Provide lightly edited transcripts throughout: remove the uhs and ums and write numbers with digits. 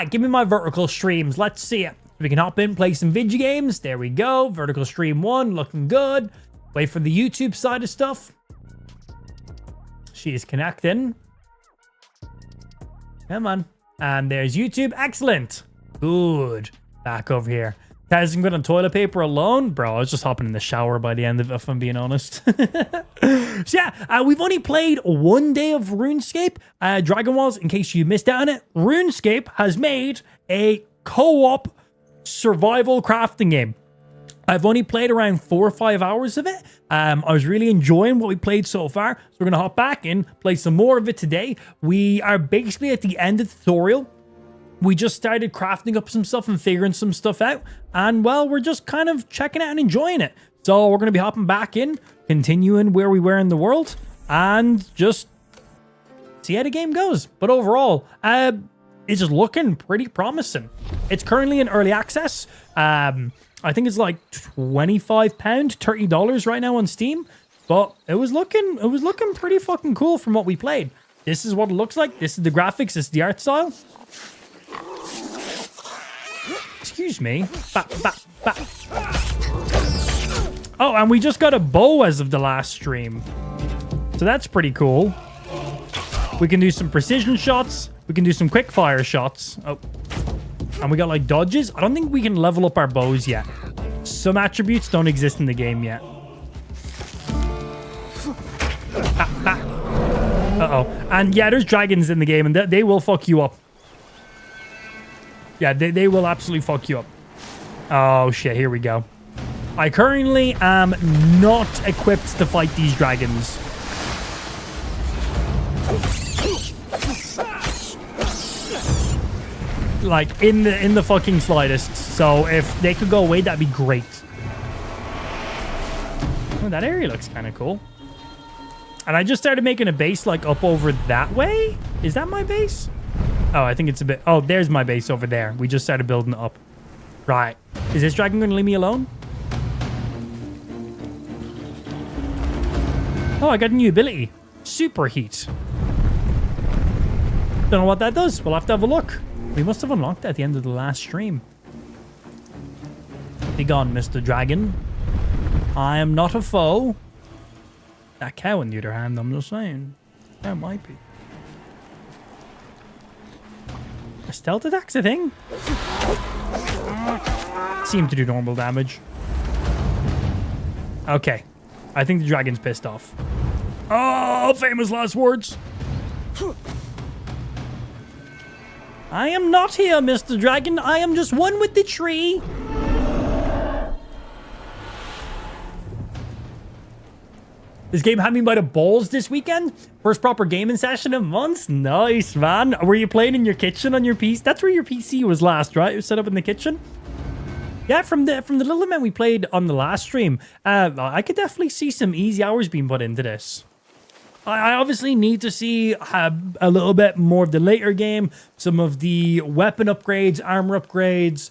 Give me my vertical streams. Let's see it. We can hop in, play some video games. There we go. Vertical stream 1, looking good. Wait for the YouTube side of stuff. She is connecting. Come on. And there's YouTube. Excellent. Good. Back over here. Guys, I'm good on toilet paper alone. Bro, I was just hopping in the shower by the end of it, if I'm being honest. So yeah, we've only played 1 day of RuneScape. Dragonwilds, in case you missed out on it, RuneScape has made a co-op survival crafting game. I've only played around 4 or 5 hours of it. I was really enjoying what we played so far. So we're going to hop back in, play some more of it today. We are basically at the end of the tutorial. We just started crafting up some stuff and figuring some stuff out. And, well, we're just kind of checking out and enjoying it. So we're going to be hopping back in, continuing where we were in the world, and just see how the game goes. But overall, it's just looking pretty promising. It's currently in early access. I think it's like £25, $30 right now on Steam. But it was looking pretty fucking cool from what we played. This is what it looks like. This is the graphics. This is the art style. Excuse me. Oh, and we just got a bow as of the last stream. So that's pretty cool. We can do some precision shots. We can do some quick fire shots. Oh. And we got like dodges. I don't think we can level up our bows yet. Some attributes don't exist in the game yet. Uh-oh. And yeah, there's dragons in the game and they will fuck you up. Yeah, they will absolutely fuck you up. Oh shit, here we go. I currently am not equipped to fight these dragons. Like in the fucking slightest. So if they could go away, that'd be great. Oh, that area looks kind of cool. And I just started making a base like up over that way. Is that my base? Oh, I think it's a bit... Oh, there's my base over there. We just started building it up. Right. Is this dragon going to leave me alone? Oh, I got a new ability. Super heat. Don't know what that does. We'll have to have a look. We must have unlocked it at the end of the last stream. Be gone, Mr. Dragon. I am not a foe. That cow, on the other hand, I'm just saying. That might be. A stealth attack's a thing? Seem to do normal damage. Okay. I think the dragon's pissed off. Oh, famous last words. I am not here, Mr. Dragon. I am just one with the tree. This game had me by the balls this weekend. First proper gaming session in months. Nice, man. Were you playing in your kitchen on your PC? That's where your PC was last, right? It was set up in the kitchen. Yeah, from the little amount we played on the last stream, I could definitely see some easy hours being put into this. I obviously need to see a little bit more of the later game, some of the weapon upgrades, armor upgrades,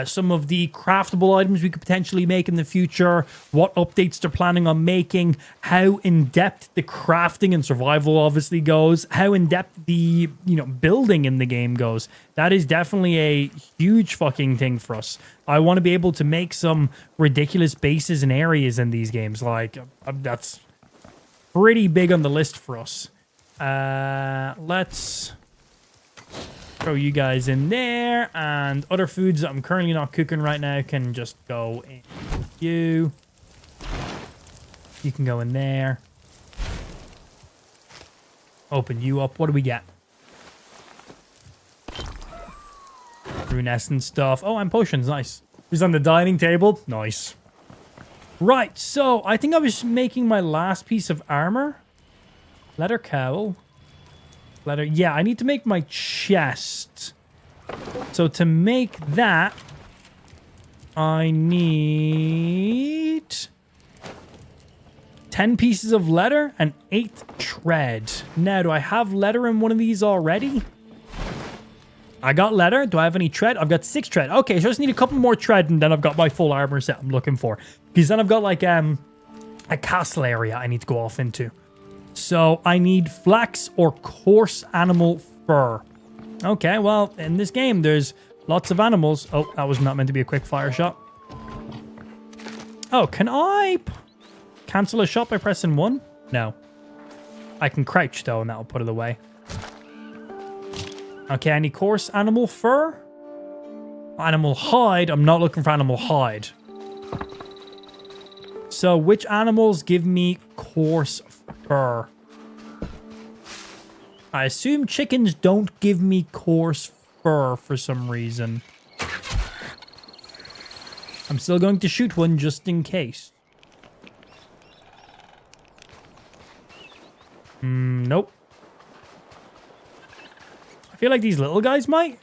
some of the craftable items we could potentially make in the future, what updates they're planning on making, how in-depth the crafting and survival obviously goes, how in-depth the, building in the game goes. That is definitely a huge fucking thing for us. I want to be able to make some ridiculous bases and areas in these games. Like, that's pretty big on the list for us. Let's throw you guys in there, and other foods that I'm currently not cooking right now can just go in. You can go in there. Open you up. What do we get? Rune essence stuff. Oh, and potions. Nice. Who's on the dining table? Nice. Right, so I think I was making my last piece of armor. Leather cowl. Leather. Yeah, I need to make my chest. So to make that, I need 10 pieces of leather and 8 tread. Now, do I have leather in one of these already? I got leather. Do I have any tread? I've got 6 tread. Okay, so I just need a couple more tread, and then I've got my full armor set I'm looking for. Because then I've got like a castle area I need to go off into. So I need flax or coarse animal fur. Okay, well, in this game, there's lots of animals. Oh, that was not meant to be a quick fire shot. Oh, can I cancel a shot by pressing 1? No. I can crouch, though, and that'll put it away. Okay, any coarse animal fur? Animal hide? I'm not looking for animal hide. So, which animals give me coarse fur? I assume chickens don't give me coarse fur for some reason. I'm still going to shoot one just in case. Nope. I feel like these little guys might.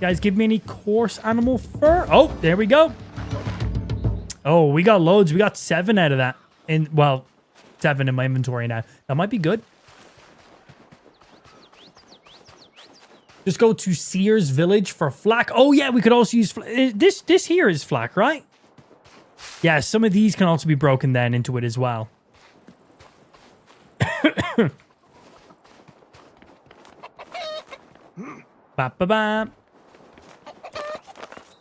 Guys, give me any coarse animal fur. Oh, there we go. Oh, we got loads. We got 7 out of that. Well, 7 in my inventory now. That might be good. Just go to Sears Village for flack. Oh, yeah, we could also use... This here is flack, right? Yeah, some of these can also be broken then into it as well. Ba-ba-ba.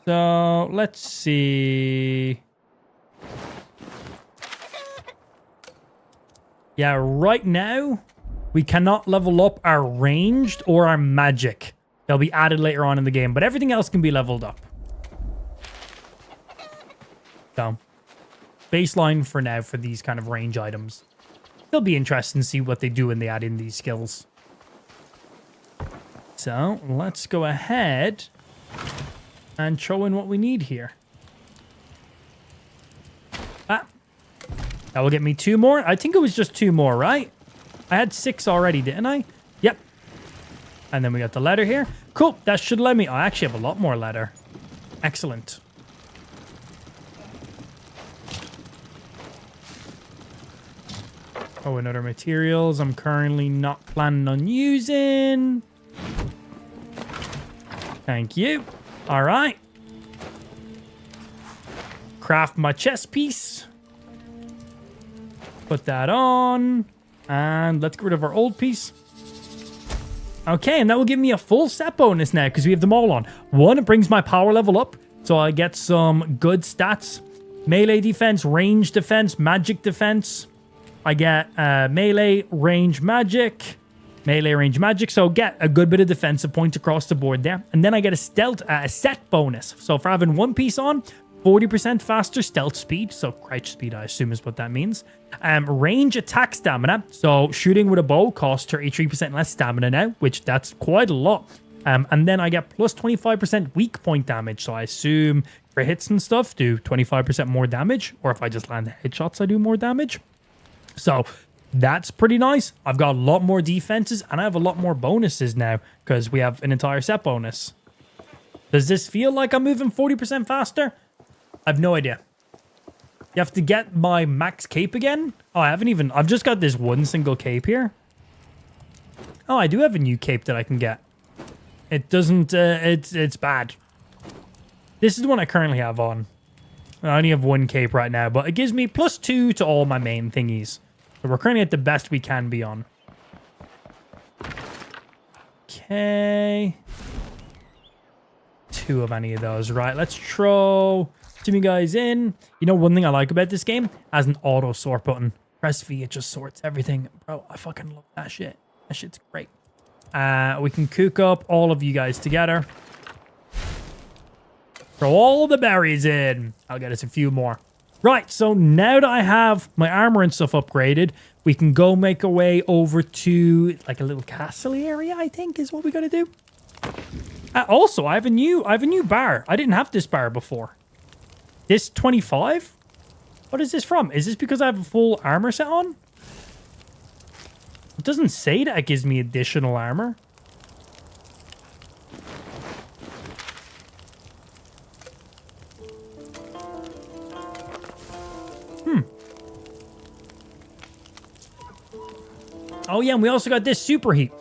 So, let's see. Yeah, right now, we cannot level up our ranged or our magic. They'll be added later on in the game, but everything else can be leveled up. So, baseline for now for these kind of range items. It'll be interesting to see what they do when they add in these skills. So, let's go ahead and throw in what we need here. That will get me 2 more. I think it was just 2 more, right? I had 6 already, didn't I? Yep. And then we got the leather here. Cool. That should let me... I actually have a lot more leather. Excellent. Oh, and other materials I'm currently not planning on using. Thank you. All right. Craft my chest piece. Put that on. And let's get rid of our old piece. Okay, and that will give me a full set bonus now because we have them all on. 1, it brings my power level up. So I get some good stats. Melee defense, range defense, magic defense. I get melee, range, magic. Melee, range, magic. So get a good bit of defensive points across the board there. And then I get a stealth, a set bonus. So for having 1 piece on, 40% faster stealth speed. So crouch speed, I assume is what that means. Range attack stamina. So shooting with a bow costs 33% less stamina now, which that's quite a lot. And then I get plus 25% weak point damage. So I assume for hits and stuff, do 25% more damage. Or if I just land headshots, I do more damage. So that's pretty nice. I've got a lot more defenses and I have a lot more bonuses now because we have an entire set bonus. Does this feel like I'm moving 40% faster? I have no idea. You have to get my max cape again? Oh, I've just got this 1 single cape here. Oh, I do have a new cape that I can get. It doesn't, it's bad. This is the one I currently have on. I only have 1 cape right now, but it gives me plus 2 to all my main thingies. So we're currently at the best we can be on. Okay. 2 of any of those. Right, let's throw some of you guys in. You know, one thing I like about this game has an auto sort button. Press V, it just sorts everything. Bro, I fucking love that shit. That shit's great. We can cook up all of you guys together. Throw all the berries in. I'll get us a few more. Right, so now that I have my armor and stuff upgraded, we can go make our way over to like a little castle area, I think is what we gotta do. Also, I have a new bar. I didn't have this bar before. This 25? What is this from? Is this because I have a full armor set on? It doesn't say that it gives me additional armor. Oh yeah, and we also got this superheat.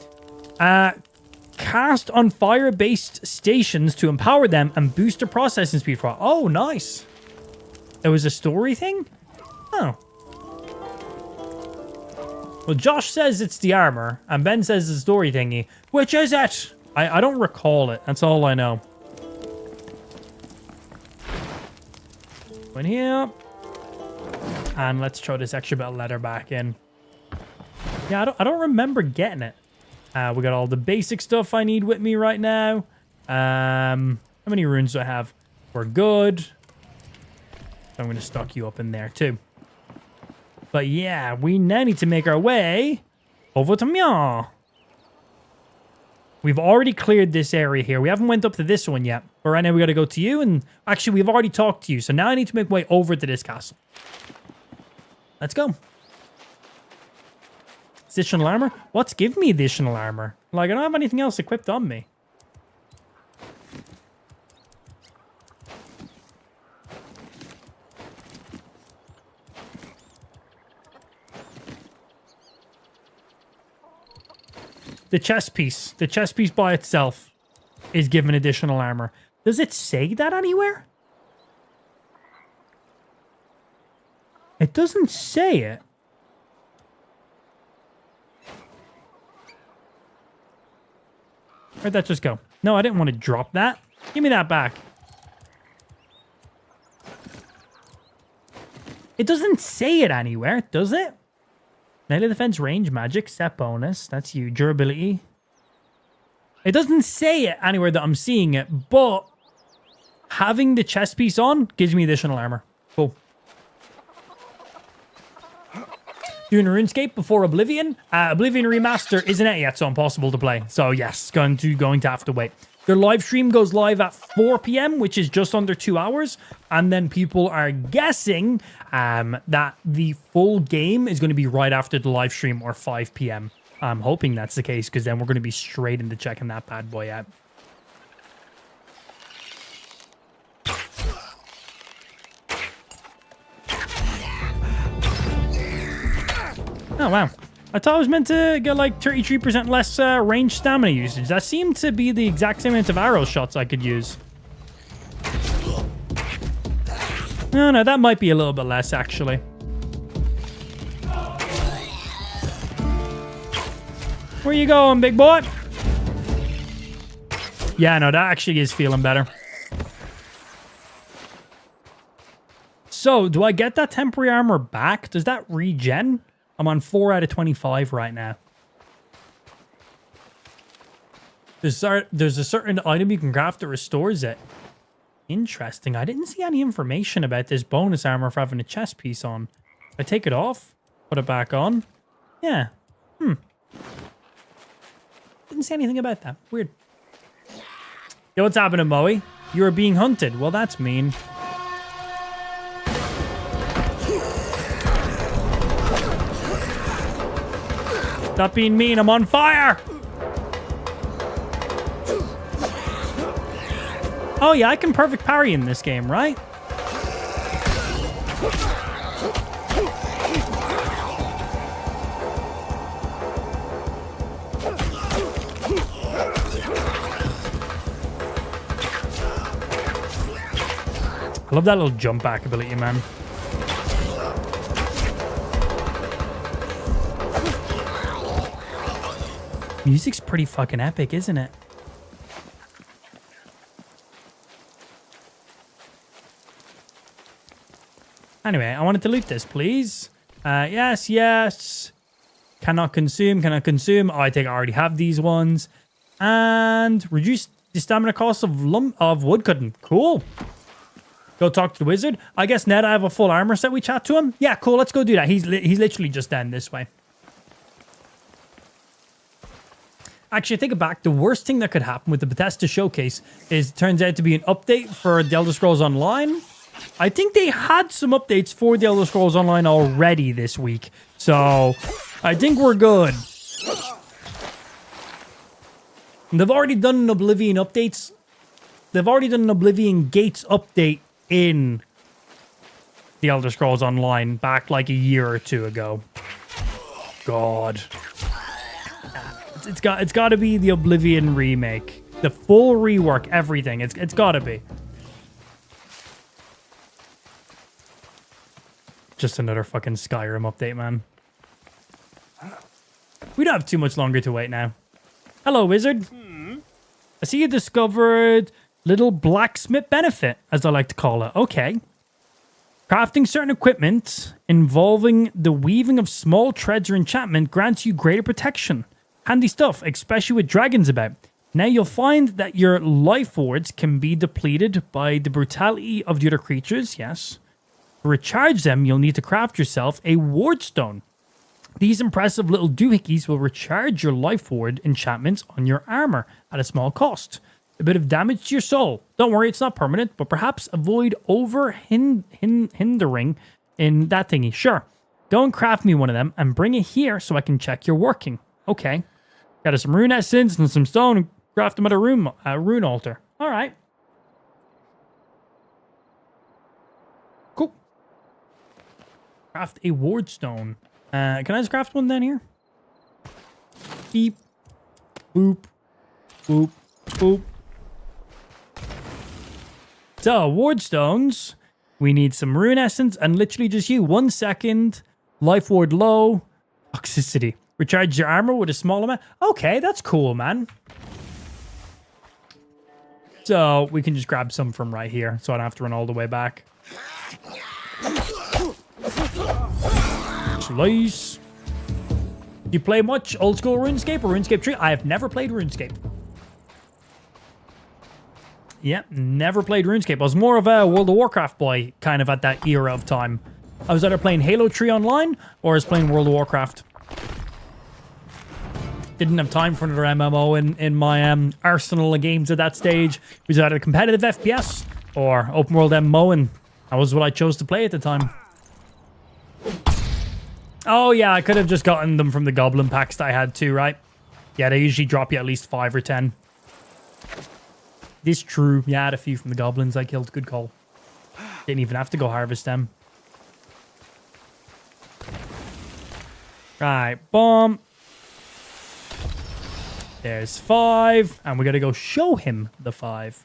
Cast on fire-based stations to empower them and boost their processing speed for... Oh, nice. There was a story thing? Oh. Well, Josh says it's the armor, and Ben says the story thingy. Which is it? I don't recall it. That's all I know. Go in here. And let's throw this extra bit of leather back in. Yeah, I don't remember getting it. We got all the basic stuff I need with me right now. How many runes do I have? We're good. So I'm going to stock you up in there too. But yeah, we now need to make our way over to Mia. We've already cleared this area here. We haven't went up to this one yet. But right now we got to go to you. And actually, we've already talked to you. So now I need to make my way over to this castle. Let's go. Additional armor? What's giving me additional armor? Like, I don't have anything else equipped on me. The chest piece. The chest piece by itself is given additional armor. Does it say that anywhere? It doesn't say it. Where'd that just go? No, I didn't want to drop that. Give me that back. It doesn't say it anywhere, does it? Melee defense, range, magic, set bonus. That's you. Durability. It doesn't say it anywhere that I'm seeing it, but having the chest piece on gives me additional armor. Cool. Doing RuneScape before Oblivion. Oblivion Remaster isn't out yet, so impossible to play. So yes, going to have to wait. Their live stream goes live at 4 p.m., which is just under 2 hours. And then people are guessing that the full game is going to be right after the live stream or 5 p.m. I'm hoping that's the case, because then we're going to be straight into checking that bad boy out. Oh, wow. I thought I was meant to get like 33% less range stamina usage. That seemed to be the exact same amount of arrow shots I could use. No, that might be a little bit less, actually. Where you going, big boy? Yeah, no, that actually is feeling better. So, do I get that temporary armor back? Does that regen? I'm on 4 out of 25 right now. There's a certain item you can craft that restores it. Interesting. I didn't see any information about this bonus armor for having a chest piece on. I take it off, put it back on. Yeah. Didn't see anything about that. Weird. Yo, what's happening, Moe? You are being hunted. Well, that's mean. Stop being mean, I'm on fire! Oh yeah, I can perfect parry in this game, right? I love that little jump back ability, man. Music's pretty fucking epic, isn't it? Anyway, I wanted to loot this, please. Yes. Cannot consume. Oh, I think I already have these ones. And reduce the stamina cost of woodcutting. Cool. Go talk to the wizard. I guess now that I have a full armor set, we chat to him. Yeah, cool. Let's go do that. He's literally just down this way. Actually, think back. The worst thing that could happen with the Bethesda showcase is it turns out to be an update for The Elder Scrolls Online. I think they had some updates for The Elder Scrolls Online already this week. So, I think we're good. And they've already done an Oblivion updates. They've already done an Oblivion Gates update in The Elder Scrolls Online back like a year or two ago. God. It's got to be the Oblivion remake. The full rework, everything. It's got to be. Just another fucking Skyrim update, man. We don't have too much longer to wait now. Hello, wizard. I see you discovered little blacksmith benefit, as I like to call it. Okay. Crafting certain equipment involving the weaving of small threads or enchantment grants you greater protection. Handy stuff, especially with dragons about. Now you'll find that your life wards can be depleted by the brutality of the other creatures, yes. To recharge them, you'll need to craft yourself a ward stone. These impressive little doohickeys will recharge your life ward enchantments on your armor at a small cost. A bit of damage to your soul. Don't worry, it's not permanent, but perhaps avoid hindering in that thingy. Sure. Go and craft me one of them and bring it here so I can check you're working. Okay. Got us some rune essence and some stone and craft them at a rune altar. All right. Cool. Craft a ward stone. Can I just craft one then here? Beep. Boop. Boop. Boop. So, ward stones. We need some rune essence and literally just you. 1 second. Life ward low. Toxicity. Recharge your armor with a small amount. Okay, that's cool, man. So, we can just grab some from right here. So I don't have to run all the way back. Slice. Do you play much old school RuneScape or RuneScape 3? I have never played RuneScape. Yeah, never played RuneScape. I was more of a World of Warcraft boy, kind of at that era of time. I was either playing Halo 3 online, or I was playing World of Warcraft. Didn't have time for another MMO in my arsenal of games at that stage. It was either competitive FPS, or open world MMO, and that was what I chose to play at the time. Oh yeah, I could have just gotten them from the goblin packs that I had too, right? Yeah, they usually drop you at least 5 or 10. This true. Yeah, I had a few from the goblins I killed. Good call. Didn't even have to go harvest them. Right, bomb. There's 5. And we gotta go show him the 5.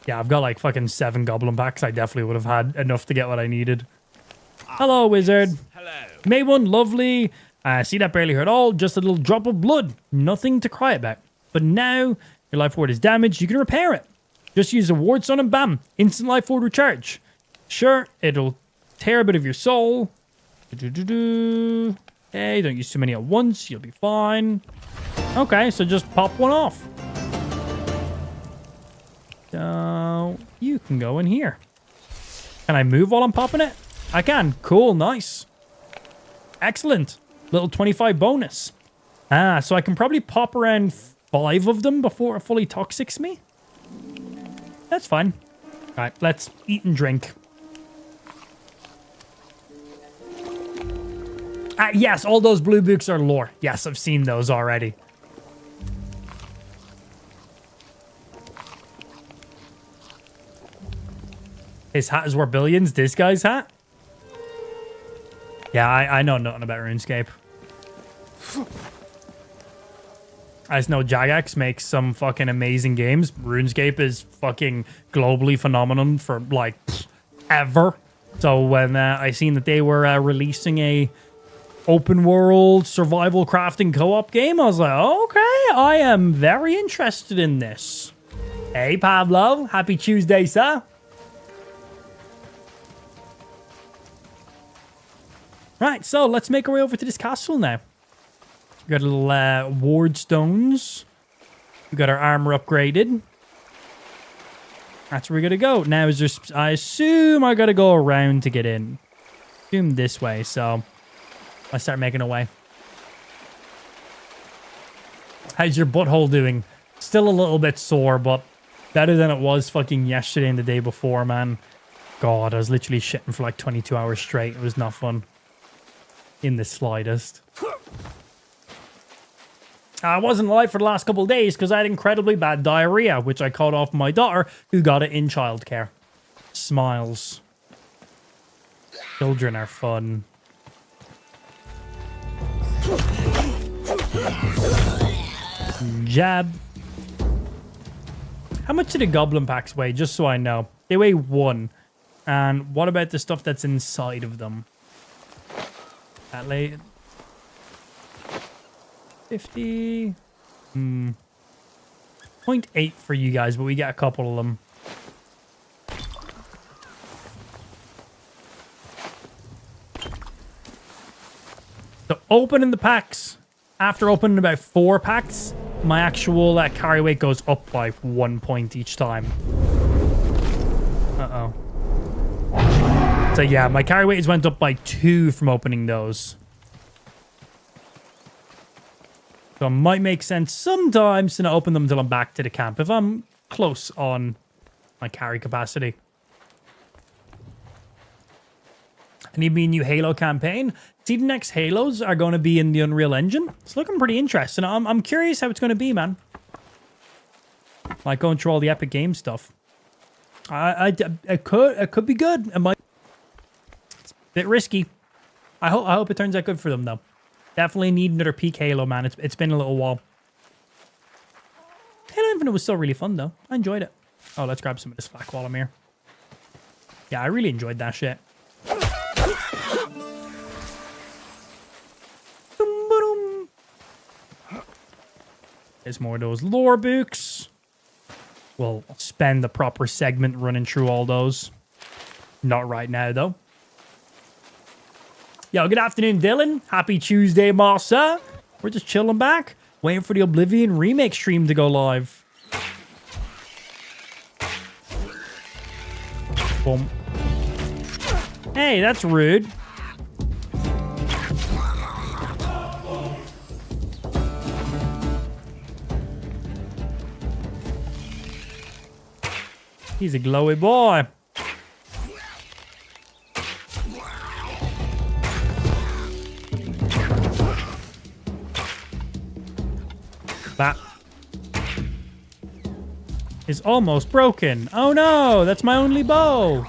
Yeah, I've got like fucking 7 goblin packs. I definitely would have had enough to get what I needed. Hello, wizard. Hello. Made one, lovely. See, that barely hurt all. Just a little drop of blood. Nothing to cry about. But now your life ward is damaged. You can repair it. Just use a ward stone and bam. Instant life ward recharge. Sure, it'll tear a bit of your soul. Hey, don't use too many at once. You'll be fine. Okay, so just pop one off. So you can go in here. Can I move while I'm popping it? I can. Cool, nice. Excellent. Little 25 bonus. So I can probably pop around 5 of them before it fully toxics me. That's fine. All right, let's eat and drink. Yes, all those blue books are lore. Yes, I've seen those already. His hat is worth billions. This guy's hat? Yeah, I know nothing about RuneScape. I just know xidax makes some fucking amazing games. RuneScape is fucking globally phenomenon for like ever. So when I seen that they were releasing a open world survival crafting co-op game, I was like, okay, I am very interested in this. Hey Pablo, happy Tuesday, sir. Right, so let's make our way over to this castle now. We got a little ward stones. We got our armor upgraded. That's where we're gonna go. Now is there, I assume I gotta go around to get in. Assume this way, so I start making a way. How's your butthole doing? Still a little bit sore, but better than it was fucking yesterday and the day before, man. God, I was literally shitting for like 22 hours straight. It was not fun. In the slightest. I wasn't alive for the last couple of days because I had incredibly bad diarrhea, which I caught off my daughter, who got it in childcare. Smiles. Children are fun. Jab. How much do the goblin packs weigh? Just so I know. They weigh 1. And what about the stuff that's inside of them? That late. 50. 0.8 for you guys, but we get a couple of them. So opening the packs. After opening about 4 packs, my actual carry weight goes up by 1 point each time. Uh-oh. So yeah, my carry weight has went up by 2 from opening those. So it might make sense sometimes to not open them until I'm back to the camp, if I'm close on my carry capacity. I need me a new Halo campaign. See, the next Halos are going to be in the Unreal Engine. It's looking pretty interesting. I'm curious how it's going to be, man. Like going through all the Epic Games stuff. It could be good. It might. It's a bit risky. I hope it turns out good for them though. Definitely need another peak Halo, man. It's been a little while. Halo Infinite was still really fun though. I enjoyed it. Oh, let's grab some of this flak while I'm here. Yeah, I really enjoyed that shit. There's more of those lore books. We'll spend the proper segment running through all those. Not right now, though. Yo, good afternoon, Dylan. Happy Tuesday, Marsa. We're just chilling back, waiting for the Oblivion remake stream to go live. Boom. Hey, that's rude. He's a glowy boy. That is almost broken. Oh no, that's my only bow.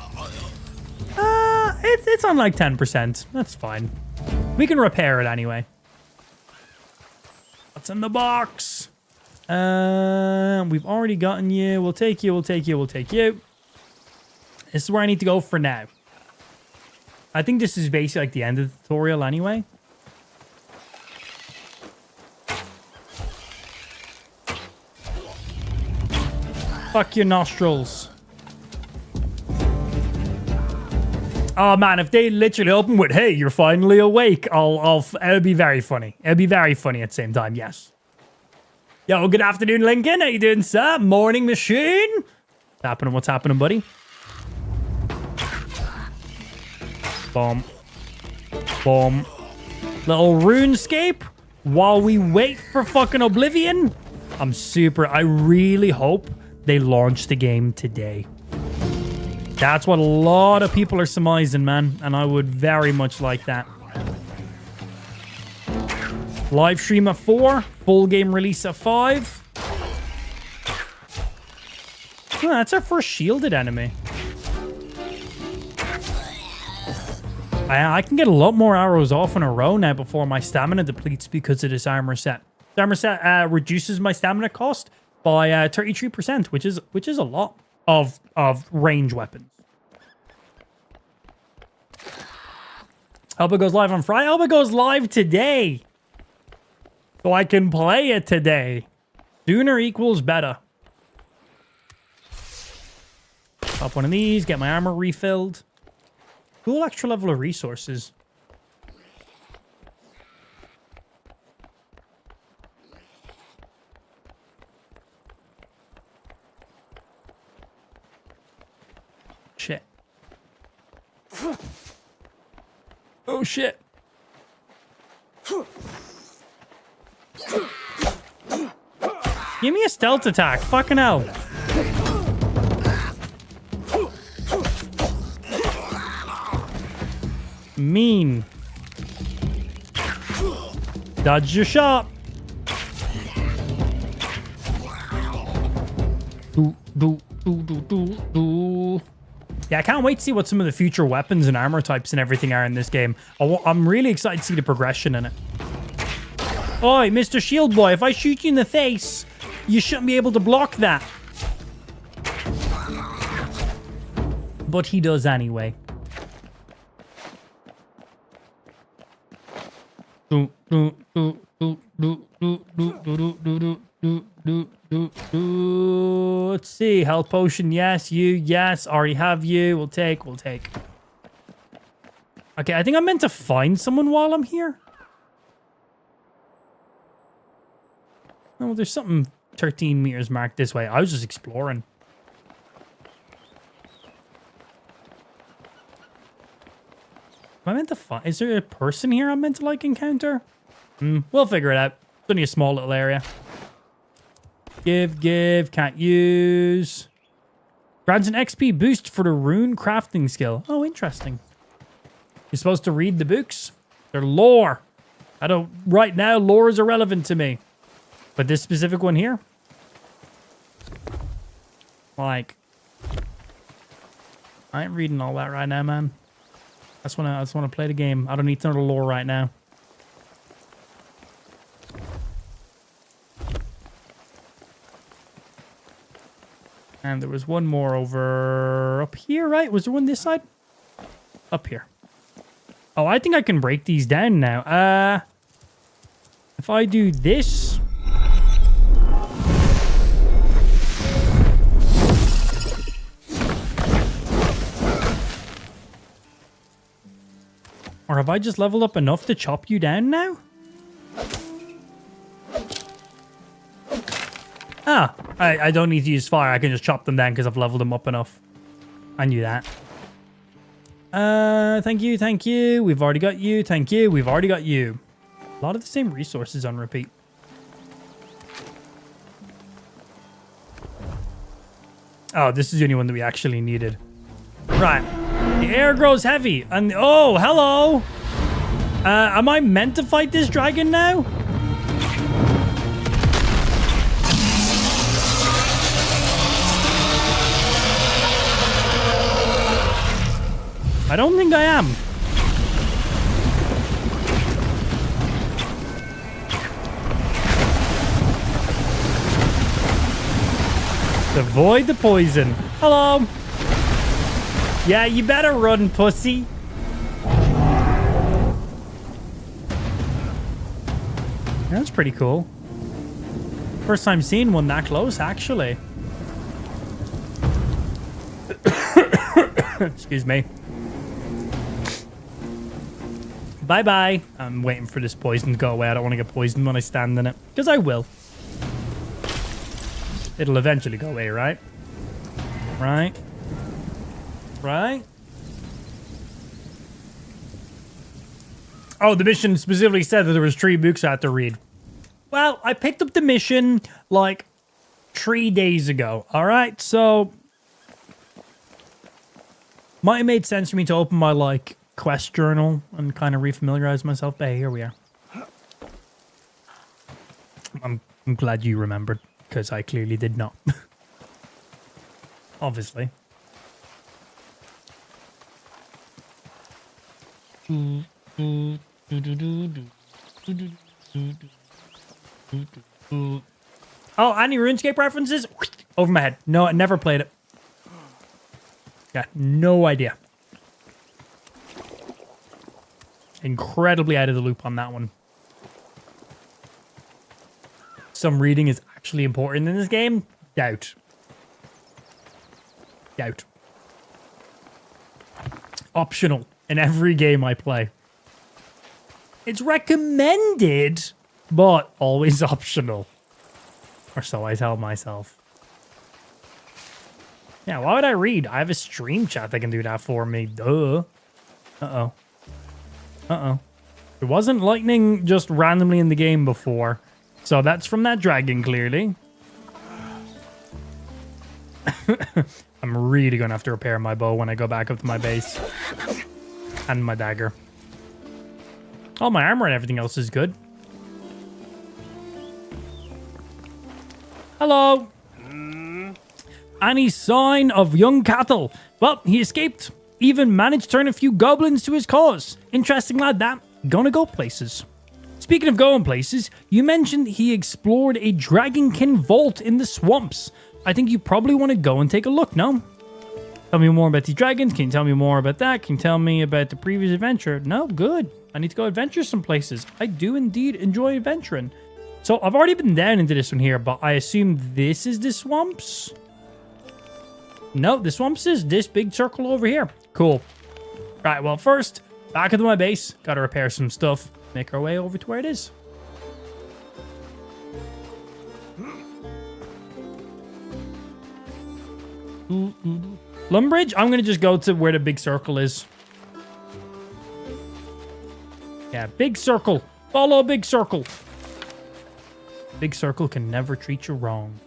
It's on like 10%. That's fine. We can repair it anyway. What's in the box? We've already gotten you. We'll take you. We'll take you. We'll take you. This is where I need to go for now. I think this is basically like the end of the tutorial anyway. Fuck your nostrils. Oh man, if they literally open with, "Hey, you're finally awake," it'll be very funny. It'll be very funny at the same time. Yes. Yo, good afternoon, Lincoln. How you doing, sir? Morning machine. What's happening? What's happening, buddy? Boom. Boom. Little RuneScape while we wait for fucking Oblivion. I really hope they launch the game today. That's what a lot of people are surmising, man. And I would very much like that. Live stream at 4. Full game release at 5. Oh, that's our first shielded enemy. I can get a lot more arrows off in a row now before my stamina depletes because of this armor set. The armor set reduces my stamina cost by 33%, which is a lot of range weapons. Hope it goes live on Friday. Hope it goes live today, so I can play it today. Sooner equals better. Pop one of these. Get my armor refilled. Cool extra level of resources. Shit. Oh shit. Give me a stealth attack. Fucking hell. Mean. Dodge your shot. Yeah, I can't wait to see what some of the future weapons and armor types and everything are in this game. I'm really excited to see the progression in it. Oi, Mr. Shield Boy, if I shoot you in the face, you shouldn't be able to block that. But he does anyway. Let's see. Health potion. Yes. You. Yes. Already have you. We'll take. Okay, I think I'm meant to find someone while I'm here. Oh, there's something 13 meters marked this way. I was just exploring. Am I meant to find... Is there a person here I'm meant to, like, encounter? We'll figure it out. It's only a small little area. Give. Can't use. Grants an XP boost for the rune crafting skill. Oh, interesting. You're supposed to read the books? They're lore. I don't... Right now, lore is irrelevant to me. But this specific one here? Like... I ain't reading all that right now, man. I just want to play the game. I don't need to know the lore right now. And there was one more over up here, right? Was there one this side? Up here. Oh, I think I can break these down now. If I do this... Or have I just leveled up enough to chop you down now? Ah, I don't need to use fire. I can just chop them down because I've leveled them up enough. I knew that. Thank you. We've already got you. Thank you. We've already got you. A lot of the same resources on repeat. Oh, this is the only one that we actually needed. Right. The air grows heavy. And oh, hello. Am I meant to fight this dragon now? I don't think I am. Avoid the poison. Hello. Yeah, you better run, pussy. That's pretty cool. First time seeing one that close, actually. Excuse me. Bye-bye. I'm waiting for this poison to go away. I don't want to get poisoned when I stand in it. Because I will. It'll eventually go away, right? Right? Oh, the mission specifically said that there was 3 books I had to read. Well, I picked up the mission like 3 days ago. All right, so might have made sense for me to open my like quest journal and kind of refamiliarize myself. But hey, here we are. I'm glad you remembered because I clearly did not. Obviously. Oh, any RuneScape references? Over my head. No, I never played it. Got no idea. Incredibly out of the loop on that one. Some reading is actually important in this game? Doubt. Optional in every game I play. It's recommended, but always optional. Or so I tell myself. Yeah, why would I read? I have a stream chat that can do that for me. Duh. Uh-oh. There wasn't lightning just randomly in the game before. So that's from that dragon, clearly. I'm really going to have to repair my bow when I go back up to my base. And my dagger. Oh, my armor and everything else is good. Hello. Any sign of young cattle? Well, he escaped. Even managed to turn a few goblins to his cause. Interesting lad, that. Gonna go places. Speaking of going places, you mentioned he explored a dragonkin vault in the swamps. I think you probably want to go and take a look, no? Tell me more about these dragons. Can you tell me more about that? Can you tell me about the previous adventure? No, good. I need to go adventure some places. I do indeed enjoy adventuring. So I've already been down into this one here, but I assume this is the swamps. No, the swamps is this big circle over here. Cool. Right, well, first, back into my base. Got to repair some stuff. Make our way over to where it is. Lumbridge, I'm going to just go to where the big circle is. Yeah, big circle. Follow big circle. Big circle can never treat you wrong.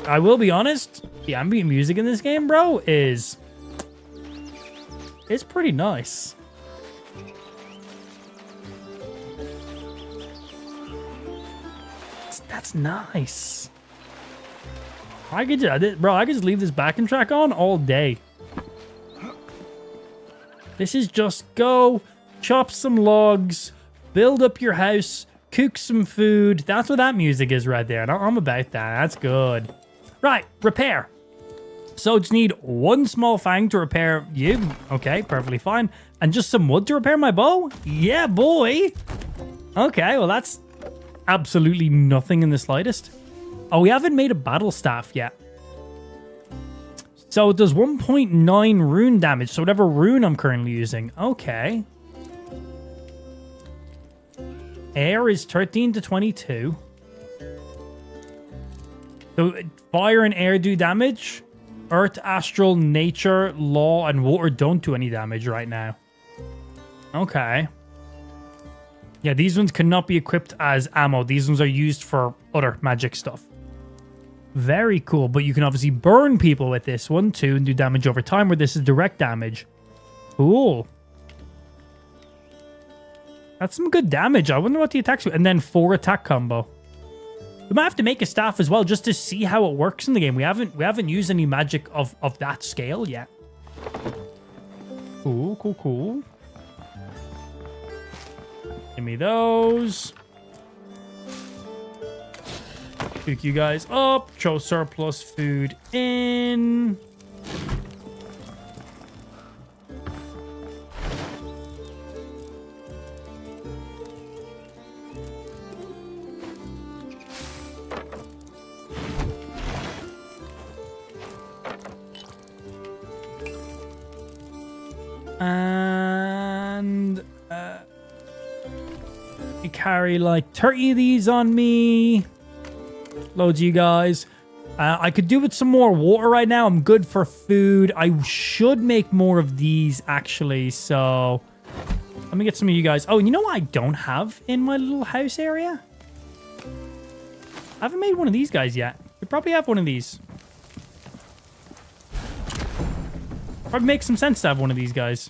I will be honest, the ambient music in this game, bro, it's pretty nice. That's nice. I could just leave this backing track on all day. This is just go, chop some logs, build up your house, cook some food. That's what that music is right there. And I'm about that. That's good. Right, repair. So just need one small fang to repair you. Okay, perfectly fine. And just some wood to repair my bow? Yeah, boy. Okay, well that's absolutely nothing in the slightest. Oh, we haven't made a battle staff yet. So it does 1.9 rune damage. So whatever rune I'm currently using. Okay. Air is 13 to 22. So fire and air do damage. Earth, astral, nature, law, and water don't do any damage right now. Okay. Yeah, these ones cannot be equipped as ammo. These ones are used for other magic stuff. Very cool, but you can obviously burn people with this one too and do damage over time, where this is direct damage. Cool. That's some good damage. I wonder what the attacks do. And then 4 attack combo. We might have to make a staff as well just to see how it works in the game. We haven't used any magic of that scale yet. Cool, cool, cool. Give me those. Pick you guys up. Throw surplus food in. And I carry like 30 of these on me. Loads of you guys. I could do with some more water right now. I'm good for food. I should make more of these actually. So let me get some of you guys. Oh, and you know what I don't have in my little house area? I haven't made one of these guys yet. We probably have one of these. Probably makes some sense to have one of these guys.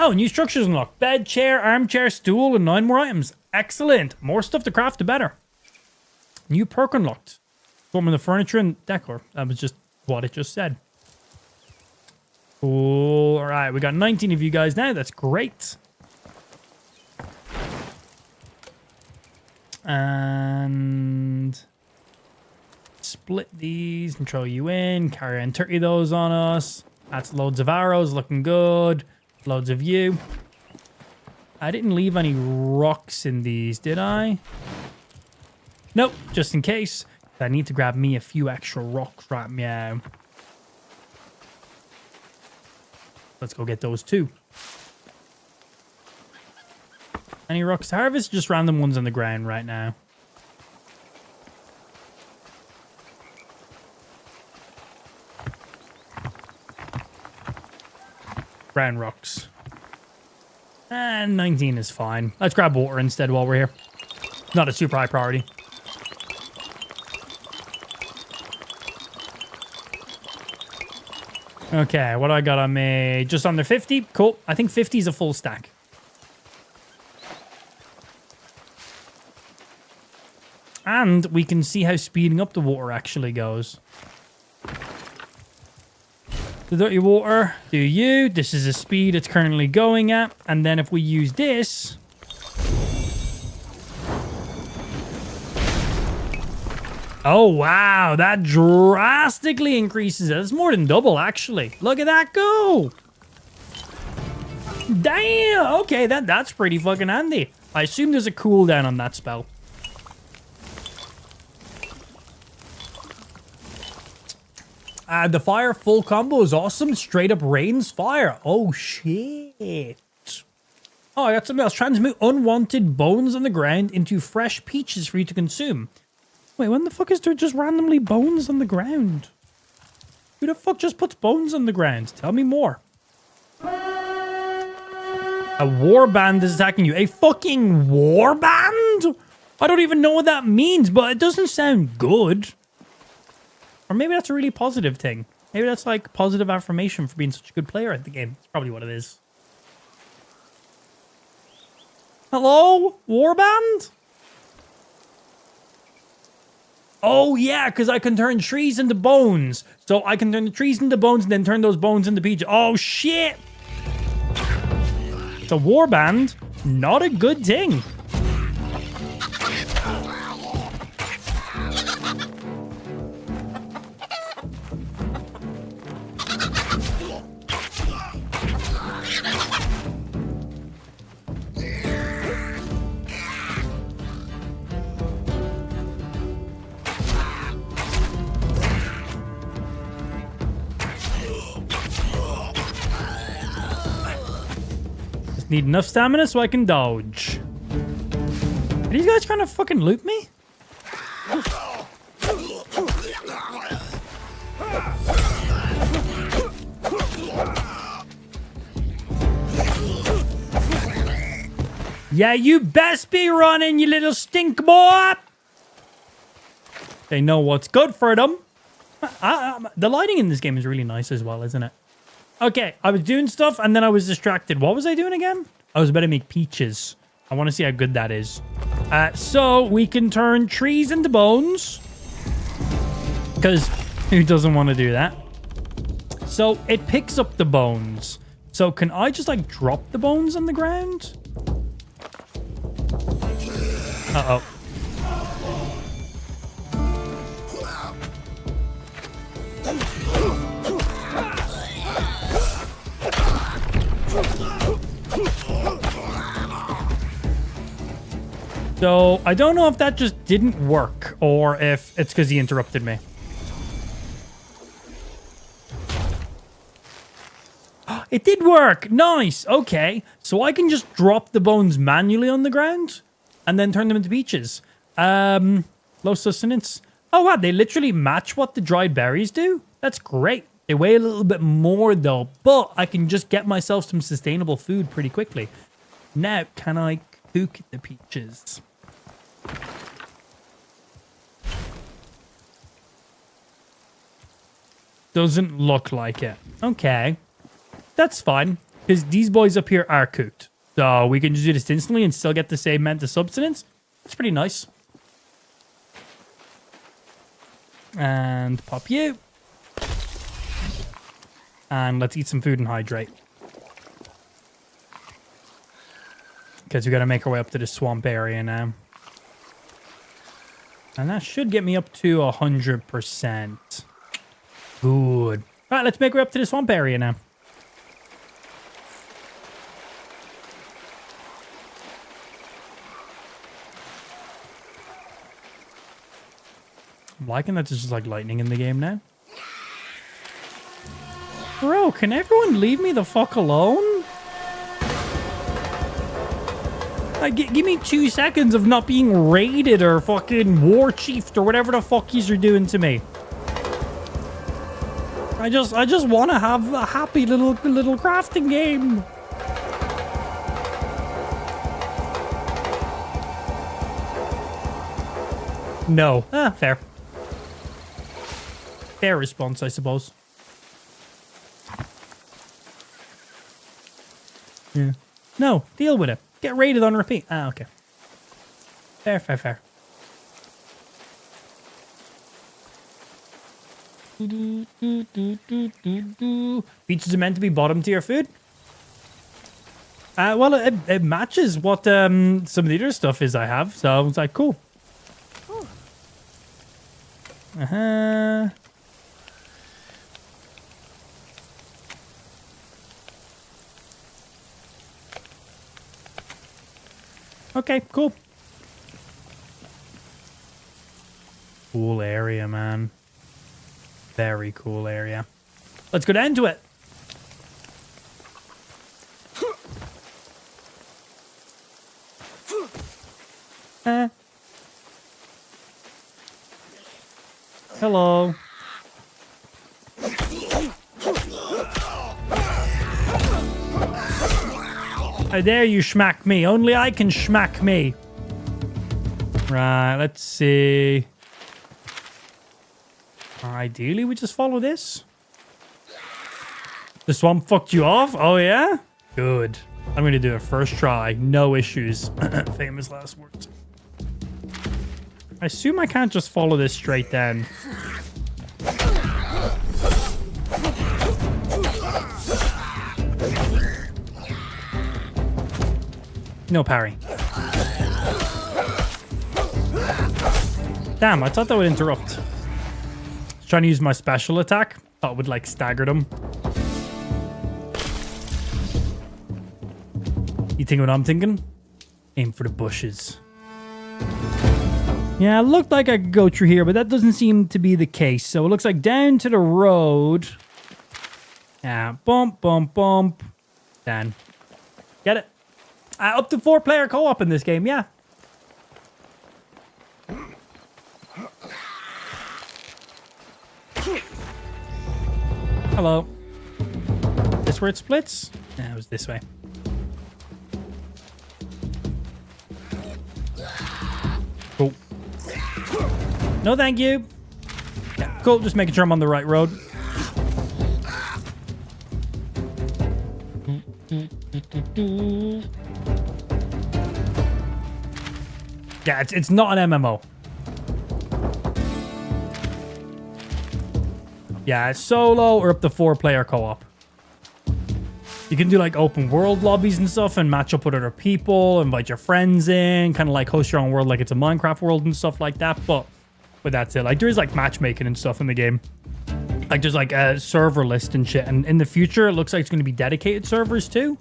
Oh, new structures unlocked. Bed, chair, armchair, stool, and 9 more items. Excellent. More stuff to craft, the better. New perk unlocked. Forming the furniture and decor. That was just what it just said. Cool. All right, we got 19 of you guys now. That's great. And split these and throw you in. Carry and 30 of those on us. That's loads of arrows. Looking good. Loads of you. I didn't leave any rocks in these, did I? Nope, just in case. I need to grab me a few extra rocks right now. Let's go get those too. Any rocks to harvest? Just random ones on the ground right now. Brown rocks. And 19 is fine. Let's grab water instead while we're here. Not a super high priority. Okay, what do I got on me? Just under 50? Cool. I think 50 is a full stack. And we can see how speeding up the water actually goes. The dirty water, do you. This is the speed it's currently going at. And then if we use this... Oh, wow. That drastically increases it. That's more than double, actually. Look at that go. Damn. Okay, that's pretty fucking handy. I assume there's a cooldown on that spell. The fire full combo is awesome. Straight up rains fire. Oh, shit. Oh, I got something else. Transmute unwanted bones on the ground into fresh peaches for you to consume. Wait, when the fuck is there just randomly bones on the ground? Who the fuck just puts bones on the ground? Tell me more. A warband is attacking you. A fucking warband? I don't even know what that means, but it doesn't sound good. Or maybe that's a really positive thing. Maybe that's like positive affirmation for being such a good player at the game. That's probably what it is. Hello? Warband? Oh, yeah, because I can turn trees into bones. So I can turn the trees into bones and then turn those bones into peaches. Oh, shit. It's a warband. Not a good thing. Need enough stamina so I can dodge. Are these guys trying to fucking loot me? Yeah, you best be running, you little stink boy. They know what's good for them. The lighting in this game is really nice as well, isn't it? Okay, I was doing stuff and then I was distracted. What was I doing again? I was about to make peaches. I want to see how good that is. So we can turn trees into bones. Because who doesn't want to do that? So it picks up the bones. So can I just like drop the bones on the ground? Uh-oh. So, I don't know if that just didn't work or if it's because he interrupted me. It did work! Nice! Okay. So I can just drop the bones manually on the ground and then turn them into peaches. Low sustenance. Oh wow, they literally match what the dried berries do? That's great. They weigh a little bit more though, but I can just get myself some sustainable food pretty quickly. Now, can I cook the peaches? Doesn't look like it. Okay. That's fine, because these boys up here are cooked. So we can just do this instantly and still get the same amount of substance. That's pretty nice. And pop you. And let's eat some food and hydrate. Because we got to make our way up to the swamp area now. And that should get me up to 100%. Good. Right, let's make our way up to the swamp area now. I'm liking that there's just like lightning in the game now. Bro, can everyone leave me the fuck alone? Like, give me 2 seconds of not being raided or fucking war chiefed or whatever the fuck yous are doing to me. I just want to have a happy little crafting game. No. Ah, fair. Fair response, I suppose. Yeah. No, deal with it. Get raided on repeat. Ah, okay. Fair, fair, fair. Peaches are meant to be bottom tier food. Well, it matches what some of the other stuff is I have, so I was like, cool. Uh-huh. Okay, cool. Cool area, man. Very cool area. Let's go down to it. Hello. How dare you schmack me? Only I can schmack me. Right, let's see. Ideally, we just follow this. The swamp fucked you off? Oh, yeah? Good. I'm going to do it first try. No issues. Famous last words. I assume I can't just follow this straight down. No parry. Damn, I thought that would interrupt. Trying to use my special attack. Thought it would like stagger them. You think what I'm thinking? Aim for the bushes. Yeah, it looked like I could go through here, but that doesn't seem to be the case. So it looks like down to the road. Yeah, bump, bump, bump. Down. Get it? Up to 4-player co-op in this game, yeah. Hello. This where it splits? Yeah, it was this way. Cool. No, thank you. Yeah, cool. Just making sure I'm on the right road. Yeah, it's not an MMO. Yeah, it's solo or up to 4-player co-op. You can do like open world lobbies and stuff and match up with other people, invite your friends in, kind of like host your own world like it's a Minecraft world and stuff like that. But that's it. Like there is like matchmaking and stuff in the game. Like there's like a server list and shit. And in the future, it looks like it's going to be dedicated servers too.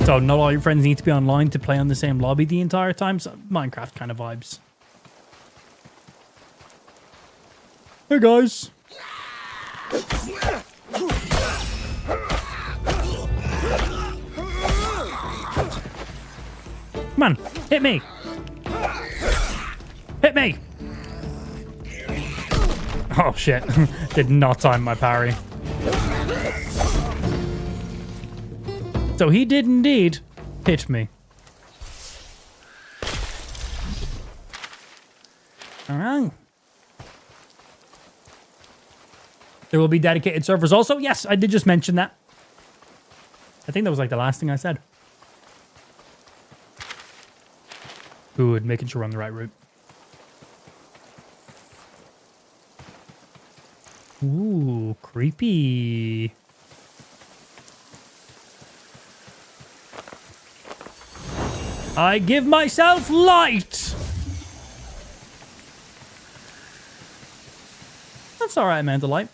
So not all your friends need to be online to play on the same lobby the entire time. So Minecraft kind of vibes. Hey guys. Come on, hit me. Hit me. Oh shit. Did not time my parry. So he did indeed hit me. All right. There will be dedicated servers also. Yes, I did just mention that. I think that was like the last thing I said. Good, making sure we're on the right route. Ooh, creepy. I give myself light. That's all right, Amanda Light.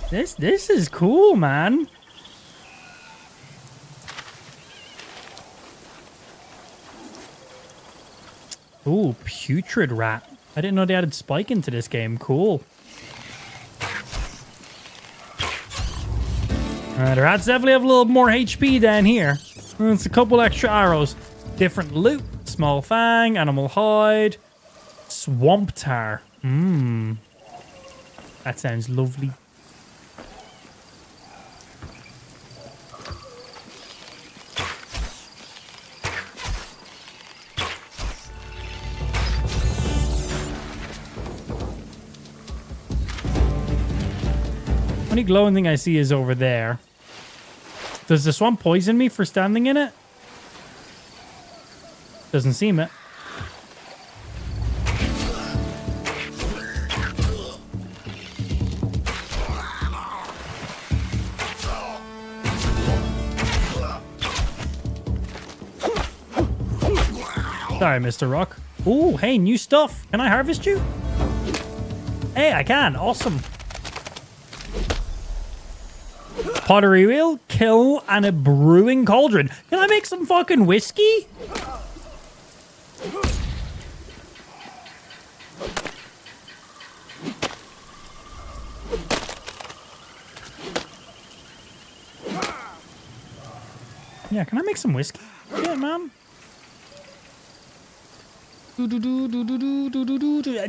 This is cool, man. Ooh, putrid rat. I didn't know they added spike into this game. Cool. The rats definitely have a little more HP down here. It's a couple extra arrows. Different loot. Small fang, animal hide, swamp tar. Mmm. That sounds lovely. Only glowing thing I see is over there. Does the swamp poison me for standing in it? Doesn't seem it. Sorry, Mr. Rock. Ooh, hey, new stuff. Can I harvest you? Hey, I can. Awesome. Pottery wheel, kiln, and a brewing cauldron. Can I make some fucking whiskey? Yeah, can I make some whiskey? Yeah, man.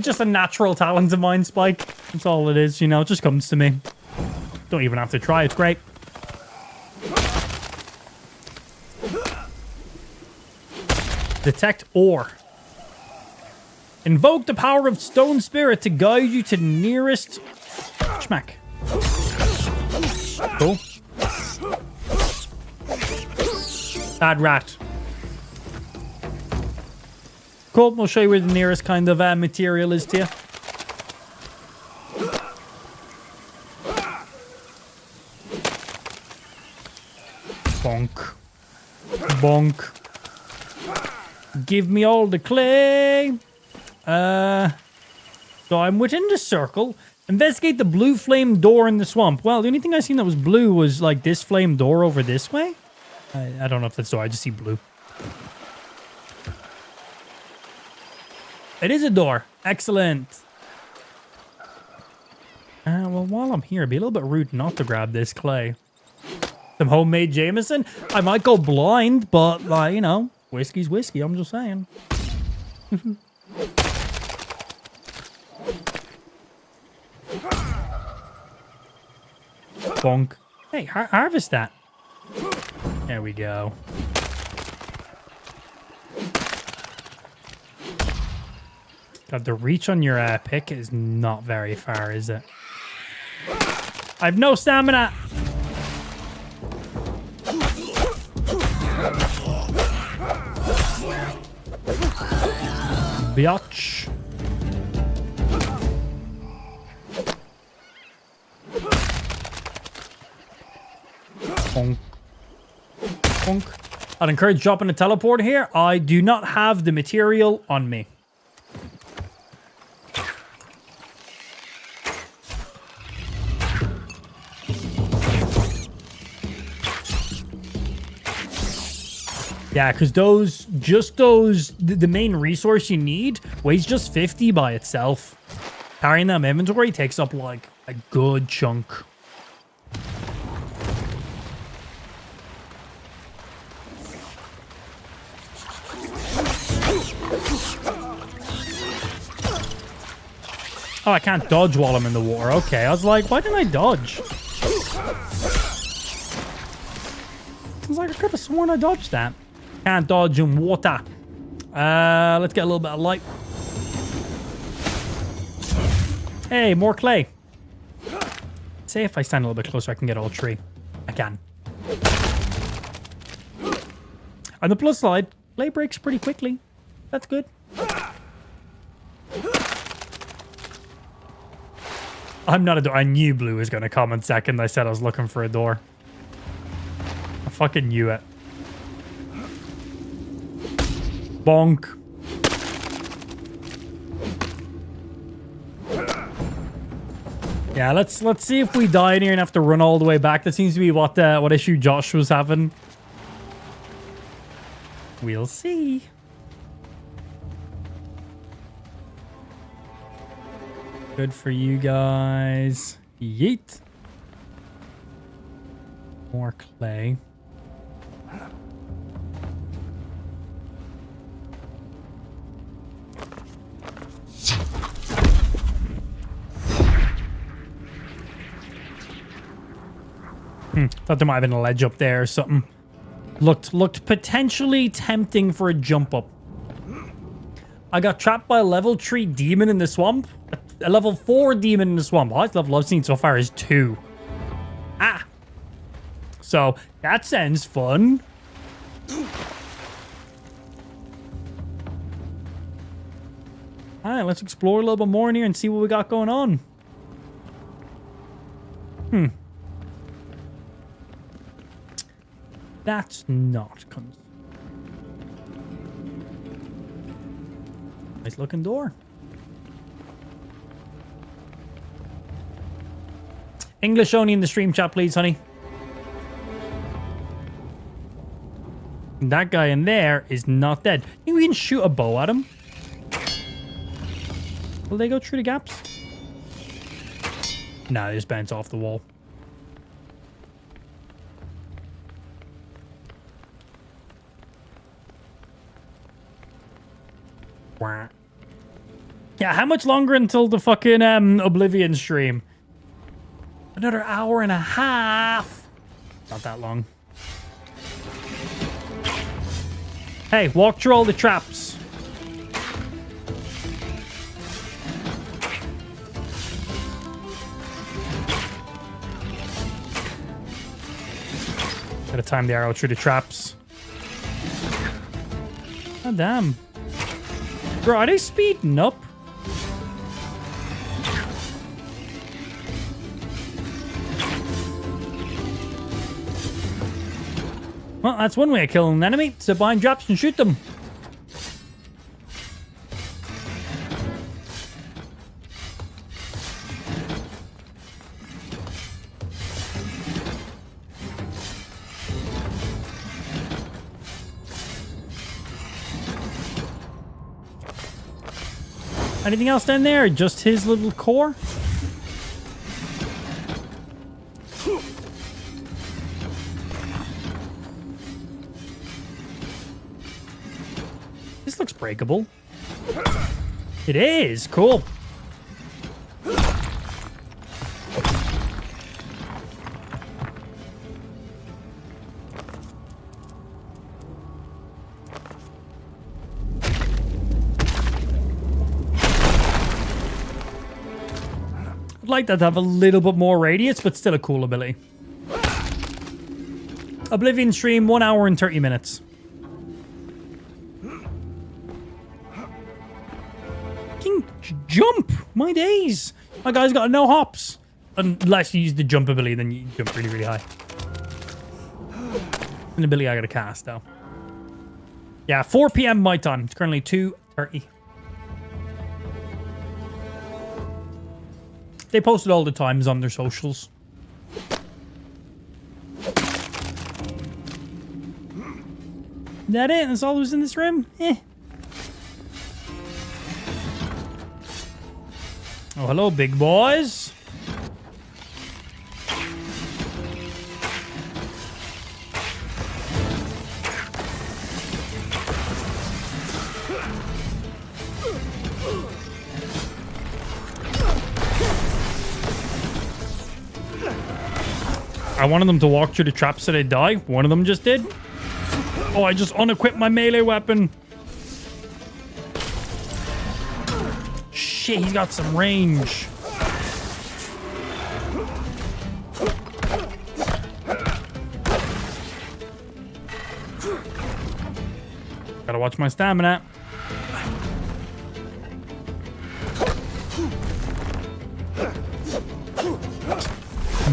Just a natural talent of mine, Spike. That's all it is, you know. It just comes to me. Don't even have to try. It's great. Detect ore. Invoke the power of stone spirit to guide you to the nearest schmack. Cool. Bad rat. Cool. We'll show you where the nearest kind of material is to you. Bonk. Bonk. Give me all the clay. So I'm within the circle. Investigate the blue flame door in the swamp. Well, the only thing I seen that was blue was like this flame door over this way. I don't know if that's door. I just see blue. It is a door. Excellent. Well, while I'm here, it'd be a little bit rude not to grab this clay. Some homemade Jameson. I might go blind, but, like, you know, whiskey's whiskey. I'm just saying. Bonk. Hey, harvest that. There we go. God, the reach on your pick is not very far, is it? I have no stamina. Biatch. Bonk. Bonk. I'd encourage dropping a teleport here. I do not have the material on me. Yeah, because the main resource you need weighs just 50 by itself. Carrying them inventory takes up like a good chunk. Oh, I can't dodge while I'm in the water. Okay, I was like, why didn't I dodge? I was like, I could have sworn I dodged that. Can't dodge in water. Let's get a little bit of light. Hey, more clay. Say if I stand a little bit closer, I can get all tree. I can. On the plus side, clay breaks pretty quickly. That's good. I'm not a door. I knew blue was going to come in second. I said I was looking for a door. I fucking knew it. Bonk. Yeah, let's see if we die in here and have to run all the way back. That seems to be what issue Josh was having. We'll see. Good for you guys. Yeet. More clay. Thought there might have been a ledge up there or something. Looked potentially tempting for a jump up. I got trapped by a level 3 demon in the swamp. A level 4 demon in the swamp. Highest level I've seen so far is 2. Ah. So, that sounds fun. Alright, let's explore a little bit more in here and see what we got going on. That's not... Nice looking door. English only in the stream chat, please, honey. That guy in there is not dead. Think we can shoot a bow at him? Will they go through the gaps? No, they just bounce off the wall. Yeah, how much longer until the fucking Oblivion stream? Another hour and a half. Not that long. Hey, walk through all the traps. Gotta time the arrow through the traps. Oh, damn. Bro, are they speeding up? Well, that's one way of killing an enemy. Sit behind traps and shoot them. Anything else down there? Just his little core? This looks breakable. It is. Cool. I'd like that to have a little bit more radius, but still a cool ability. Oblivion stream, 1 hour and 30 minutes. King jump! My days! My guy's got no hops. Unless you use the jump ability, then you jump really, really high. An ability I gotta cast, though. Yeah, 4 p.m. my time. It's currently 2:30. They posted all the times on their socials. That it? That's all that was in this room? Eh. Oh, hello, big boys. I wanted them to walk through the traps so they die. One of them just did. Oh, I just unequipped my melee weapon. Shit, he's got some range. Gotta watch my stamina.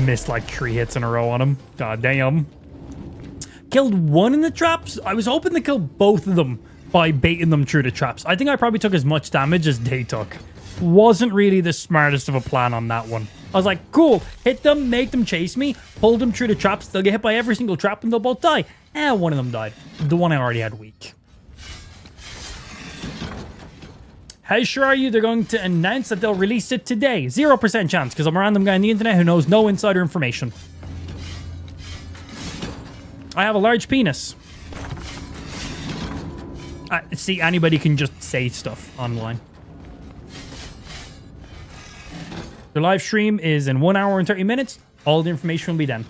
Missed like 3 hits in a row on him. God damn. Killed one in the traps. I was hoping to kill both of them by baiting them through the traps. I think I probably took as much damage as they took. Wasn't really the smartest of a plan on that one. I was like, cool, hit them, make them chase me, pull them through the traps, they'll get hit by every single trap and they'll both die. One of them died. The one I already had weak. How sure are you they're going to announce that they'll release it today? 0% chance, because I'm a random guy on the internet who knows no insider information. I have a large penis. See, anybody can just say stuff online. The live stream is in 1 hour and 30 minutes. All the information will be then.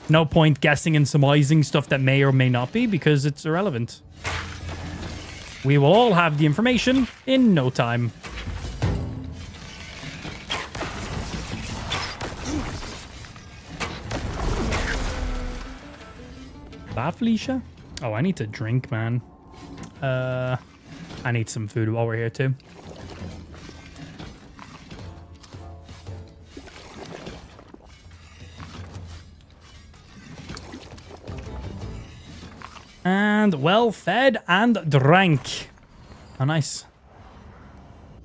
No point guessing and surmising stuff that may or may not be, because it's irrelevant. We will all have the information in no time. That Felicia? Oh, I need to drink, man. I need some food while we're here too. And well fed and drank. Oh, nice.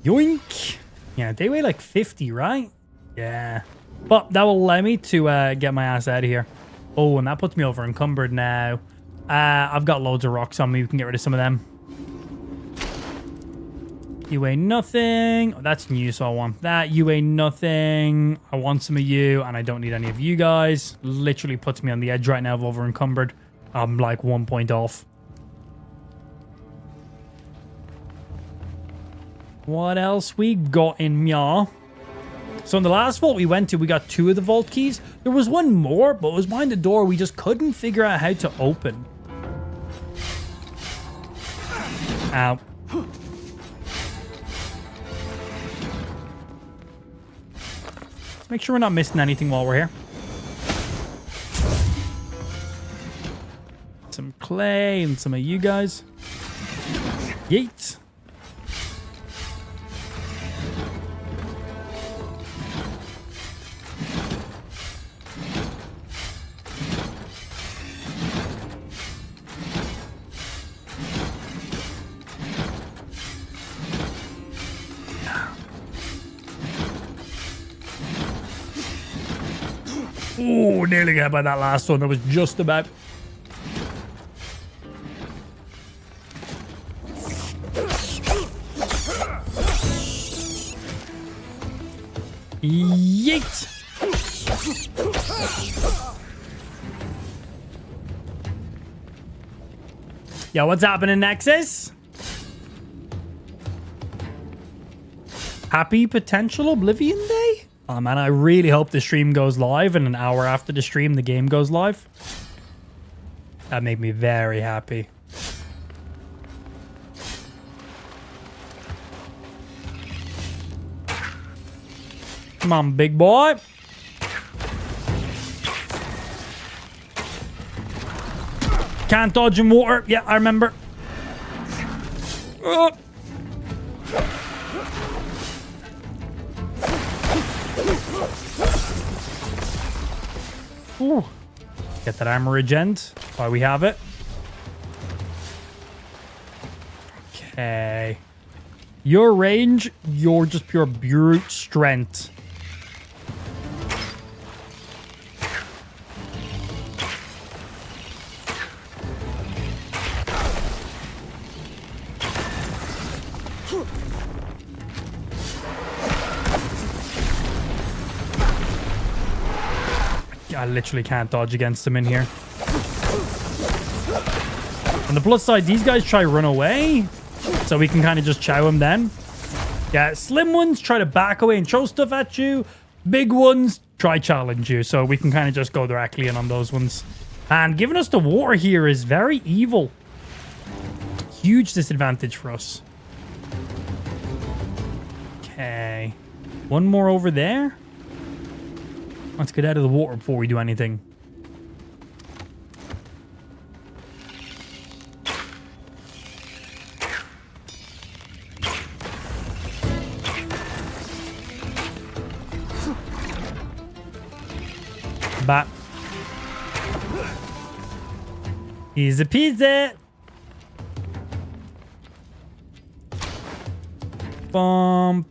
Yoink. Yeah, they weigh like 50, right? Yeah. But that will allow me to get my ass out of here. Oh, and that puts me over encumbered now. I've got loads of rocks on me. We can get rid of some of them. You weigh nothing. Oh, that's new, so I want that. You weigh nothing. I want some of you, and I don't need any of you guys. Literally puts me on the edge right now of over encumbered. I'm like 1 point off. What else we got in Mya? So in the last vault we went to, we got 2 of the vault keys. There was one more, but it was behind the door we just couldn't figure out how to open. Ow. Let's make sure we're not missing anything while we're here. Some clay and some of you guys. Yeet. Oh, nearly got by that last one. That was just about. Yeet! Yo, what's happening, Nexus? Happy potential Oblivion Day? Oh man, I really hope the stream goes live and an hour after the stream the game goes live. That made me very happy. Come on, big boy. Can't dodge in water. Yeah, I remember. Oh. Ooh. Get that armor regen while we have it. Okay. Your range, you're just pure brute strength. I literally can't dodge against them in here. On the plus side, these guys try run away. So we can kind of just chow them then. Yeah, slim ones try to back away and throw stuff at you. Big ones try challenge you. So we can kind of just go directly in on those ones. And giving us the water here is very evil. Huge disadvantage for us. Okay. One more over there. Let's get out of the water before we do anything. Bat. Easy peasy. Bump.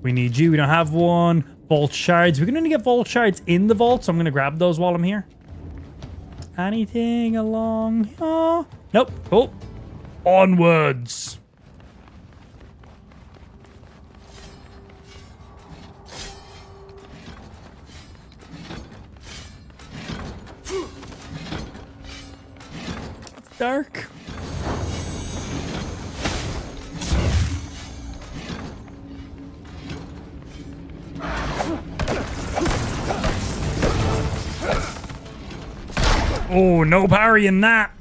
We need you. We don't have one. Vault shards. We can only get vault shards in the vault, so I'm going to grab those while I'm here. Anything along? Oh, nope. Oh. Onwards. It's dark. Oh, no parry in that.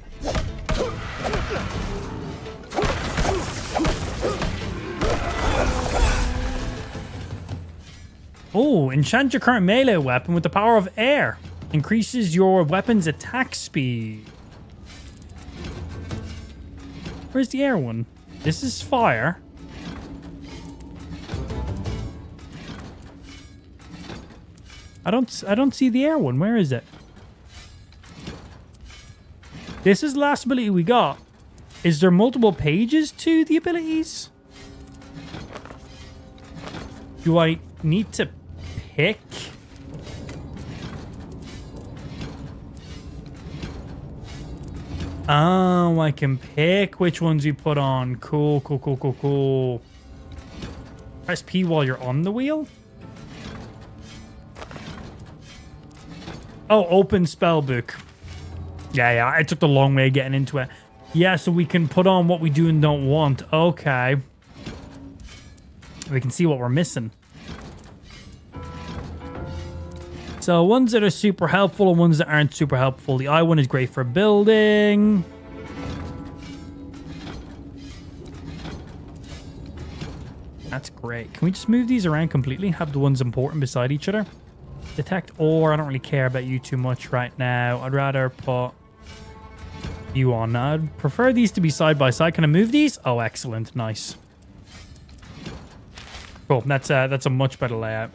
Oh, enchant your current melee weapon with the power of air. Increases your weapon's attack speed. Where's the air one? This is fire. I don't see the air one. Where is it? This is the last ability we got. Is there multiple pages to the abilities? Do I need to pick? Oh, I can pick which ones you put on. Cool, cool, cool, cool, cool. Press P while you're on the wheel? Oh, open spellbook. Yeah, I took the long way getting into it. Yeah, so we can put on what we do and don't want. Okay. We can see what we're missing. So ones that are super helpful and ones that aren't super helpful. The I one is great for building. That's great. Can we just move these around completely? Have the ones important beside each other? Detect ore. I don't really care about you too much right now. I'd rather put you on. I'd prefer these to be side by side. Can I move these? Oh, excellent. Nice. Cool. That's a much better layout.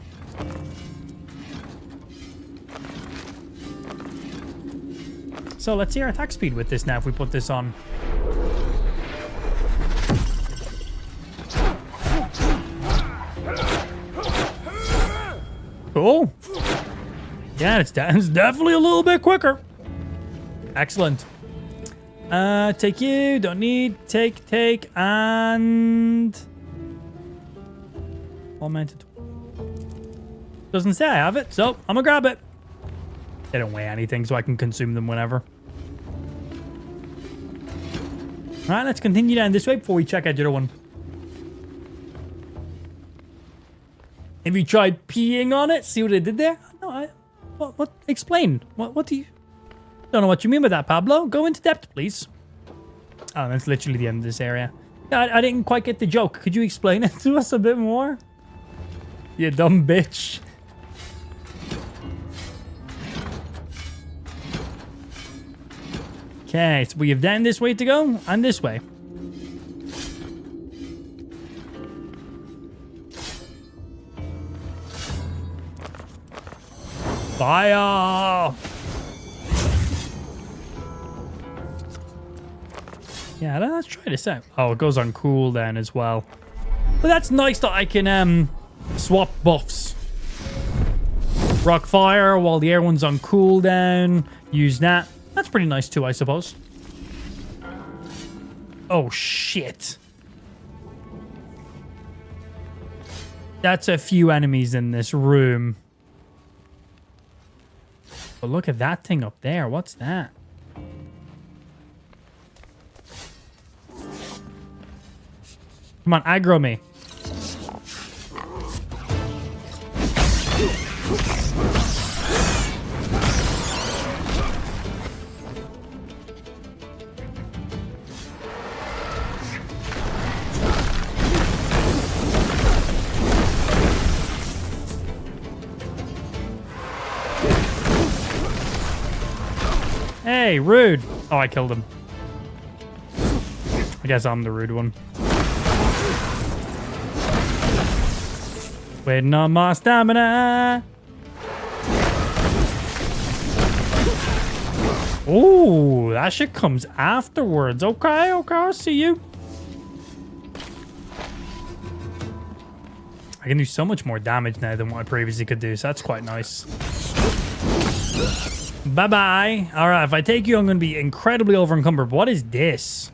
So let's see our attack speed with this now if we put this on. Cool. Yeah, it's definitely a little bit quicker. Excellent. Take you. Don't need. Take, and... all mounted. Doesn't say I have it, so I'm gonna grab it. They don't weigh anything, so I can consume them whenever. All right, let's continue down this way before we check out the other one. Have you tried peeing on it? See what I did there? No, what? Explain. What do you... Don't know what you mean by that, Pablo. Go into depth, please. Oh, that's literally the end of this area. I didn't quite get the joke. Could you explain it to us a bit more? You dumb bitch. Okay, so we have down this way to go, and this way. Fire! Yeah, let's try this out. Oh, it goes on cooldown as well. But that's nice that I can swap buffs. Rock fire while the air one's on cooldown. Use that. That's pretty nice too, I suppose. Oh, shit. That's a few enemies in this room. But look at that thing up there. What's that? Come on, aggro me. Hey, rude. Oh, I killed him. I guess I'm the rude one. Waiting on my stamina. Ooh, that shit comes afterwards. Okay, I'll see you. I can do so much more damage now than what I previously could do, so that's quite nice. Bye-bye. All right, if I take you, I'm going to be incredibly over-encumbered. What is this?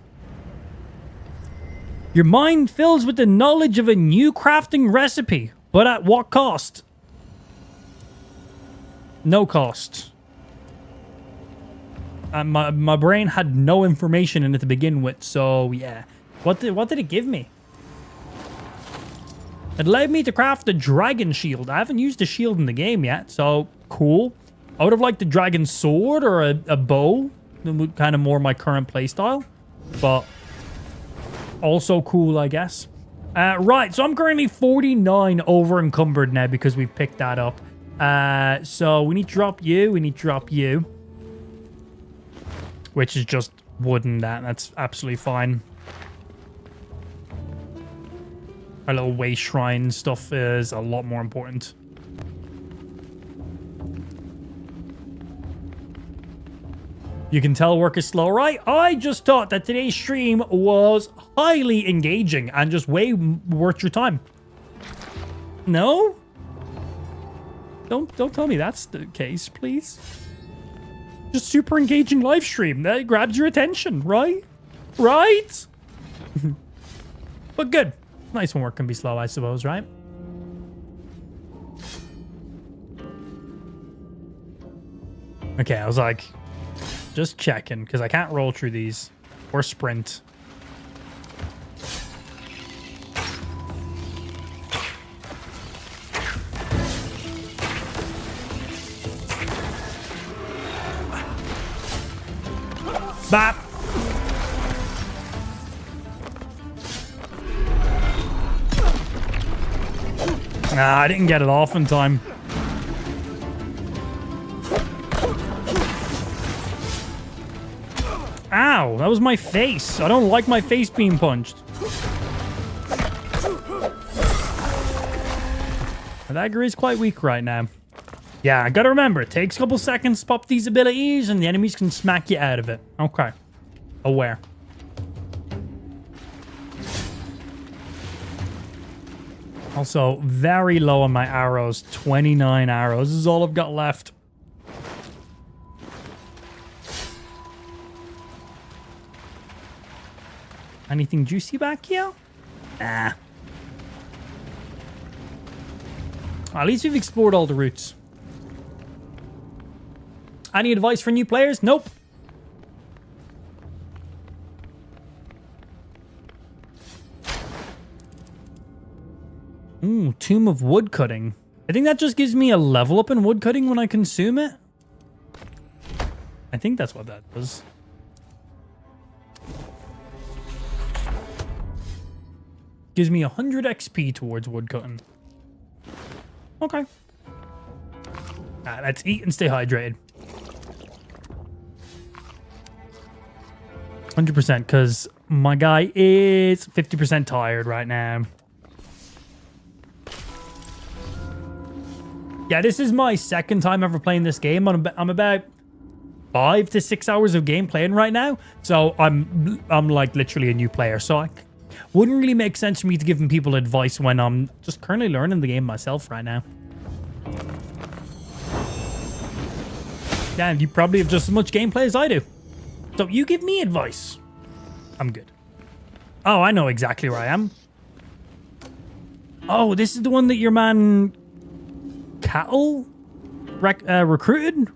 Your mind fills with the knowledge of a new crafting recipe, but at what cost? No cost. My brain had no information in it to begin with, so yeah. What did it give me? It allowed me to craft a dragon shield. I haven't used a shield in the game yet, so cool. I would have liked the dragon sword or a bow. Kind of more my current playstyle. But also cool, I guess. Right, so I'm currently 49 over encumbered now because we've picked that up. So we need to drop you. We need to drop you. Which is just wooden. That's absolutely fine. Our little way shrine stuff is a lot more important. You can tell work is slow, right? I just thought that today's stream was highly engaging and just way worth your time. No? Don't tell me that's the case, please. Just super engaging live stream that grabs your attention, right? Right? But good. Nice when work can be slow, I suppose, right? Okay, I was like, just checking, because I can't roll through these. Or sprint. Bop! Nah, I didn't get it off in time. Ow, that was my face. I don't like my face being punched. The dagger is quite weak right now. Yeah, I gotta remember, it takes a couple seconds to pop these abilities and the enemies can smack you out of it. Okay. Aware. Also, very low on my arrows. 29 arrows. This is all I've got left. Anything juicy back here? Nah. At least we've explored all the routes. Any advice for new players? Nope. Ooh, Tomb of Woodcutting. I think that just gives me a level up in woodcutting when I consume it. I think that's what that does. Gives me 100 XP towards woodcutting. Okay. Let's eat and stay hydrated. 100%, because my guy is 50% tired right now. Yeah, this is my second time ever playing this game. I'm about 5 to 6 hours of game playing right now. So I'm like literally a new player. So I wouldn't really make sense for me to give people advice when I'm just currently learning the game myself right now. Damn, you probably have just as much gameplay as I do. So you give me advice. I'm good. Oh, I know exactly where I am. Oh, this is the one that your man Cattle recruited?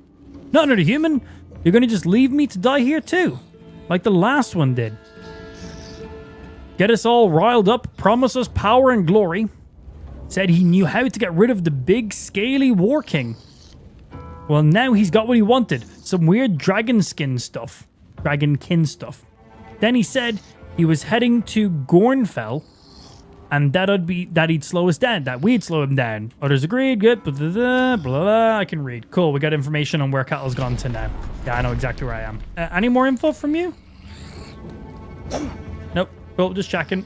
Not another human. You're going to just leave me to die here too, like the last one did. Get us all riled up, promise us power and glory. Said he knew how to get rid of the big scaly war king. Well, now he's got what he wanted. Some weird dragon skin stuff. Dragonkin stuff. Then he said he was heading to Gornfell and that he'd slow us down, that we'd slow him down. Others agreed, good, blah, blah, blah, blah, blah. I can read. Cool, we got information on where Cattle's gone to now. Yeah, I know exactly where I am. Any more info from you? Nope, cool, just checking.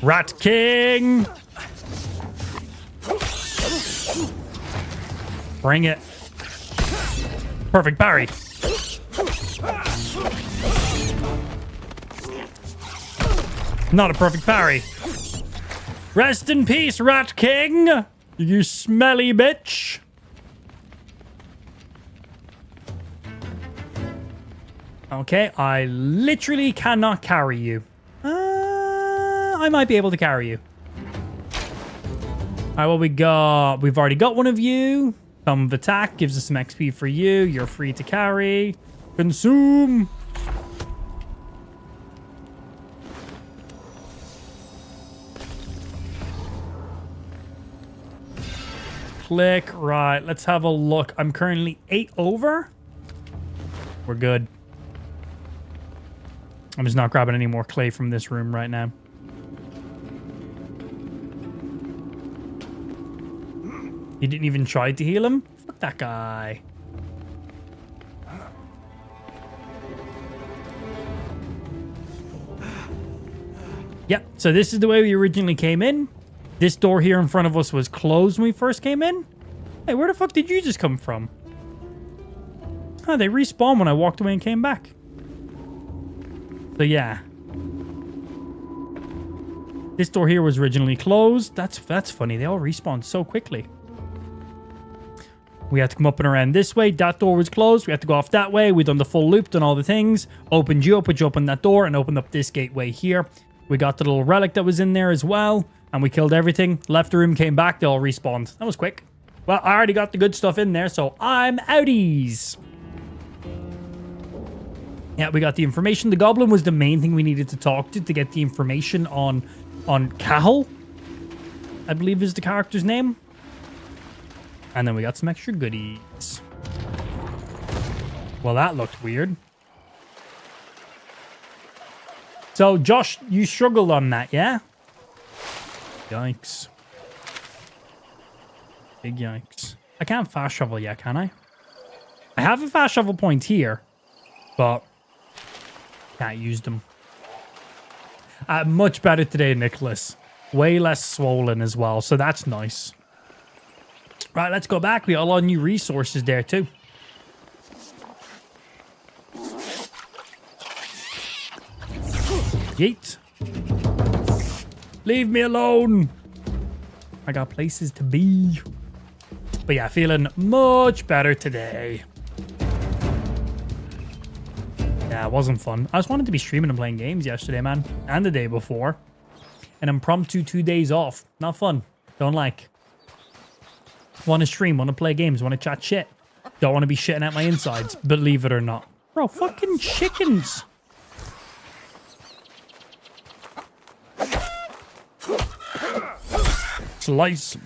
Rat King! Bring it. Perfect parry. Not a perfect parry. Rest in peace, Rat King! You smelly bitch! Okay, I literally cannot carry you. I might be able to carry you. All right, what we got? We've already got one of you. Thumb of attack gives us some XP for you. You're free to carry. Consume. Click. Right, let's have a look. I'm currently 8 over. We're good. I'm just not grabbing any more clay from this room right now. You didn't even try to heal him? Fuck that guy. Yep, so this is the way we originally came in. This door here in front of us was closed when we first came in. Hey, where the fuck did you just come from? Oh, they respawned when I walked away and came back. So yeah. This door here was originally closed. That's funny. They all respawned so quickly. We had to come up and around this way. That door was closed. We had to go off that way. We done the full loop, done all the things. Opened you up, put you open that door, and opened up this gateway here. We got the little relic that was in there as well. And we killed everything. Left the room, came back. They all respawned. That was quick. Well, I already got the good stuff in there, so I'm outies. Yeah, we got the information. The goblin was the main thing we needed to talk to get the information on Cahill, I believe is the character's name. And then we got some extra goodies. Well, that looked weird. So, Josh, you struggled on that, yeah? Yikes. Big yikes. I can't fast travel yet, can I? I have a fast travel point here, but can't use them. Much better today, Nicholas. Way less swollen as well, so that's nice. Right, let's go back. We got a lot of new resources there too. Yeet. Leave me alone. I got places to be. But yeah, feeling much better today. Yeah, it wasn't fun. I just wanted to be streaming and playing games yesterday, man. And the day before. An impromptu 2 days off. Not fun. Don't like. Want to stream, want to play games, want to chat shit. Don't want to be shitting at my insides, believe it or not. Bro, fucking chickens. Slice.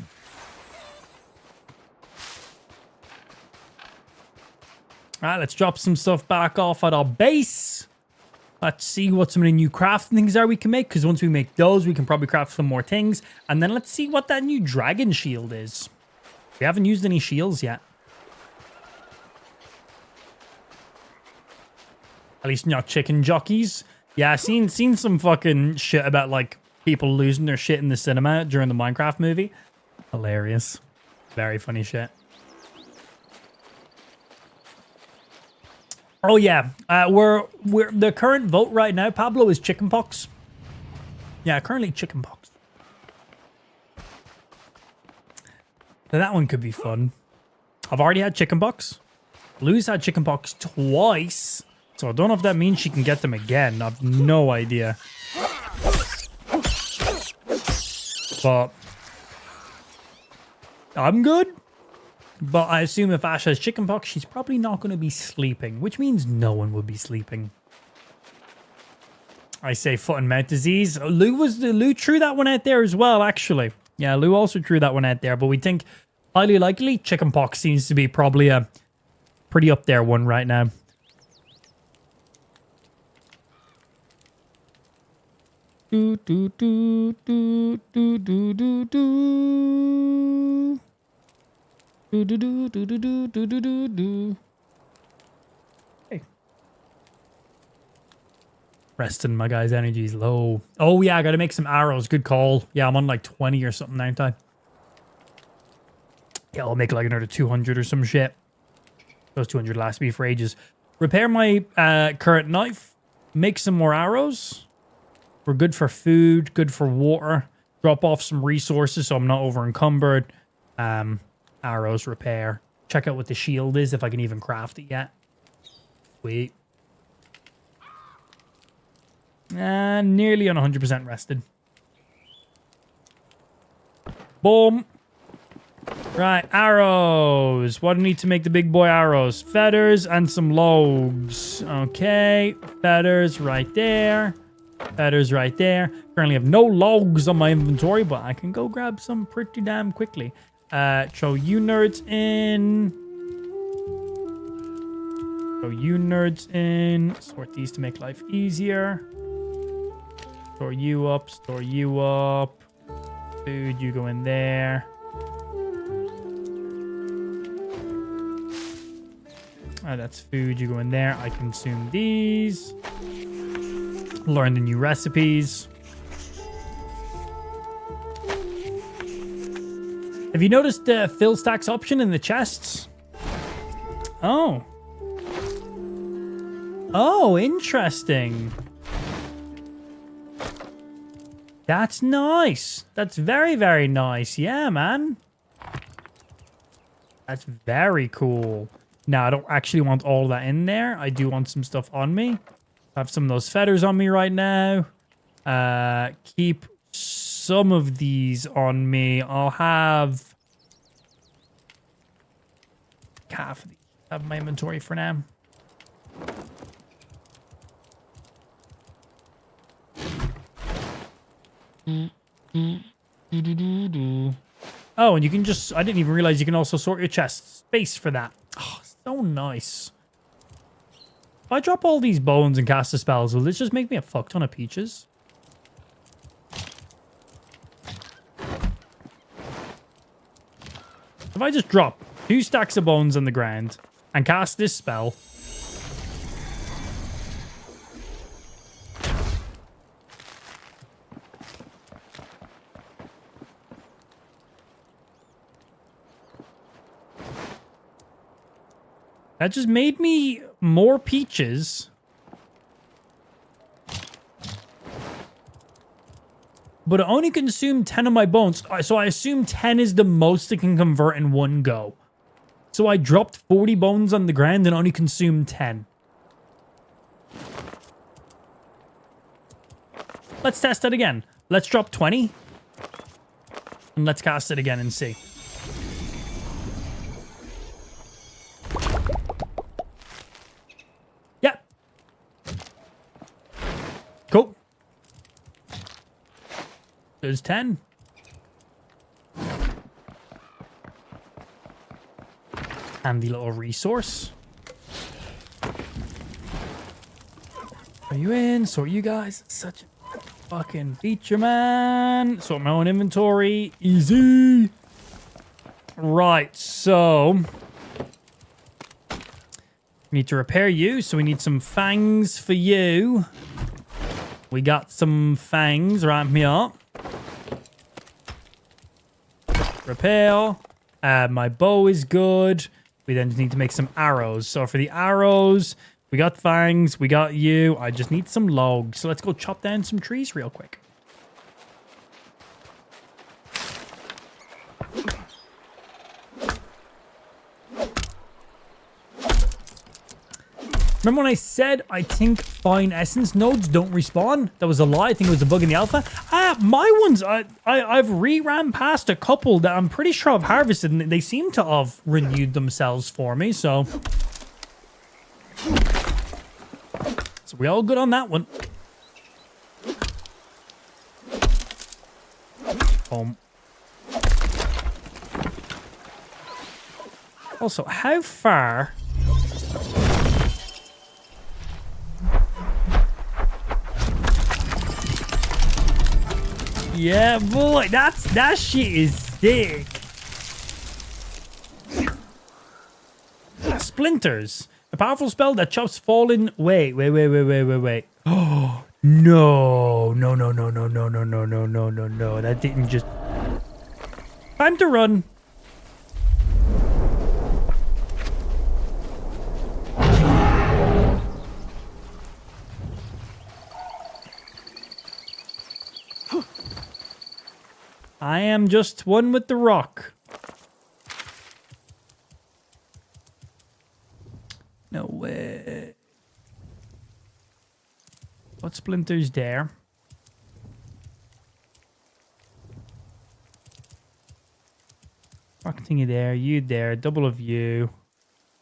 Alright, let's drop some stuff back off at our base. Let's see what some of the new crafting things are we can make, because once we make those, we can probably craft some more things. And then let's see what that new dragon shield is. We haven't used any shields yet. At least not chicken jockeys. Yeah, I've seen some fucking shit about, like, people losing their shit in the cinema during the Minecraft movie. Hilarious. Very funny shit. Oh yeah, we're the current vote right now, Pablo, is chickenpox. Yeah, currently chickenpox. So that one could be fun. I've already had chickenpox. Lou's had chickenpox twice, so I don't know if that means she can get them again. I've no idea. But I'm good. But I assume if Ash has chickenpox, she's probably not going to be sleeping, which means no one will be sleeping. I say foot and mouth disease. Lou threw that one out there as well, actually. Yeah, Lou also threw that one out there, but we think highly likely chickenpox seems to be probably a pretty up there one right now. Do do do do do do do do. Do do do do do do do do do. Hey. Resting, my guy's energy is low. Oh yeah, I gotta make some arrows. Good call. Yeah, I'm on like 20 or something, aren't I? Yeah, I'll make like another 200 or some shit. Those 200 last me for ages. Repair my current knife. Make some more arrows. We're good for food, good for water. Drop off some resources so I'm not over encumbered. Arrows, repair. Check out what the shield is, if I can even craft it yet. Sweet. And nearly on 100% rested. Boom. Right, arrows. What do we need to make the big boy arrows? Feathers and some logs. Okay, feathers right there. Feathers right there. Currently have no logs on my inventory, but I can go grab some pretty damn quickly. Throw you nerds in. Throw you nerds in. Sort these to make life easier. Store you up. Store you up. Food, you go in there. That's food, you go in there. I consume these. Learn the new recipes. Have you noticed the fill stacks option in the chests? Oh. Oh, interesting. That's nice. That's very, very nice. Yeah, man. That's very cool. Now, I don't actually want all that in there. I do want some stuff on me. I have some of those feathers on me right now. Keep some of these on me. I'll have half of these. I have my inventory for now. Oh, and you can just... I didn't even realize you can also sort your chest space for that. Oh, so nice. If I drop all these bones and cast the spells, will this just make me a fuck ton of peaches? If I just drop 2 stacks of bones on the ground and cast this spell... That just made me more peaches. But it only consumed 10 of my bones. So I assume 10 is the most it can convert in one go. So I dropped 40 bones on the ground and only consumed 10. Let's test that again. Let's drop 20. And let's cast it again and see. Cool. There's 10. Handy little resource. Are you in? So are you guys. It's such a fucking feature, man. Sort my own inventory. Easy. Right, so... we need to repair you, so we need some fangs for you. We got some fangs, ramp me up. Repair. My bow is good. We then just need to make some arrows. So for the arrows, we got fangs, we got you. I just need some logs. So let's go chop down some trees real quick. Remember when I said I think fine essence nodes don't respawn? That was a lie. I think it was a bug in the alpha. My ones, I've re-ran past a couple that I'm pretty sure I've harvested, and they seem to have renewed themselves for me, so... so we all good on that one. Boom. Also, how far... yeah, boy, that shit is sick. Splinters. A powerful spell that chops fallen... Wait. Oh, no. No. That didn't just... time to run. I am just one with the rock. No way. What splinters there? Rock thingy there, you there, double of you.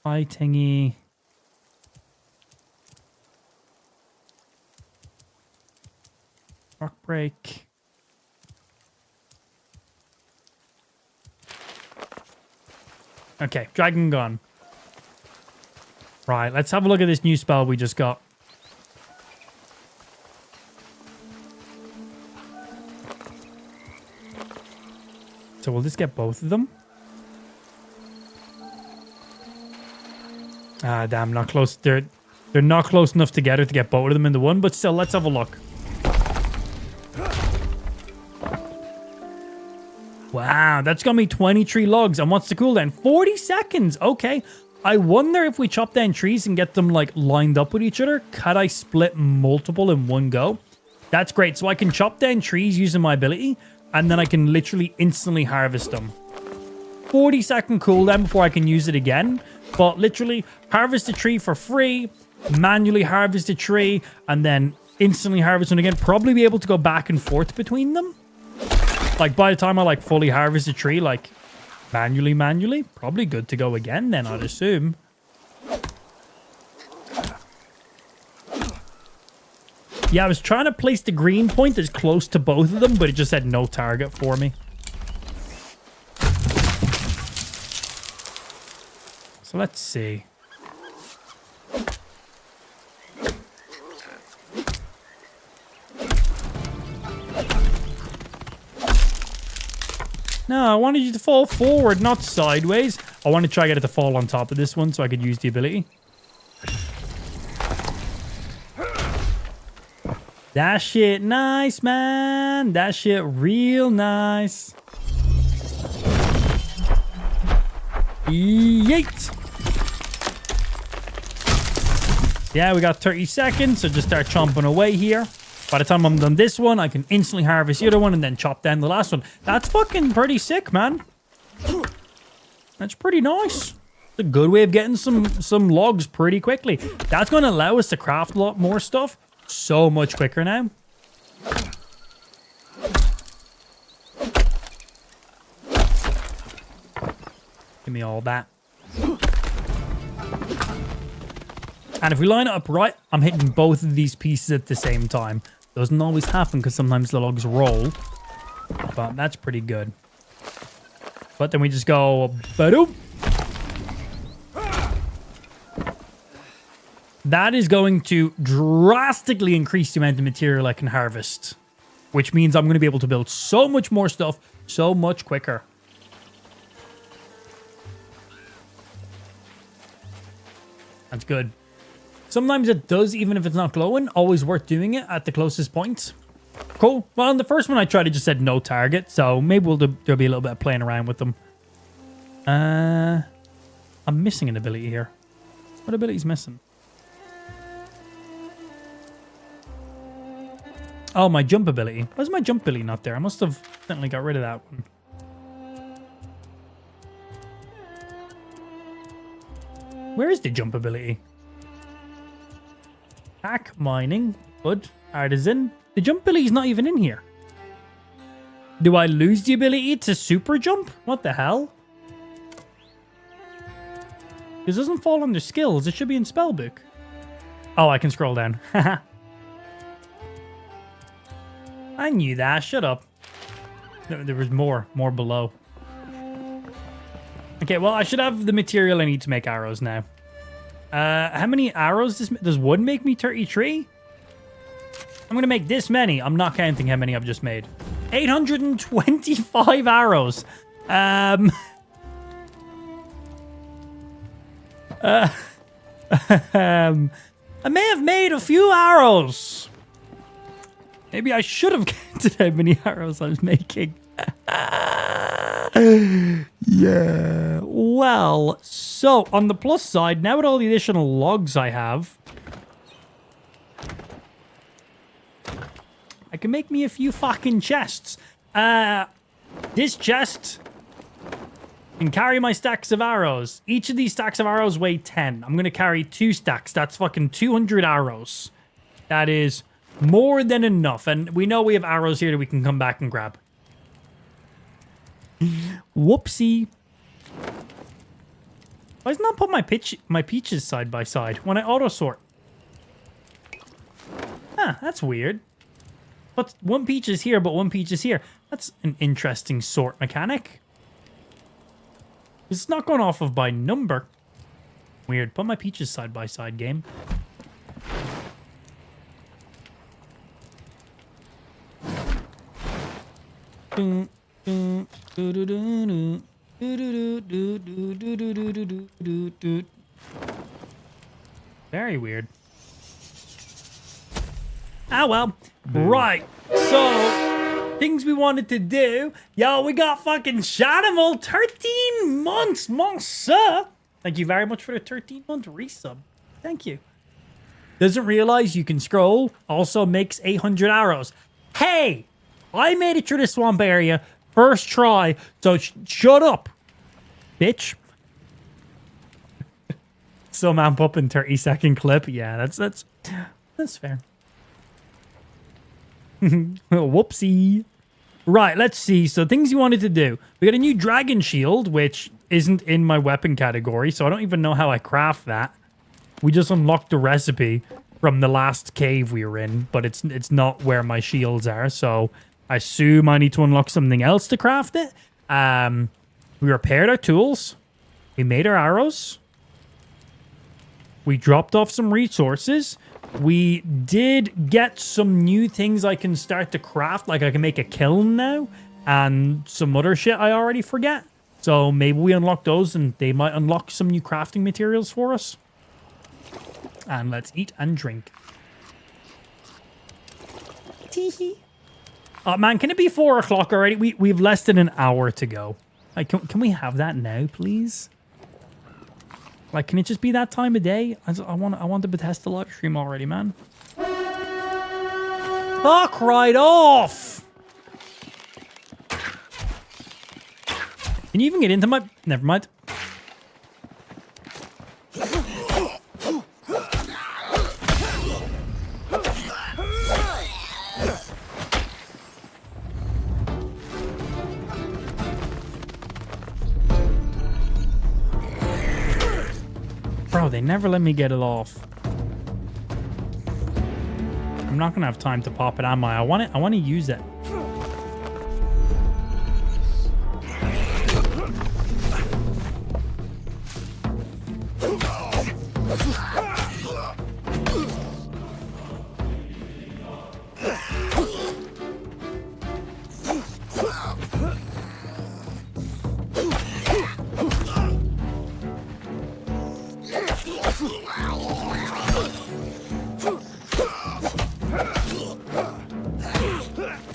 Eye thingy. Rock break. Okay, dragon gone. Right, let's have a look at this new spell we just got. So will this get both of them? Ah, damn, not close. They're not close enough together to get both of them into one, but still, let's have a look. Wow, that's got me 23 logs. And what's the cooldown? 40 seconds. Okay. I wonder if we chop down trees and get them like lined up with each other. Could I split multiple in one go? That's great. So I can chop down trees using my ability, and then I can literally instantly harvest them. 40-second cooldown before I can use it again. But literally harvest a tree for free, manually harvest a tree, and then instantly harvest one again. Probably be able to go back and forth between them. Like by the time I like fully harvest a tree, like manually, probably good to go again then, I'd assume. Yeah, I was trying to place the green point as close to both of them, but it just said no target for me. So let's see. No, I wanted you to fall forward, not sideways. I want to try to get it to fall on top of this one so I could use the ability. That shit nice, man. That shit real nice. Yeet. Yeah, we got 30 seconds, so just start chomping away here. By the time I'm done this one, I can instantly harvest the other one and then chop down the last one. That's fucking pretty sick, man. That's pretty nice. It's a good way of getting some logs pretty quickly. That's going to allow us to craft a lot more stuff so much quicker now. Give me all that. And if we line it up right, I'm hitting both of these pieces at the same time. Doesn't always happen because sometimes the logs roll. But that's pretty good. But then we just go... Ba-doop. That is going to drastically increase the amount of material I can harvest. Which means I'm going to be able to build so much more stuff so much quicker. That's good. Sometimes it does, even if it's not glowing. Always worth doing it at the closest point. Cool. Well, on the first one I tried, it just said no target. So maybe there'll be a little bit of playing around with them. I'm missing an ability here. What ability's missing? Oh, my jump ability. Why is my jump ability not there? I must have definitely got rid of that one. Where is the jump ability? Hack, mining, wood, artisan. The jump ability is not even in here. Do I lose the ability to super jump? What the hell? This doesn't fall under skills. It should be in spellbook. Oh, I can scroll down. I knew that. Shut up. There was more below. Okay, well, I should have the material I need to make arrows now. How many arrows does wood make me 33? I'm going to make this many. I'm not counting how many I've just made. 825 arrows. I may have made a few arrows. Maybe I should have counted how many arrows I was making. Yeah. Well, so on the plus side, now with all the additional logs I have, I can make me a few fucking chests. This chest can carry my stacks of arrows. Each of these stacks of arrows weigh 10. I'm going to carry 2 stacks. That's fucking 200 arrows. That is more than enough. And we know we have arrows here that we can come back and grab. Whoopsie. Why doesn't that put my peaches side by side when I auto sort? Ah, that's weird. But one peach is here, but one peach is here. That's an interesting sort mechanic. It's not going off of by number. Weird. Put my peaches side by side, game. Very weird. Ah, well. Right. So, things we wanted to do. Yo, we got fucking Shadimal 13 months, mon sir. Thank you very much for the 13-month resub. Thank you. Doesn't realize you can scroll. Also makes 800 arrows. Hey, I made it through the swamp area first try, so shut up, bitch. Some amp up in 30-second clip. Yeah, that's fair. Whoopsie. Right, let's see. So things you wanted to do. We got a new dragon shield, which isn't in my weapon category, so I don't even know how I craft that. We just unlocked the recipe from the last cave we were in, but it's not where my shields are, so I assume I need to unlock something else to craft it. We repaired our tools. We made our arrows. We dropped off some resources. We did get some new things I can start to craft, like I can make a kiln now, and some other shit I already forget. So maybe we unlock those and they might unlock some new crafting materials for us. And let's eat and drink. Teehee. Oh man, can it be 4 o'clock already? We've less than an hour to go. Like, can we have that now, please? Like, can it just be that time of day? I want the Bethesda live stream already, man. Fuck right off! Can you even get into my... Never mind. Bro, they never let me get it off. I'm not gonna have time to pop it, am I? I want to use it.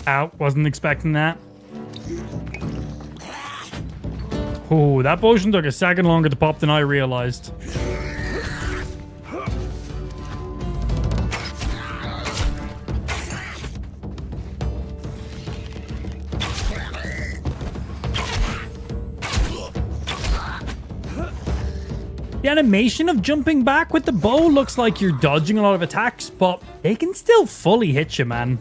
Ow, wasn't expecting that. Oh, that potion took a second longer to pop than I realized. The animation of jumping back with the bow looks like you're dodging a lot of attacks, but they can still fully hit you, man.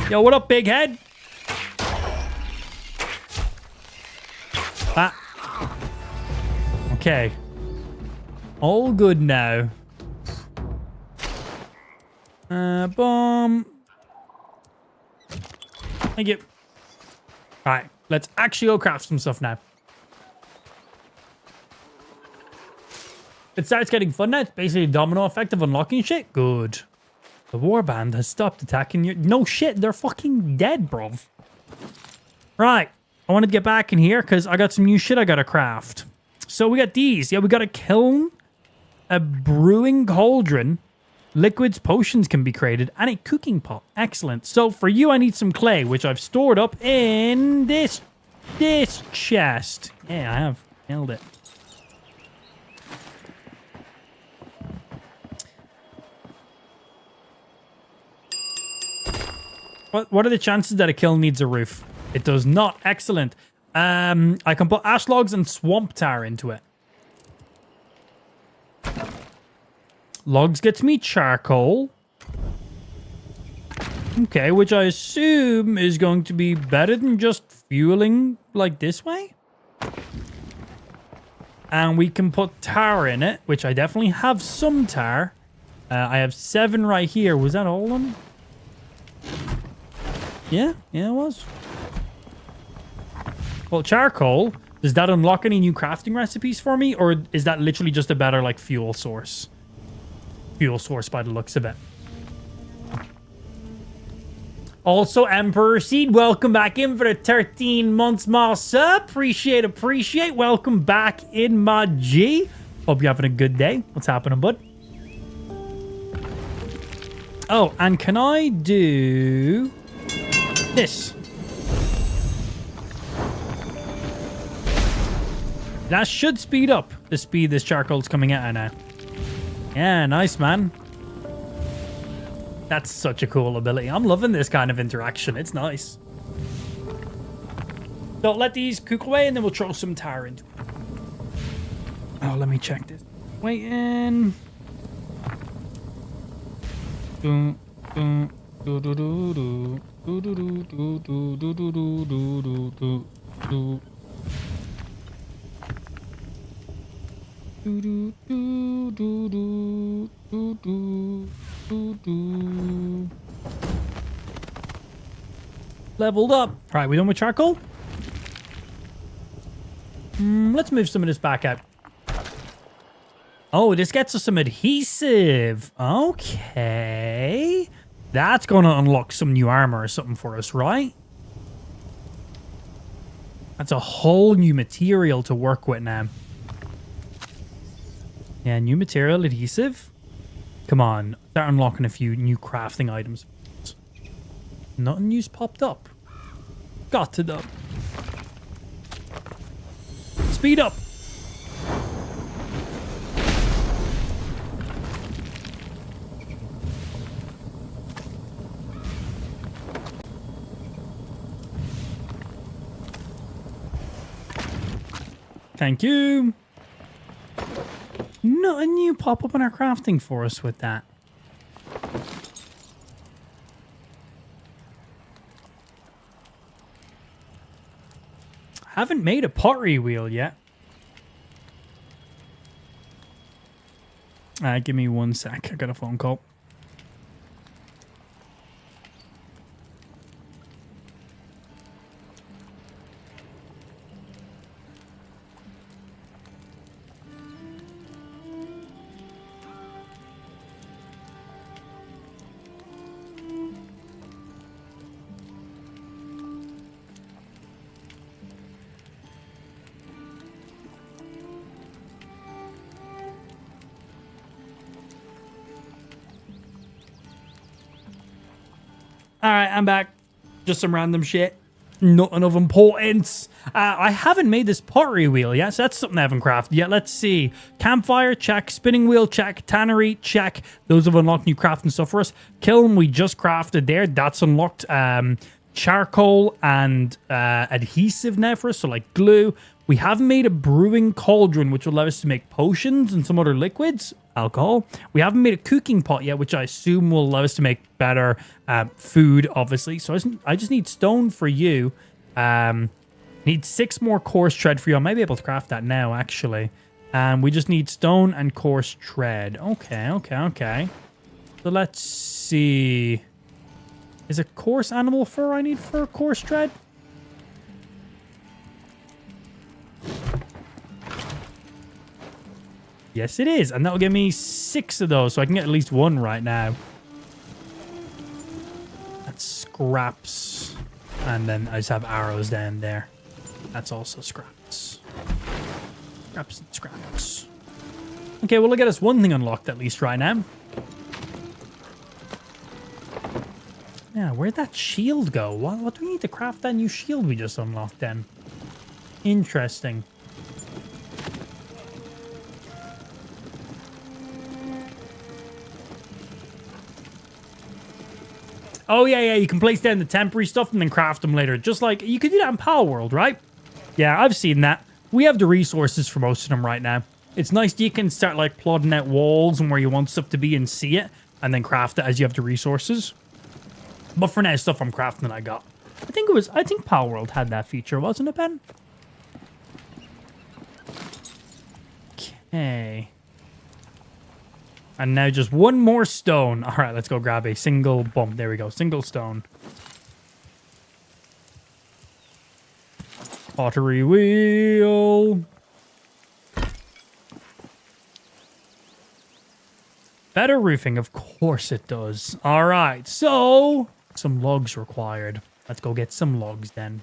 Yo, what up, big head? Ah. Okay. All good now. Boom. Thank you. Alright, let's actually go craft some stuff now. It starts getting fun now. It's basically a domino effect of unlocking shit. Good. The warband has stopped attacking you. No shit, they're fucking dead, bruv. Right. I want to get back in here because I got some new shit I got to craft. So we got these. Yeah, we got a kiln, a brewing cauldron, liquids, potions can be created, and a cooking pot. Excellent. So for you, I need some clay, which I've stored up in this chest. Yeah, I have. Nailed it. What are the chances that a kiln needs a roof? It does not. Excellent. I can put ash logs and swamp tar into it. Logs gets me charcoal. Okay, which I assume is going to be better than just fueling like this way. And we can put tar in it, which I definitely have some tar. I have 7 right here. Was that all of them? Yeah, it was. Well, charcoal, does that unlock any new crafting recipes for me? Or is that literally just a better, like, fuel source? Fuel source by the looks of it. Also, Emperor Seed, welcome back in for the 13 months, Massa. Appreciate. Welcome back in, my G. Hope you're having a good day. What's happening, bud? Oh, and can I do this? That should speed up the speed this charcoal's coming at now. Yeah, nice, man. That's such a cool ability. I'm loving this kind of interaction. It's nice. So let these cook away and then we'll throw some tar into it. Oh, let me check this. Waiting. Leveled up. All right, we done with charcoal? Let's move some of this back out. Oh, this gets us some adhesive. Okay. That's going to unlock some new armor or something for us, right? That's a whole new material to work with now. Yeah, new material, adhesive. Come on. Start unlocking a few new crafting items. Nothing new's popped up. Got to though. Speed up. Thank you. Nothing new pop up in our crafting for us with that. Haven't made a pottery wheel yet. Give me 1 sec. I got a phone call. All right, I'm back. Just some random shit. Nothing of importance. I haven't made this pottery wheel yet, so that's something I haven't crafted yet. Let's see. Campfire, check. Spinning wheel, check. Tannery, check. Those have unlocked new crafting stuff for us. Kiln, we just crafted there. That's unlocked charcoal and adhesive now for us, so like glue. We haven't made a brewing cauldron, which will allow us to make potions and some other liquids. Alcohol. We haven't made a cooking pot yet, which I assume will allow us to make better food, obviously. So I just need stone for you. Need 6 more coarse tread for you. I might be able to craft that now, actually. We just need stone and coarse tread. Okay. So let's see. Is it coarse animal fur I need for coarse tread? Yes, it is. And that'll give me 6 of those, so I can get at least 1 right now. That's scraps. And then I just have arrows down there. That's also scraps. Scraps and scraps. Okay, well, it'll get us 1 thing unlocked at least right now. Yeah, where'd that shield go? What do we need to craft that new shield we just unlocked then? Interesting. Oh, yeah, you can place down the temporary stuff and then craft them later. Just like, you could do that in Power World, right? Yeah, I've seen that. We have the resources for most of them right now. It's nice you can start, like, plotting out walls and where you want stuff to be and see it, and then craft it as you have the resources. But for now, stuff I'm crafting I got. I think Power World had that feature, wasn't it, Ben? Okay. And now just 1 more stone. All right, let's go grab a single bump. There we go. Single stone. Pottery wheel. Better roofing. Of course it does. All right. So, some logs required. Let's go get some logs then.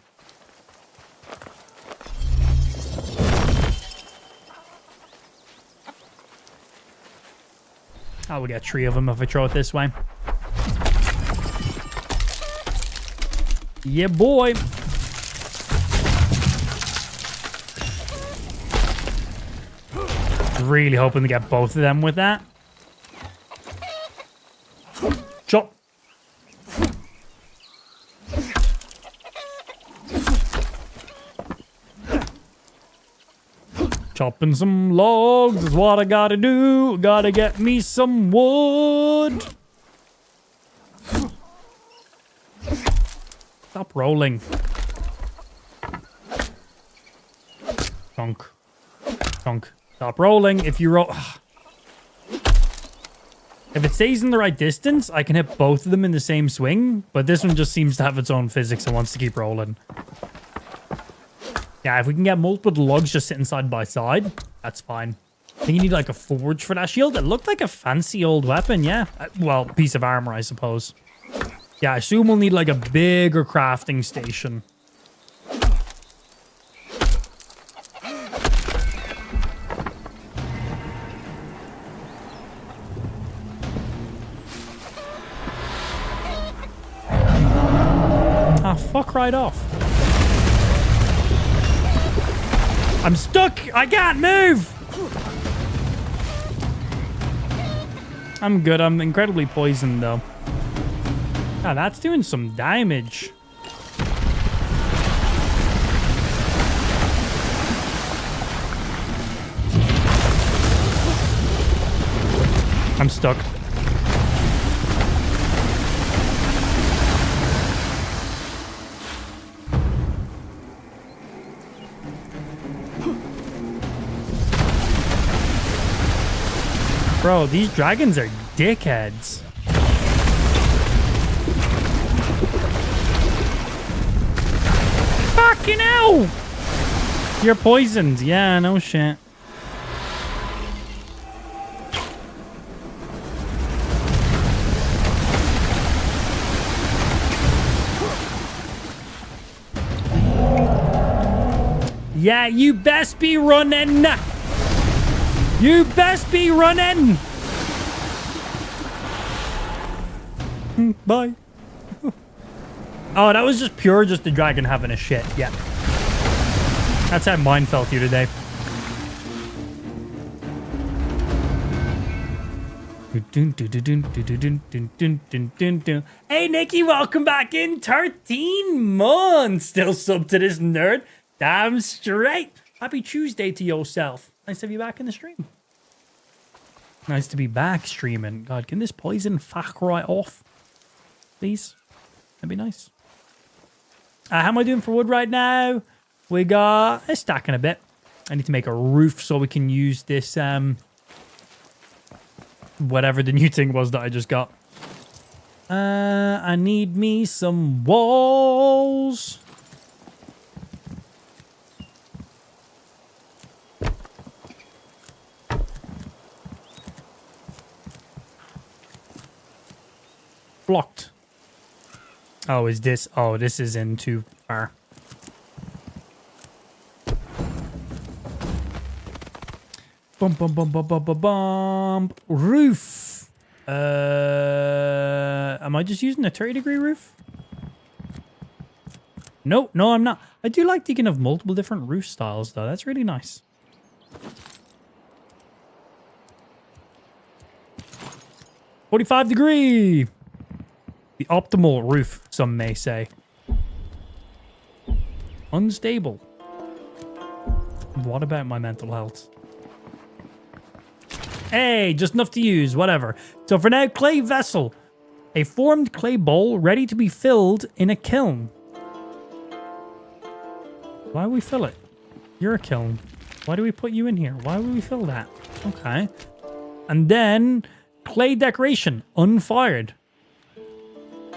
I will get 3 of them if I throw it this way. Yeah, boy. Really hoping to get both of them with that. Chop. Chopping some logs is what I gotta do. Gotta get me some wood. Stop rolling. Chunk. Chunk. Stop rolling. If you roll... If it stays in the right distance, I can hit both of them in the same swing. But this one just seems to have its own physics and wants to keep rolling. Yeah, if we can get multiple logs just sitting side by side, that's fine. I think you need like a forge for that shield. It looked like a fancy old weapon, yeah. Well, piece of armor, I suppose. Yeah, I assume we'll need like a bigger crafting station. Ah, fuck right off. I'm stuck! I can't move! I'm good. I'm incredibly poisoned, though. Ah, that's doing some damage. I'm stuck. Bro, these dragons are dickheads. Fucking hell! You're poisoned. Yeah, no shit. Yeah, you best be running. You best be running. Bye. Oh, that was just pure, just the dragon having a shit. Yeah. That's how mine felt here today. Hey, Nikki, welcome back in 13 months. Still sub to this nerd. Damn straight. Happy Tuesday to yourself. Nice to have you back in the stream. Nice to be back streaming. God, can this poison fuck right off? Please? That'd be nice. How am I doing for wood right now? We got a stack in a bit. I need to make a roof so we can use this, whatever the new thing was that I just got. I need me some walls. Blocked. Oh, is this? Oh, this is in too far. Bum bum bum bum bum bum bum. Roof. Am I just using a 30-degree roof? No, no, I'm not. I do like thinking of multiple different roof styles, though. That's really nice. $45-degree. The optimal roof, some may say. Unstable. What about my mental health? Hey, just enough to use, whatever. So for now, clay vessel. A formed clay bowl ready to be filled in a kiln. Why would we fill it? You're a kiln. Why do we put you in here? Why would we fill that? Okay. And then clay decoration, unfired.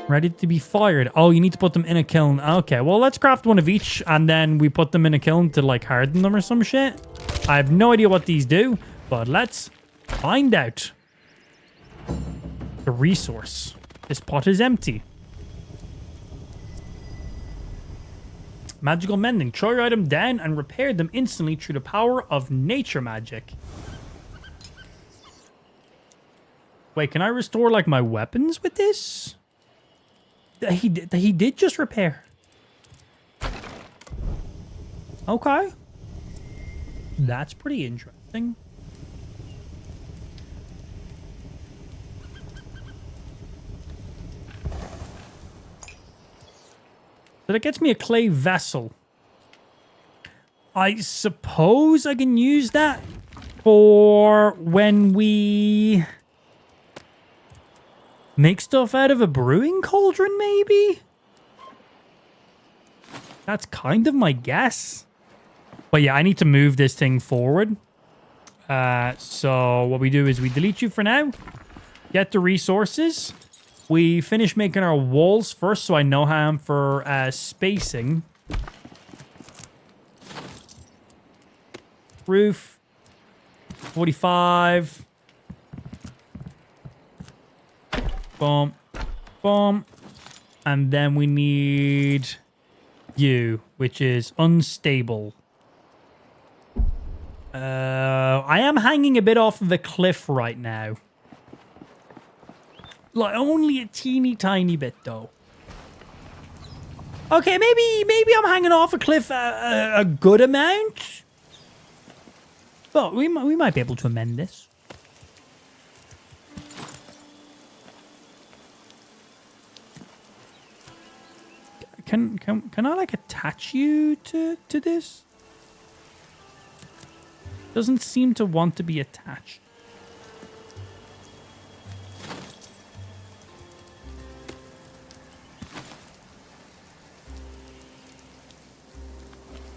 Ready to be fired. Oh, you need to put them in a kiln. Okay, well, let's craft one of each, and then we put them in a kiln to, like, harden them or some shit. I have no idea what these do, but let's find out. The resource. This pot is empty. Magical mending. Throw your item down and repair them instantly through the power of nature magic. Wait, can I restore, like, my weapons with this? He did just repair. Okay. That's pretty interesting. So that gets me a clay vessel. I suppose I can use that for when we make stuff out of a brewing cauldron, maybe? That's kind of my guess. But yeah, I need to move this thing forward. So what we do is we delete you for now. Get the resources. We finish making our walls first, so I know how I'm for spacing. Roof. 45. Boom. Boom. And then we need you, which is unstable. I am hanging a bit off of the cliff right now. Like, only a teeny tiny bit, though. Okay, maybe I'm hanging off a cliff a good amount. But we might be able to amend this. Can I like attach you to this? Doesn't seem to want to be attached.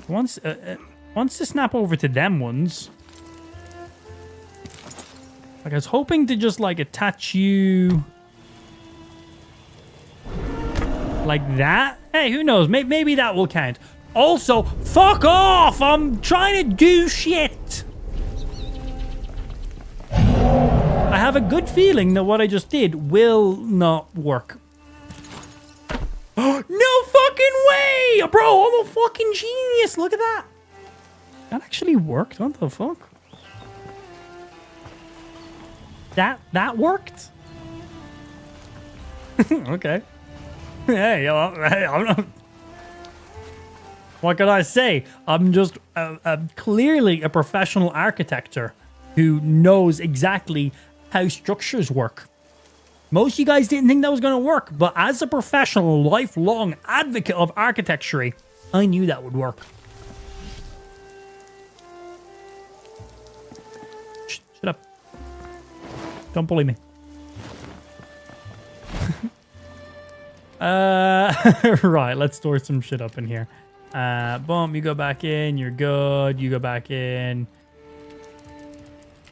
Once to snap over to them ones. Like, I was hoping to just like attach you like that. Hey, who knows? Maybe that will count. Also, fuck off! I'm trying to do shit. I have a good feeling that what I just did will not work. No fucking way! Bro, I'm a fucking genius. Look at that. That actually worked. What the fuck? That worked? Okay. Hey, I'm not... What can I say? I'm just clearly a professional architect who knows exactly how structures work. Most of you guys didn't think that was going to work, but as a professional, lifelong advocate of architecture, I knew that would work. Shut up. Don't bully me. Right, let's store some shit up in here. Boom, you go back in, you're good. You go back in.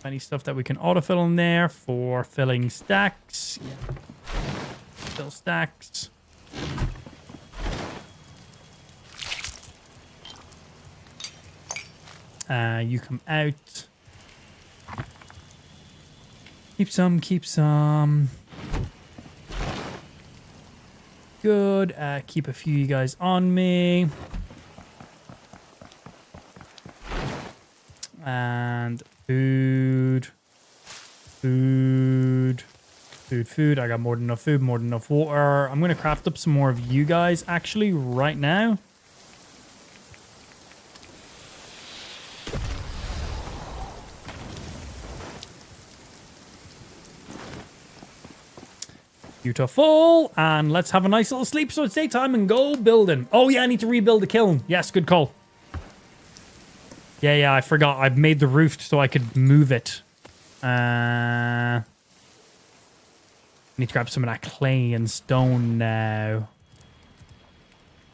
Any stuff that we can autofill in there for filling stacks. Yeah. Fill stacks. You come out. Keep some, keep some. Good. Keep a few of you guys on me. And food. Food. Food, food. I got more than enough food, more than enough water. I'm going to craft up some more of you guys actually right now. Beautiful. And let's have a nice little sleep so it's daytime and go building. Oh yeah, I need to rebuild the kiln. Yes, good call. Yeah, I forgot. I've made the roof so I could move it. Need to grab some of that clay and stone now.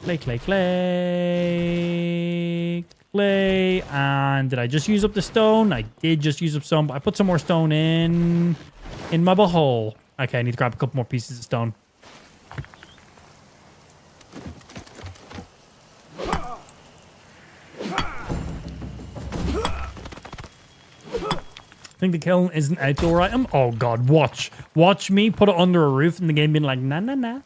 Clay, clay, clay. Clay. And did I just use up the stone? I did just use up some. I put some more stone in my butthole. Okay, I need to grab a couple more pieces of stone. I think the kiln is an outdoor item. Oh god, watch. Watch me put it under a roof and the game being like, nah, nah, nah.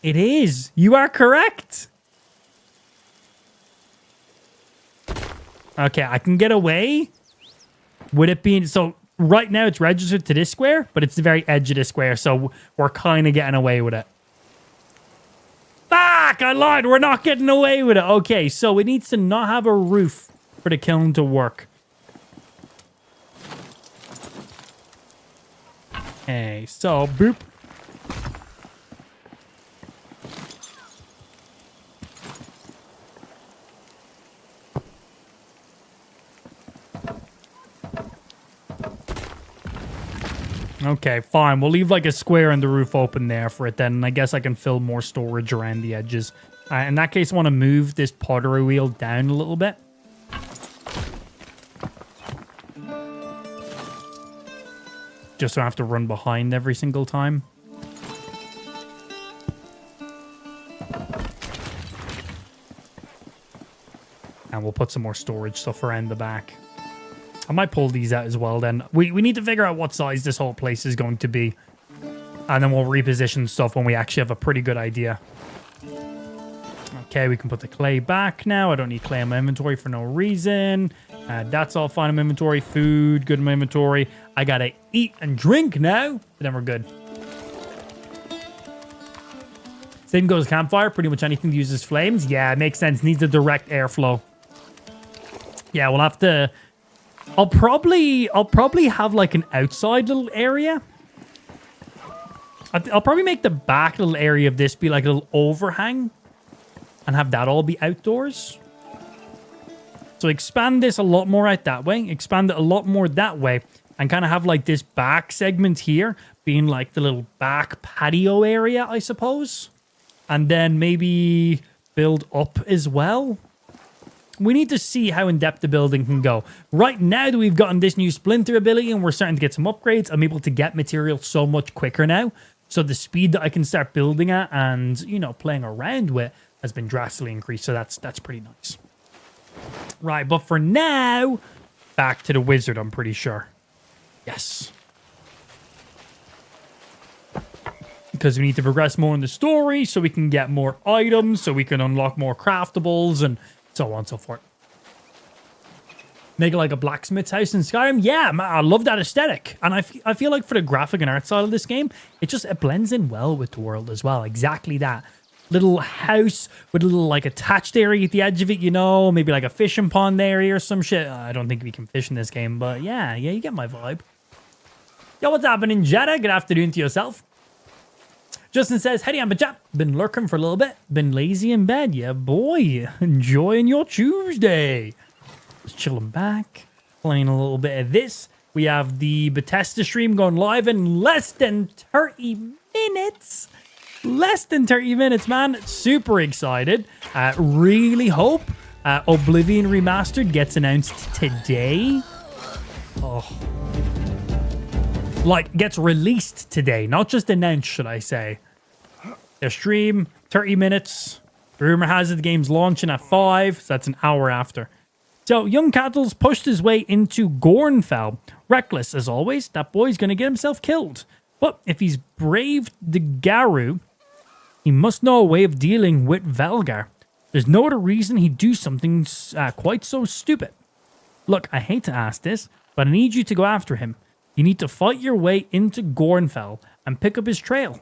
It is. You are correct. Okay, I can get away with it being... So, right now it's registered to this square, but it's the very edge of this square, so we're kind of getting away with it. Fuck, I lied. We're not getting away with it. Okay, so it needs to not have a roof for the kiln to work. Okay, so boop. Okay, fine. We'll leave like a square in the roof open there for it then. And I guess I can fill more storage around the edges. In that case, I want to move this pottery wheel down a little bit. Just so I have to run behind every single time. And we'll put some more storage stuff around the back. I might pull these out as well then. We need to figure out what size this whole place is going to be. And then we'll reposition stuff when we actually have a pretty good idea. Okay, we can put the clay back now. I don't need clay in my inventory for no reason. That's all fine in my inventory. Food, good in my inventory. I gotta eat and drink now. But then we're good. Same goes campfire. Pretty much anything that uses flames. Yeah, it makes sense. Needs a direct airflow. Yeah, we'll have to... I'll probably have like an outside little area. I'll probably make the back little area of this be like a little overhang and have that all be outdoors. So expand this a lot more out that way, expand it a lot more that way, and kind of have like this back segment here being like the little back patio area, I suppose. And then maybe build up as well. We need to see how in-depth the building can go. Right now that we've gotten this new splinter ability and we're starting to get some upgrades, I'm able to get material so much quicker now. So the speed that I can start building at and, you know, playing around with has been drastically increased. So that's pretty nice. Right, but for now, back to the wizard, I'm pretty sure. Yes. Because we need to progress more in the story so we can get more items, so we can unlock more craftables and... so on and so forth. Make it like a blacksmith's house in Skyrim. Yeah, man, I love that aesthetic. And I feel like for the graphic and art style of this game, it blends in well with the world as well. Exactly that. Little house with a little like attached area at the edge of it, you know, maybe like a fishing pond area or some shit. I don't think we can fish in this game, but yeah, you get my vibe. Yo, what's happening, Jetta? Good afternoon to yourself. Justin says, "Hey, I'm a chap. Been lurking for a little bit. Been lazy in bed. Yeah, boy. Enjoying your Tuesday." Just chilling back. Playing a little bit of this. We have the Bethesda stream going live in less than 30 minutes. Less than 30 minutes, man. Super excited. Really hope Oblivion Remastered gets announced today. Oh. Like, gets released today, not just announced, should I say. The stream, 30 minutes. Rumor has it the game's launching at 5, so that's an hour after. So, young Cattle's pushed his way into Gornfell. Reckless, as always, that boy's going to get himself killed. But if he's braved the Garou, he must know a way of dealing with Velgar. There's no other reason he'd do something quite so stupid. Look, I hate to ask this, but I need you to go after him. You need to fight your way into Gornfell and pick up his trail.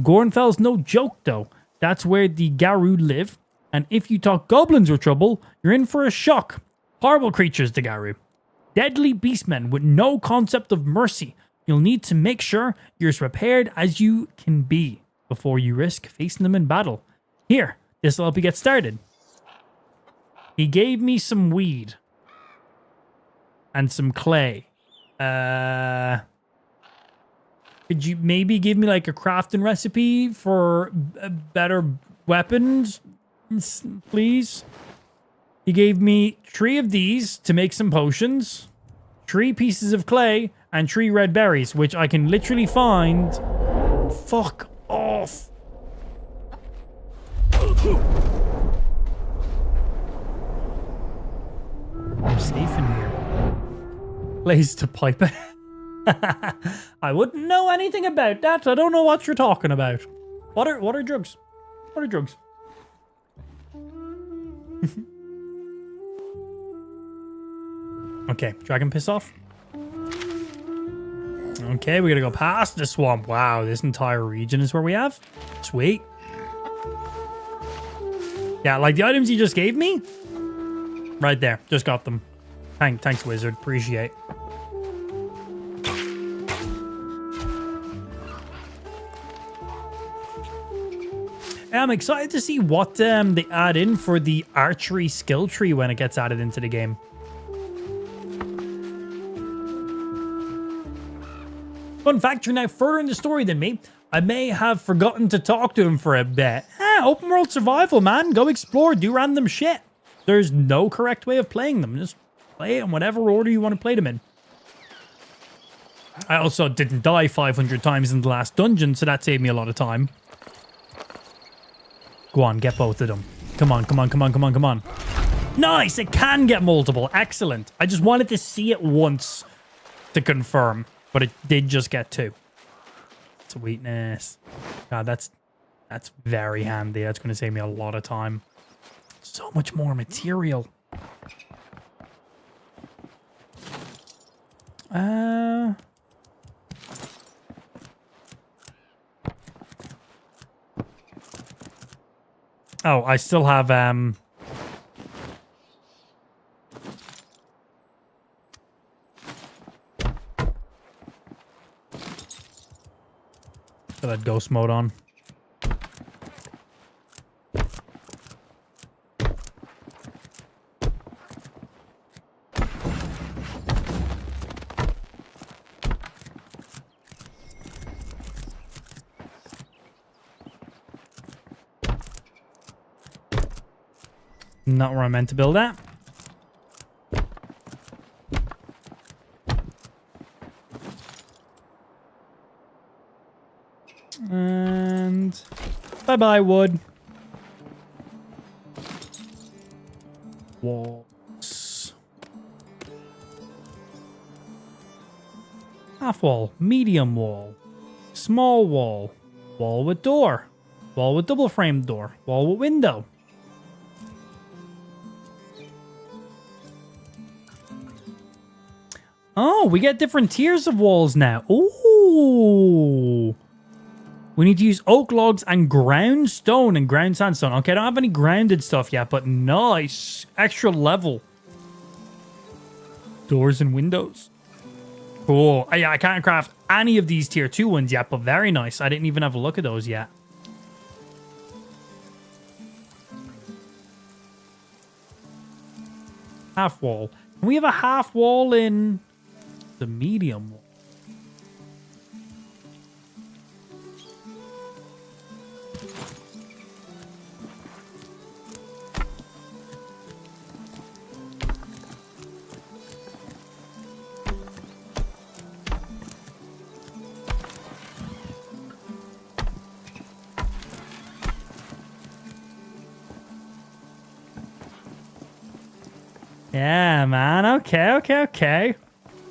Gornfell's no joke, though. That's where the Garou live. And if you talk goblins or trouble, you're in for a shock. Horrible creatures, the Garou. Deadly beastmen with no concept of mercy. You'll need to make sure you're as prepared as you can be before you risk facing them in battle. Here, this will help you get started. He gave me some weed. And some clay. Could you maybe give me like a crafting recipe for better weapons, please? He gave me 3 of these to make some potions, 3 pieces of clay, and 3 red berries, which I can literally find. Fuck off. I'm safe in here. Place to pipe it. I wouldn't know anything about that. I don't know what you're talking about. What are drugs? What are drugs? Okay, dragon piss off. Okay, we gotta go past the swamp. Wow, this entire region is where we have. Sweet. Yeah, like the items you just gave me. Right there. Just got them. Thanks, wizard. Appreciate. I'm excited to see what they add in for the archery skill tree when it gets added into the game. Fun fact, you're now further in the story than me. I may have forgotten to talk to him for a bit. Open world survival, man. Go explore, do random shit. There's no correct way of playing them. Just play it in whatever order you want to play them in. I also didn't die 500 times in the last dungeon, so that saved me a lot of time. Go on, get both of them. Come on, come on, come on, come on, come on. Nice, it can get multiple. Excellent. I just wanted to see it once to confirm, but it did just get 2. Sweetness. God, that's very handy. That's going to save me a lot of time. So much more material. Oh, I still have Put that ghost mode on. Not where I meant to build at. And bye-bye, wood. Walls. Half wall, medium wall, small wall, wall with door, wall with double frame door, wall with window. Oh, we get different tiers of walls now. Ooh. We need to use oak logs and ground stone and ground sandstone. Okay, I don't have any grounded stuff yet, but nice. Extra level. Doors and windows. Cool. Yeah, I can't craft any of these tier 2 ones yet, but very nice. I didn't even have a look at those yet. Half wall. Can we have a half wall in the medium wall? Yeah, man. Okay.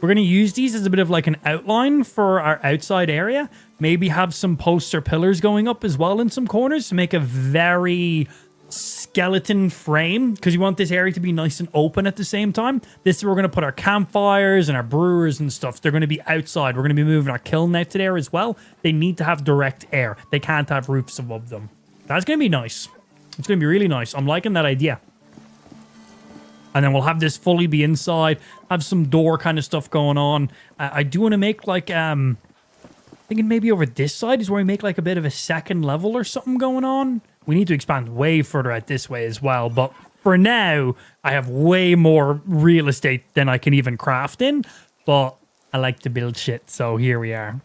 We're going to use these as a bit of like an outline for our outside area. Maybe have some poster pillars going up as well in some corners to make a very skeleton frame, because you want this area to be nice and open at the same time. This is where we're going to put our campfires and our brewers and stuff. They're going to be outside. We're going to be moving our kiln out to there as well. They need to have direct air. They can't have roofs above them. That's going to be nice. It's going to be really nice. I'm liking that idea. And then we'll have this fully be inside, have some door kind of stuff going on. I do want to make like, thinking maybe over this side is where we make like a bit of a second level or something going on. We need to expand way further out this way as well. But for now, I have way more real estate than I can even craft in. But I like to build shit, so here we are.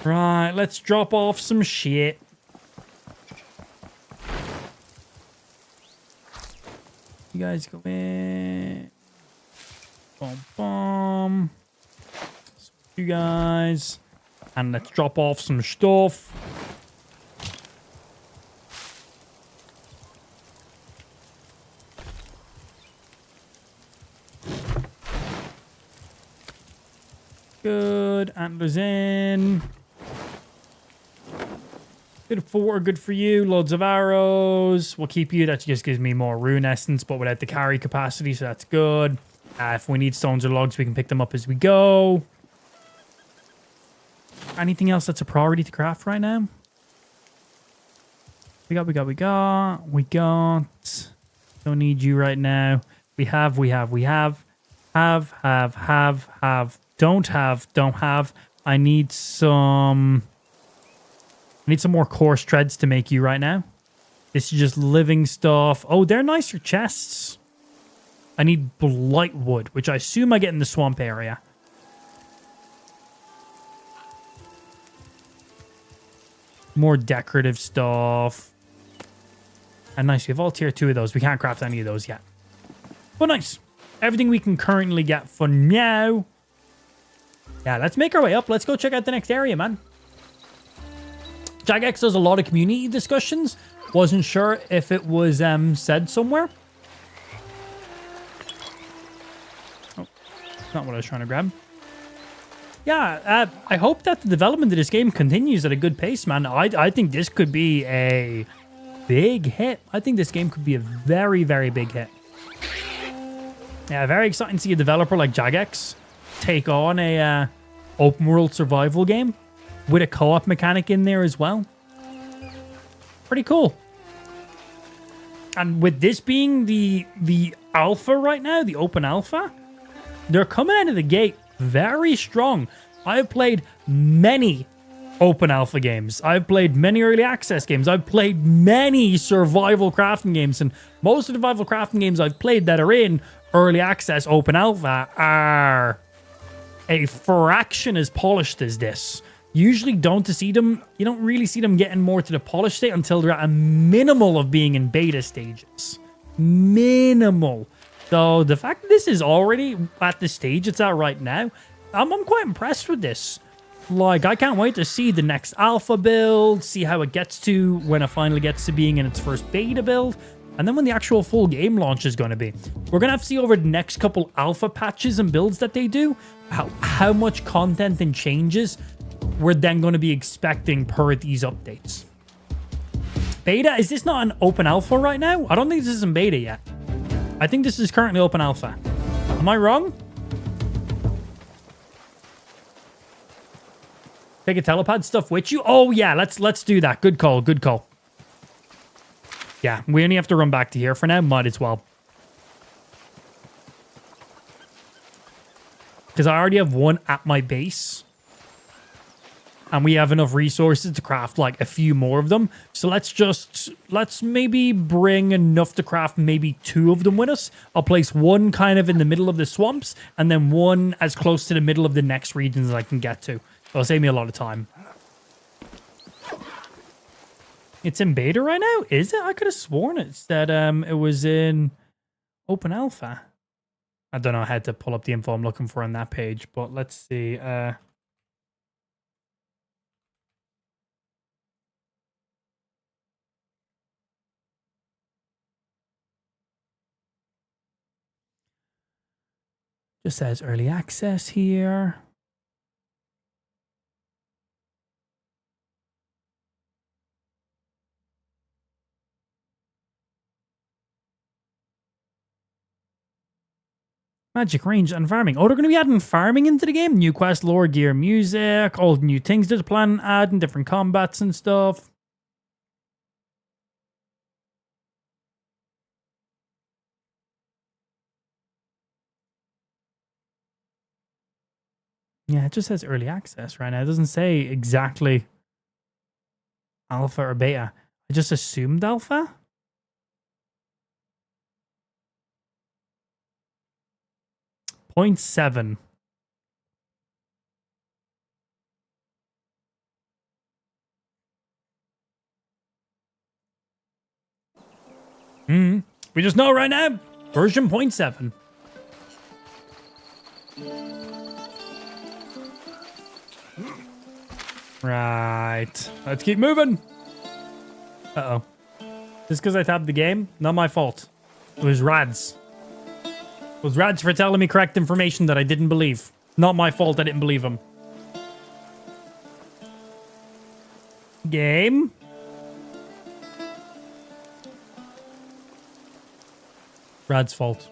Right, let's drop off some shit. You guys go in. Boom, boom. You guys. And let's drop off some stuff. Good. Antlers in. Bit of 4, good for you. Loads of arrows. We'll keep you. That just gives me more rune essence, but without the carry capacity, so that's good. If we need stones or logs, we can pick them up as we go. Anything else that's a priority to craft right now? We got. Don't need you right now. We have. Have. Don't have. I need some more coarse treads to make you right now. This is just living stuff. Oh, they're nicer chests. I need blight wood, which I assume I get in the swamp area. More decorative stuff. And nice, we have all tier 2 of those. We can't craft any of those yet. But nice. Everything we can currently get for now. Yeah, let's make our way up. Let's go check out the next area, man. xidax does a lot of community discussions. Wasn't sure if it was said somewhere. Oh, not what I was trying to grab. Yeah, I hope that the development of this game continues at a good pace, man. I think this could be a big hit. I think this game could be a very, very big hit. Yeah, very exciting to see a developer like xidax take on a open world survival game with a co-op mechanic in there as well. Pretty cool. And with this being the alpha right now, the open alpha, they're coming out of the gate very strong. I've played many open alpha games. I've played many early access games. I've played many survival crafting games. And most of the survival crafting games I've played that are in early access open alpha are a fraction as polished as this. Usually you don't really see them getting more to the polished state until they're at a minimal of being in beta stages. Minimal. So the fact that this is already at the stage it's at right now, I'm quite impressed with this. Like, I can't wait to see the next alpha build, see how it gets to when it finally gets to being in its first beta build, and then when the actual full game launch is going to be. We're going to have to see over the next couple alpha patches and builds that they do, how much content and changes we're then going to be expecting per these updates. Beta? Is this not an open alpha right now? I don't think this is in beta yet. I think this is currently open alpha. Am I wrong? Take a telepad stuff with you? Oh yeah, let's do that. Good call, good call. Yeah, we only have to run back to here for now. Might as well. Because I already have one at my base. And we have enough resources to craft like a few more of them. So let's maybe bring enough to craft maybe 2 of them with us. I'll place one kind of in the middle of the swamps and then one as close to the middle of the next regions as I can get to. It'll save me a lot of time. It's in beta right now? Is it? I could have sworn it said it was in open alpha. I don't know how to pull up the info I'm looking for on that page, but let's see. Just says early access here. Magic range and farming. Oh, they're going to be adding farming into the game. New quest, lore, gear, music, all the new things they're planning adding, different combats and stuff. Yeah, it just says early access right now. It doesn't say exactly alpha or beta. I just assumed alpha. .7. We just know right now. Version 0.7. Right. Let's keep moving. Uh-oh. Just because I tabbed the game? Not my fault. It was Rads. It was Rads for telling me correct information that I didn't believe. Not my fault I didn't believe him. Game. Rad's fault.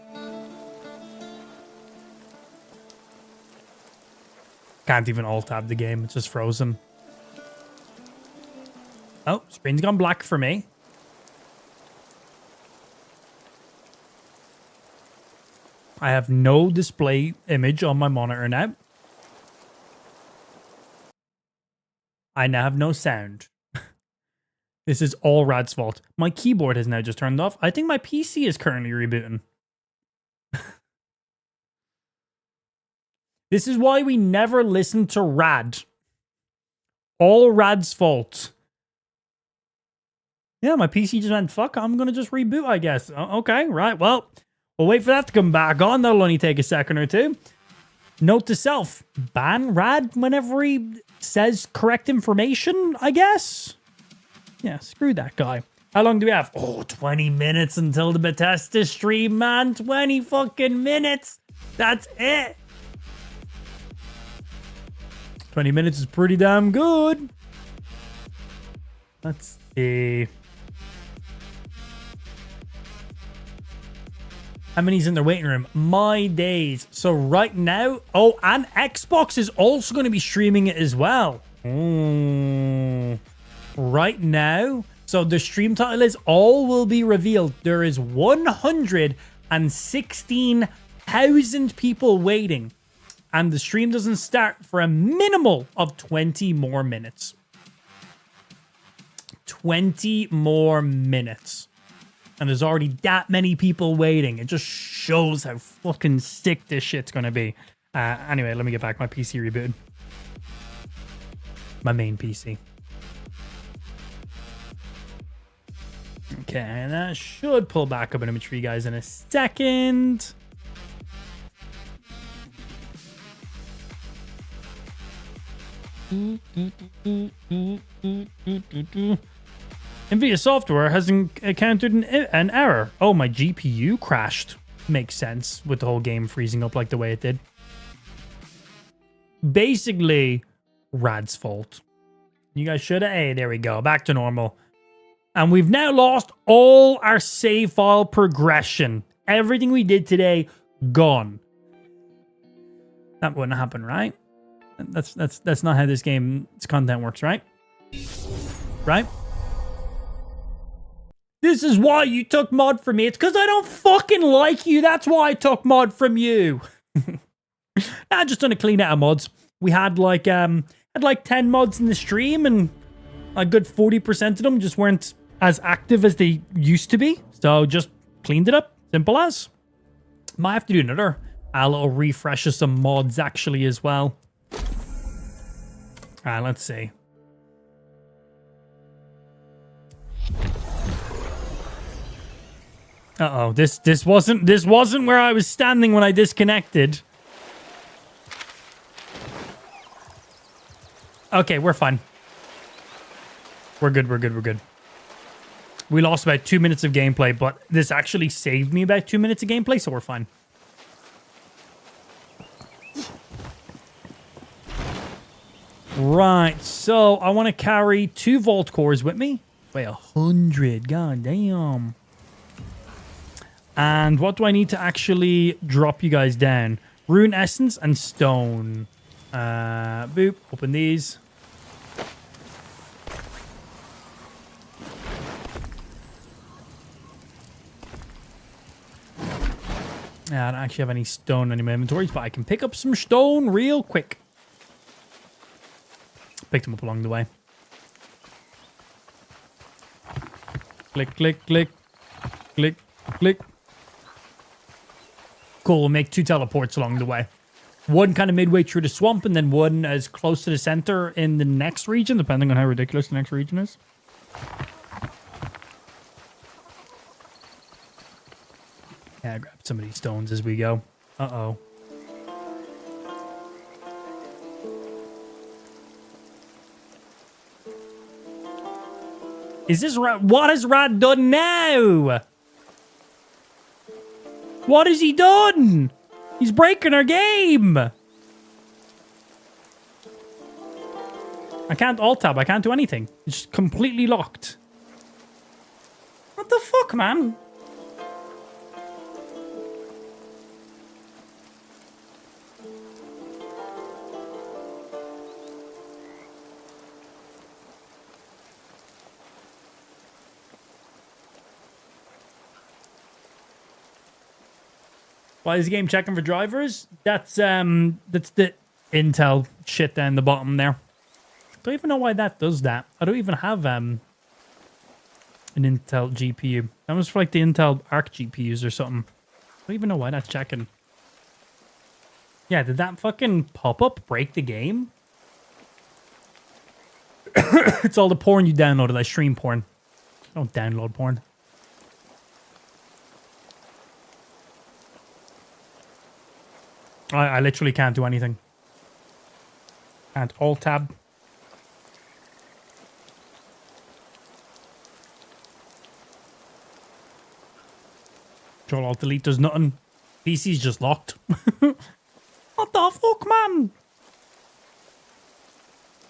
Can't even alt-tab the game. It's just frozen. Oh, screen's gone black for me. I have no display image on my monitor now. I now have no sound. This is all Rad's fault. My keyboard has now just turned off. I think my PC is currently rebooting. This is why we never listen to Rad. All Rad's fault. Yeah, my PC just went, fuck, I'm going to just reboot, I guess. Okay, right. Well, we'll wait for that to come back on. That'll only take a second or two. Note to self, ban Rad whenever he says correct information, I guess. Yeah, screw that guy. How long do we have? Oh, 20 minutes until the Bethesda stream, man. 20 fucking minutes. That's it. 20 minutes is pretty damn good. Let's see. How many's in their waiting room? My days. So right now... Oh, and Xbox is also going to be streaming it as well. Right now... So the stream title is all will be revealed. There is 116,000 people waiting. And the stream doesn't start for a minimal of 20 more minutes. 20 more minutes. And there's already that many people waiting. It just shows how fucking sick this shit's gonna be. Anyway, let me get back my PC rebooted. My main PC. Okay, and that should pull back up an image for you guys in a second. NVIDIA software has encountered an error. Oh, my GPU crashed. Makes sense with the whole game freezing up like the way it did. Basically, Rad's fault. You guys should have... Hey, there we go. Back to normal. And we've now lost all our save file progression. Everything we did today, gone. That wouldn't happen, right? That's not how this game's content works, right? Right? This is why you took mod from me. It's because I don't fucking like you. That's why I took mod from you. I just done a clean out of mods. We had like 10 mods in the stream, and a good 40% of them just weren't as active as they used to be. So just cleaned it up. Simple as. Might have to do another little refresh of some mods actually as well. Let's see. Uh-oh, this wasn't where I was standing when I disconnected. Okay, we're fine. We're good. We lost about 2 minutes of gameplay, but this actually saved me about 2 minutes of gameplay, so we're fine. Right, so I want to carry 2 vault cores with me. Wait, 100, god damn. And what do I need to actually drop you guys down? Rune essence and stone. Boop, open these. I don't actually have any stone in my inventories, but I can pick up some stone real quick. Picked them up along the way. Click, click, click. Click, click. Cool, we'll make 2 teleports along the way. One kind of midway through the swamp, and then one as close to the center in the next region, depending on how ridiculous the next region is. Yeah, grab some of these stones as we go. Uh-oh. Is this Rad? What has Rad done now? What has he done? He's breaking our game. I can't alt-tab. I can't do anything. It's just completely locked. What the fuck, man? Why is the game checking for drivers? That's the Intel shit down the bottom there. Don't even know why that does that. I don't even have an Intel GPU. That was for like the Intel Arc GPUs or something. I don't even know why that's checking. Yeah, did that fucking pop-up break the game? It's all the porn you downloaded. I stream porn. I don't download porn. I literally can't do anything. Can't Alt-Tab. Control-Alt-Delete does nothing. PC's just locked. What the fuck, man?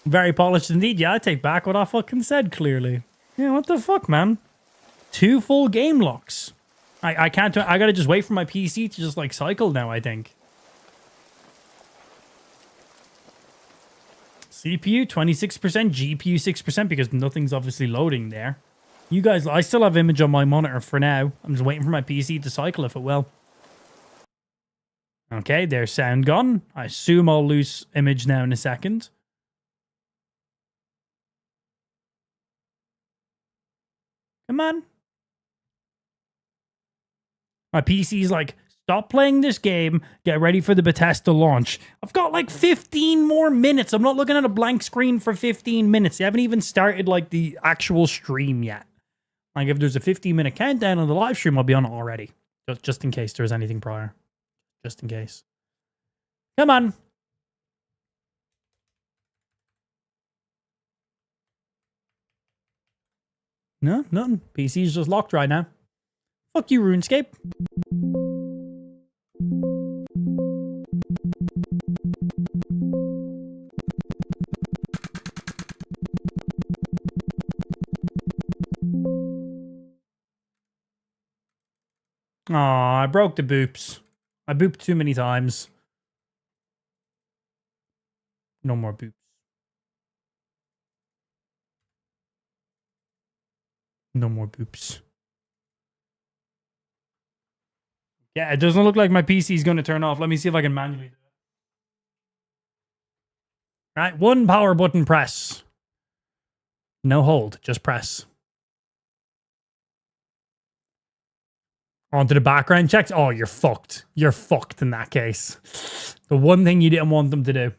Very polished indeed. Yeah, I take back what I fucking said, clearly. Yeah, what the fuck, man? 2 full game locks. I can't... I gotta just wait for my PC to just, like, cycle now, I think. CPU 26%, GPU 6% because nothing's obviously loading there. You guys, I still have image on my monitor for now. I'm just waiting for my PC to cycle if it will. Okay, there's sound gone. I assume I'll lose image now in a second. Come on. My PC's like, stop playing this game. Get ready for the Bethesda launch. I've got like 15 more minutes. I'm not looking at a blank screen for 15 minutes. They haven't even started like the actual stream yet. Like if there's a 15-minute countdown on the live stream, I'll be on it already. Just in case there's anything prior. Just in case. Come on. No, nothing. PC's just locked right now. Fuck you, RuneScape. Aw, I broke the boops. I booped too many times. No more boops. No more boops. Yeah, it doesn't look like my PC is going to turn off. Let me see if I can manually do it. Right, 1 power button press. No hold, just press. Onto the background checks. Oh, you're fucked. You're fucked in that case. The one thing you didn't want them to do.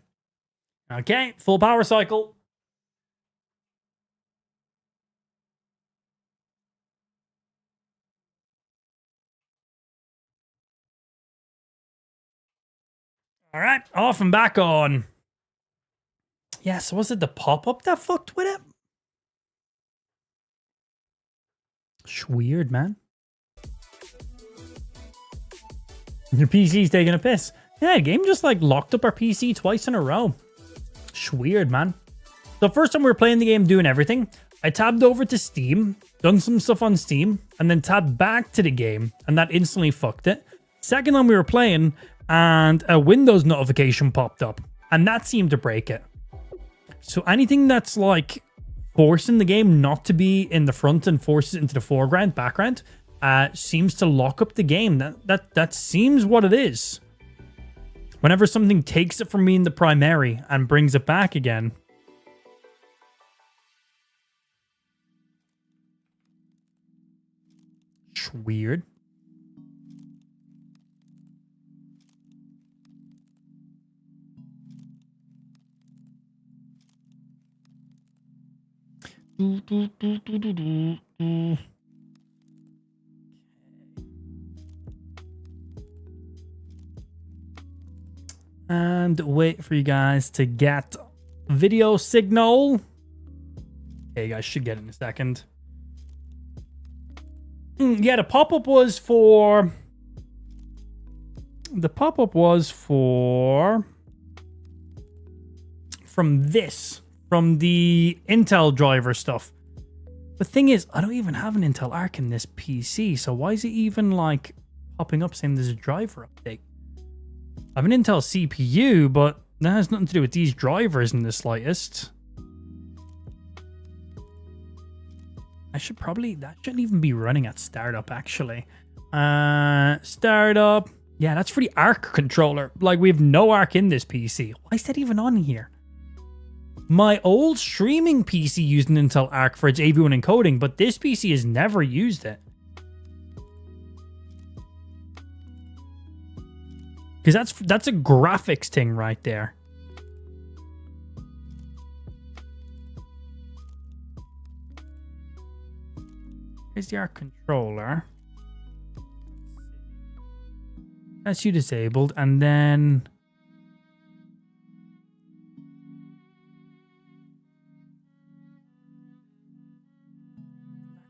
Okay, full power cycle. All right, off and back on. Yeah, so was it the pop-up that fucked with it? Weird, man. Your PC's taking a piss. Yeah, the game just like locked up our PC twice in a row. Weird, man. The first time we were playing the game, doing everything, I tabbed over to Steam, done some stuff on Steam, and then tabbed back to the game, and that instantly fucked it. Second time we were playing, and a Windows notification popped up, and that seemed to break it. So anything that's like forcing the game not to be in the front and forces it into the foreground, background, seems to lock up the game. That seems what it is. Whenever something takes it from me in the primary and brings it back again. Weird. And wait for you guys to get video signal. Okay, you guys should get it in a second. Yeah, the pop-up was for... The pop-up was for... From this. From the Intel driver stuff. The thing is, I don't even have an Intel Arc in this PC, so why is it even, like, popping up saying there's a driver update? I have an Intel CPU, but that has nothing to do with these drivers in the slightest. That shouldn't even be running at startup, actually. Startup. Yeah, that's for the Arc controller. Like, we have no Arc in this PC. Why is that even on here? My old streaming PC used an Intel Arc for its AV1 encoding, but this PC has never used it. Because that's a graphics thing right there. Here's the Arc controller. That's you disabled, and then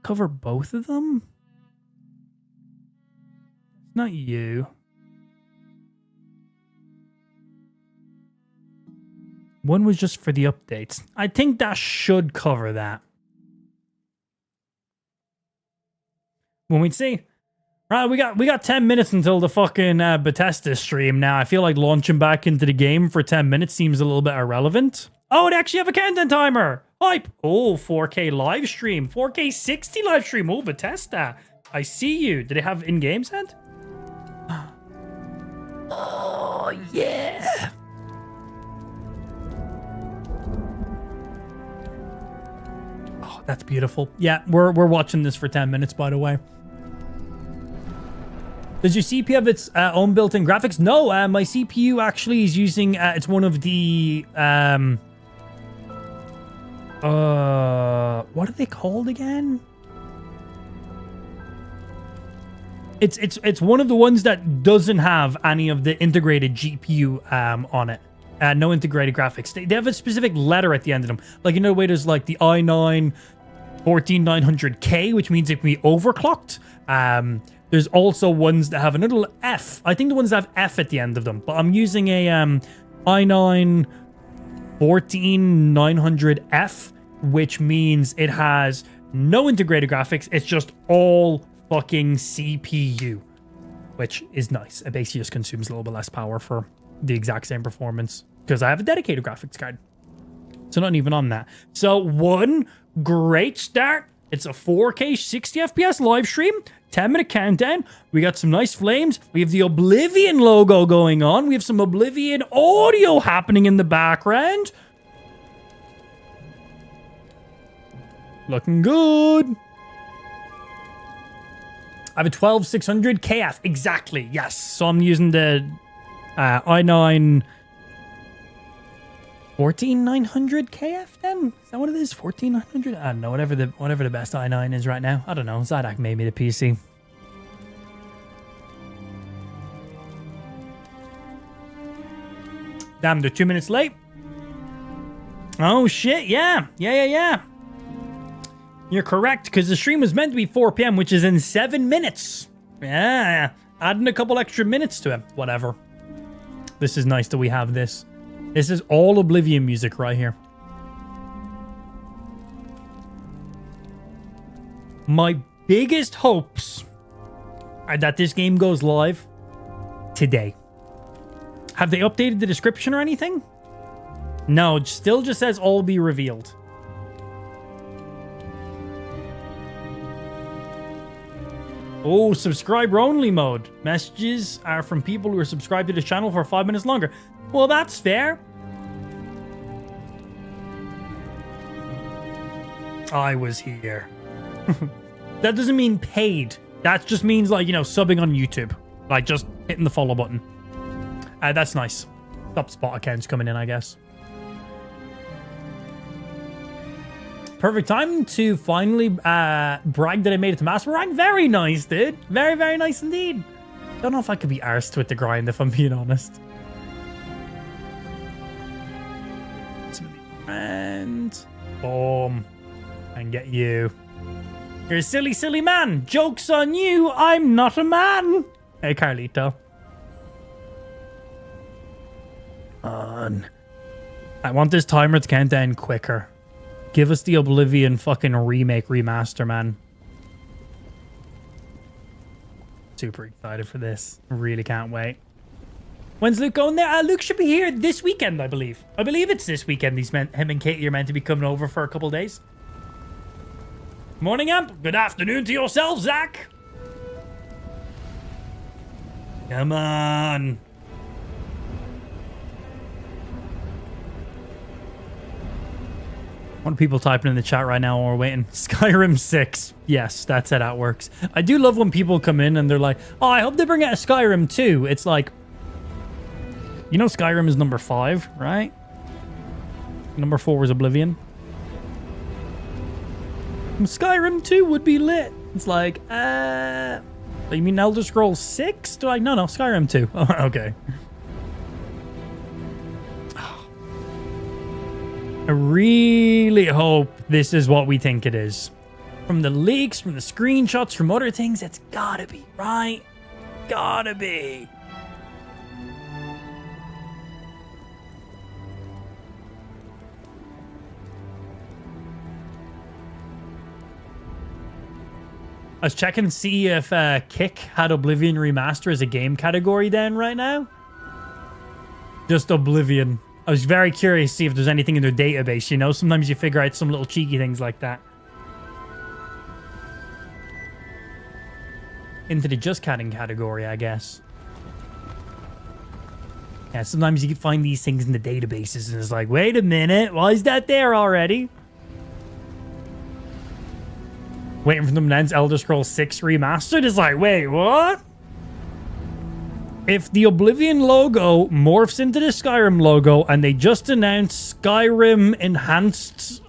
cover both of them? Not you. One was just for the updates. I think that should cover that. When we see. Right, we got 10 minutes until the fucking Bethesda stream now. I feel like launching back into the game for 10 minutes seems a little bit irrelevant. Oh, they actually have a countdown timer. Hype. Oh, 4K live stream. 4K 60 live stream. Oh, Bethesda. I see you. Do they have in-game set? Oh, yeah. Oh, that's beautiful. Yeah, we're watching this for 10 minutes, by the way. Does your CPU have its own built-in graphics? No, my CPU actually is using, it's one of the, what are they called again? It's one of the ones that doesn't have any of the integrated GPU on it. No integrated graphics. They have a specific letter at the end of them. Like, you know, the way there's like the i9 14900K, which means it can be overclocked. There's also ones that have another F. I think the ones that have F at the end of them. But I'm using a i9 14900F, which means it has no integrated graphics. It's just all fucking CPU, which is nice. It basically just consumes a little bit less power for the exact same performance because I have a dedicated graphics card. So not even on that. So one great start. It's a 4K 60 FPS live stream, 10-minute countdown. We got some nice flames. We have the Oblivion logo going on. We have some Oblivion audio happening in the background. Looking good. I have a 12600 KF. Exactly. Yes. So I'm using the i9 14900 KF then? Is that what it is? 14900? I don't know. Whatever the best i9 is right now. I don't know. xidax made me the PC. Damn, they're 2 minutes late. Oh shit, yeah. Yeah. You're correct, because the stream was meant to be 4 p.m., which is in 7 minutes. Yeah. Adding a couple extra minutes to it. Whatever. This is nice that we have this. This is all Oblivion music right here. My biggest hopes are that this game goes live today. Have they updated the description or anything? No, it still just says all be revealed. Oh, subscriber only mode. Messages are from people who are subscribed to the channel for 5 minutes longer. Well, that's fair. I was here. That doesn't mean paid. That just means, like, you know, subbing on YouTube. Like, just hitting the follow button. That's nice. Top spot accounts coming in, I guess. Perfect time to finally brag that I made it to Master Rank. Very nice, dude. Very, very nice indeed. Don't know if I could be arsed with the grind, if I'm being honest. And boom. And get you. You're a silly, silly man. Joke's on you. I'm not a man. Hey, Carlito. On. I want this timer to count down quicker. Give us the Oblivion fucking remake, remaster, man. Super excited for this. Really can't wait. When's Luke going there? Luke should be here this weekend, I believe. I believe it's this weekend. Him and Katie are meant to be coming over for a couple days. Morning, Amp. Good afternoon to yourself, Zach. Come on. What are people typing in the chat right now while we're waiting? Skyrim 6. Yes, that's how that works. I do love when people come in and they're like, oh, I hope they bring out a Skyrim 2. It's like, you know Skyrim is number 5, right? Number 4 was Oblivion. Skyrim 2 would be lit. It's like, you mean Elder Scrolls 6? No, Skyrim 2. Oh, okay. I really hope this is what we think it is. From the leaks, from the screenshots, from other things, it's gotta be, right? Gotta be. I was checking to see if Kick had Oblivion Remaster as a game category then right now. Just Oblivion. I was very curious to see if there's anything in their database, you know? Sometimes you figure out some little cheeky things like that. Into the just chatting category, I guess. Yeah, sometimes you can find these things in the databases and it's like, wait a minute, why is that there already? Waiting for them to announce Elder Scrolls 6 Remastered is like, wait, what? If the Oblivion logo morphs into the Skyrim logo and they just announced Skyrim Enhanced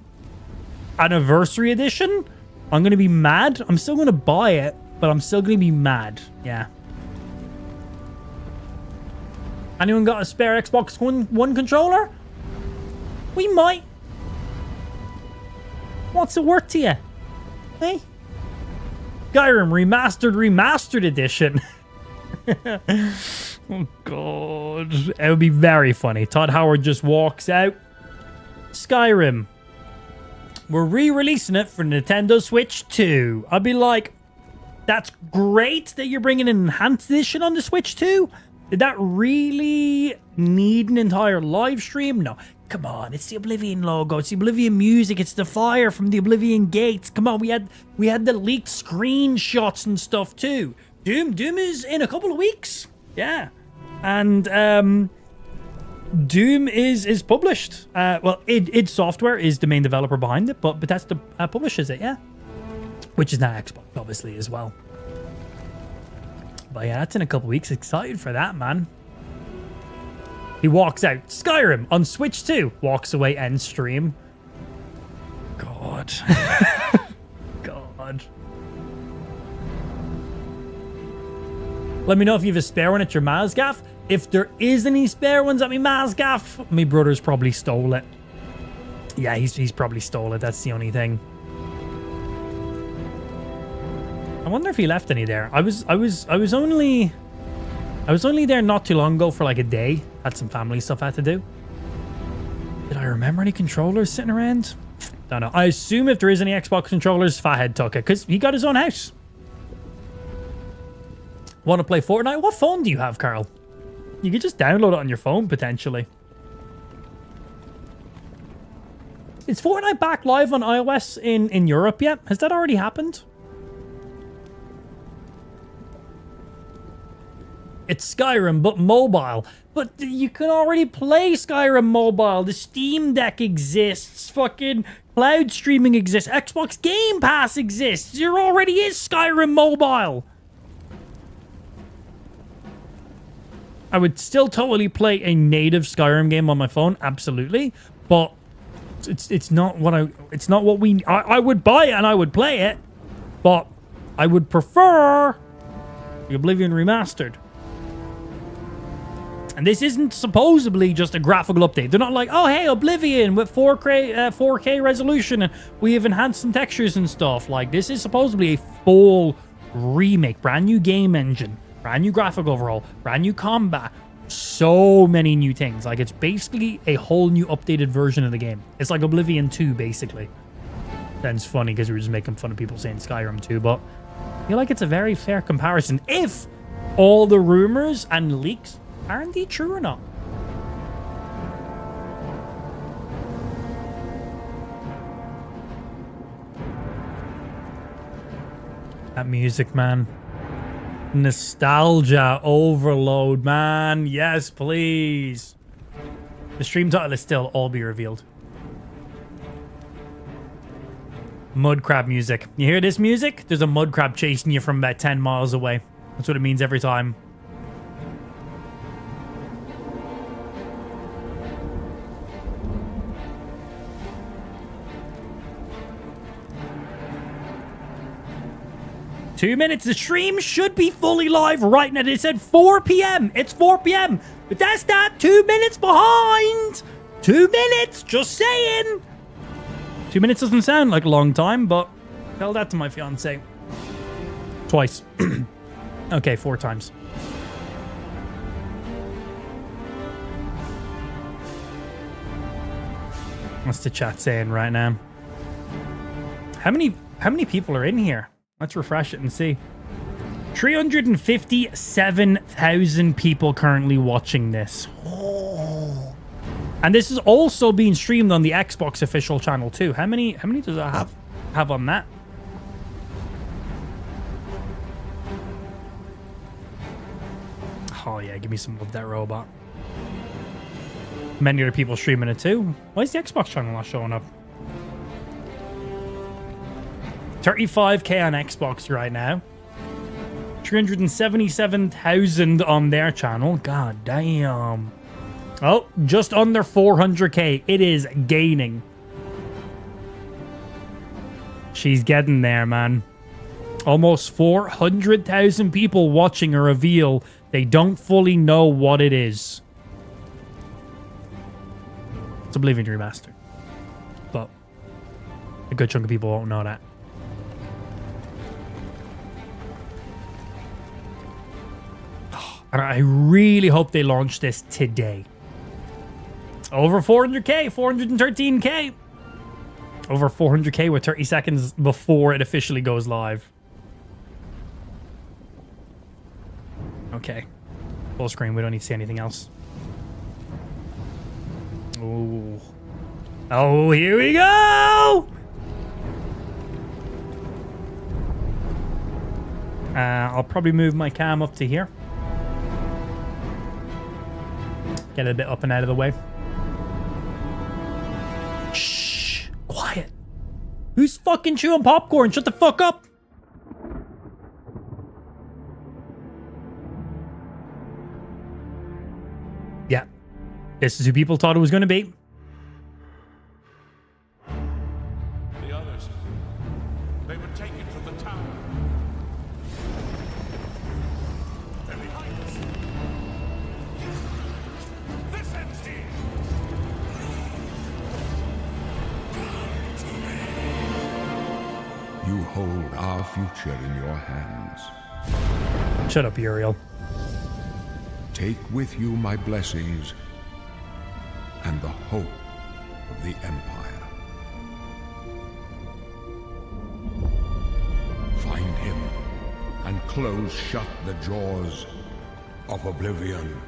Anniversary Edition, I'm going to be mad. I'm still going to buy it, but I'm still going to be mad. Yeah. Anyone got a spare Xbox One controller? We might. What's it worth to you? Hey? Skyrim Remastered Edition. Oh, God. It would be very funny. Todd Howard just walks out. Skyrim. We're re-releasing it for Nintendo Switch 2. I'd be like, that's great that you're bringing an enhanced edition on the Switch 2. Did that really need an entire live stream? No. Come on, it's the Oblivion logo. It's the Oblivion music. It's the fire from the Oblivion gates. Come on, we had the leaked screenshots and stuff too. Doom is in a couple of weeks. Yeah. And Doom is published. Well, id Software is the main developer behind it, but Bethesda publishes it, yeah. Which is now Xbox, obviously, as well. But yeah, that's in a couple of weeks. Excited for that, man. He walks out. Skyrim on Switch 2. Walks away, end stream. God. God. Let me know if you have a spare one at your Mazgaff. If there is any spare ones at my Mazgaff, my brother's probably stole it. Yeah, he's probably stole it. That's the only thing. I wonder if he left any there. I was only there not too long ago for like a day. Had some family stuff I had to do. Did I remember any controllers sitting around? Don't know. I assume if there is any Xbox controllers, Fathead took it because he got his own house. Want to play Fortnite? What phone do you have, Carl? You could just download it on your phone, potentially. Is Fortnite back live on iOS in Europe yet? Has that already happened? It's Skyrim, but mobile. But you can already play Skyrim mobile. The Steam Deck exists. Fucking cloud streaming exists. Xbox Game Pass exists. There already is Skyrim mobile. I would still totally play a native Skyrim game on my phone, absolutely. But it's not what I would buy it and I would play it, but I would prefer the Oblivion Remastered. And this isn't supposedly just a graphical update. They're not like, oh, hey, Oblivion with 4K resolution, and we have enhanced some textures and stuff. Like, this is supposedly a full remake, brand new game engine, brand new graphic overhaul, brand new combat, so many new things. Like, it's basically a whole new updated version of the game. It's like Oblivion 2, basically. That's funny because we were just making fun of people saying Skyrim 2, but I feel like it's a very fair comparison if all the rumors and leaks are indeed true or not. That music, man. Nostalgia overload, man. Yes, please. The stream title is still all be revealed. Mud crab music. You hear this music? There's a mud crab chasing you from about 10 miles away. That's what it means every time. Two minutes. The stream should be fully live right now. They said 4 p.m. It's 4 p.m. But that's not 2 minutes behind. 2 minutes. Just saying. 2 minutes doesn't sound like a long time, but tell that to my fiance. Twice. Okay, 4 times. What's the chat saying right now? How many people are in here? Let's refresh it and see. 357,000 people currently watching this. Oh. And this is also being streamed on the Xbox official channel too. How many does that have on that? Oh yeah, give me some of that robot. Many other people streaming it too. Why is the Xbox channel not showing up? 35k on Xbox right now. 377,000 on their channel. God damn. Oh, just under 400k. It is gaining. She's getting there, man. Almost 400,000 people watching a reveal. They don't fully know what it is. It's Oblivion Remaster. But a good chunk of people won't know that. And I really hope they launch this today. Over 400k, 413k. Over 400k with 30 seconds before it officially goes live. Okay. Full screen, we don't need to see anything else. Ooh. Oh, here we go! I'll probably move my cam up to here. Get it a bit up and out of the way. Shh. Quiet. Who's fucking chewing popcorn? Shut the fuck up. Yeah. This is who people thought it was going to be. The others, they were taken to the tower. They're behind us. This ends here. You hold our future in your hands. Shut up, Uriel. Take with you my blessings and the hope of the Empire. Find him and close shut the jaws of Oblivion.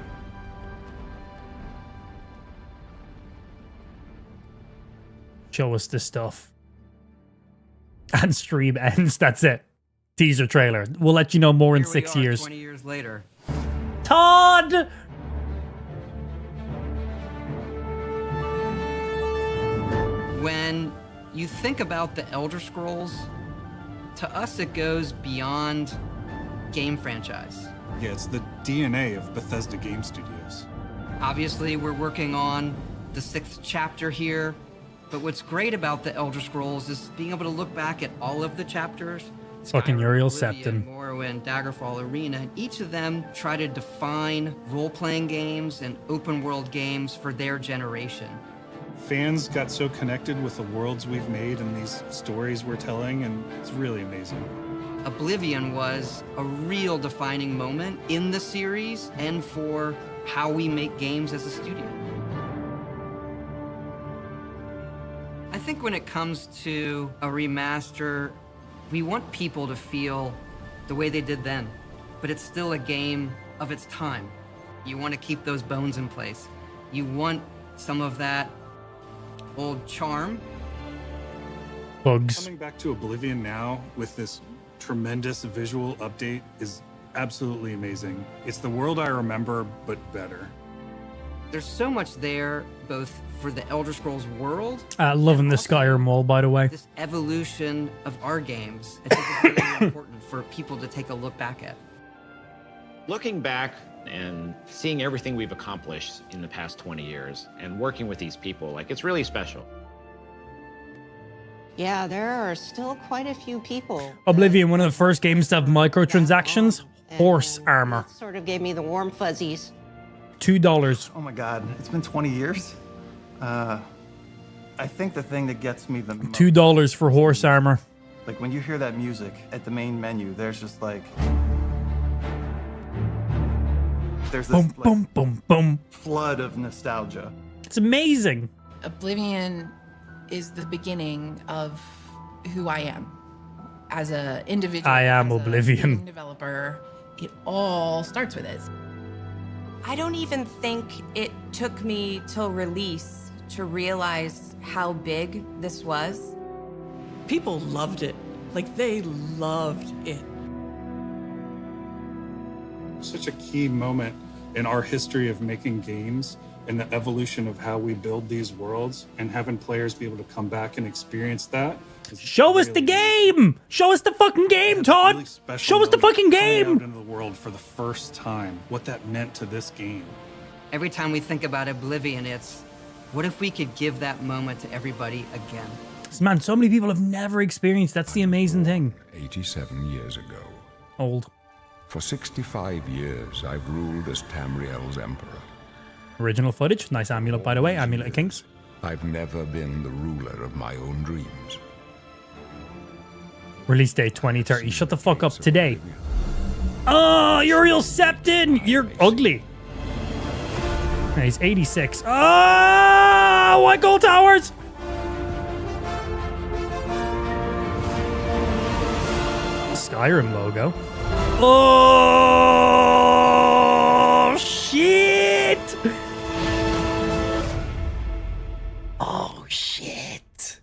Show us the stuff. And stream ends. That's it. Teaser trailer. We'll let you know more in 6 years. 20 years later. Todd! When you think about the Elder Scrolls, to us it goes beyond game franchise. Yeah, it's the DNA of Bethesda Game Studios. Obviously, we're working on the 6th chapter here, but what's great about the Elder Scrolls is being able to look back at all of the chapters. Fucking Skyrim, Uriel Oblivion, Septon. Morrowind, Daggerfall, Arena, and each of them try to define role-playing games and open-world games for their generation. Fans got so connected with the worlds we've made and these stories we're telling, and it's really amazing. Oblivion was a real defining moment in the series and for how we make games as a studio. I think when it comes to a remaster, we want people to feel the way they did then, but it's still a game of its time. You want to keep those bones in place. You want some of that old charm. Bugs. Coming back to Oblivion now with this tremendous visual update is absolutely amazing. It's the world I remember, but better. There's so much there, both for the Elder Scrolls world. Loving and the also Skyrim world, by the way. This evolution of our games, I think is really important for people to take a look back at. Looking back and seeing everything we've accomplished in the past 20 years and working with these people, like, it's really special. Yeah, there are still quite a few people. Oblivion, one of the first games to have microtransactions. Horse armor. That sort of gave me the warm fuzzies. $2. Oh my God, it's been 20 years. I think the thing that gets me the most, $2 for horse armor. like when you hear that music at the main menu, there's just like, there's this Boom, like, boom, boom, boom. flood of nostalgia. It's amazing. Oblivion is the beginning of who I am as an individual. I am as a Oblivion. game developer. It all starts with it. I don't even think it took me till release to realize how big this was. People loved it. Like, they loved it. Such a key moment in our history of making games and the evolution of how we build these worlds, and having players be able to come back and experience that. Show us the game! Show us the fucking game, Todd! Really special Show us the moment fucking coming game! out into the world for the first time, what that meant to this game. Every time we think about Oblivion, it's, what if we could give that moment to everybody again? Man, so many people have never experienced. That's the amazing thing. 87 years ago. Old. For 65 years, I've ruled as Tamriel's emperor. Original footage. Nice amulet, by the way. Amulet of Kings. I've never been the ruler of my own dreams. Release date 2030. Shut the fuck up today. Oh, Uriel Septon! You're ugly. Yeah, he's 86. Oh, White Gold Towers! Skyrim logo. Oh, shit! Oh, shit.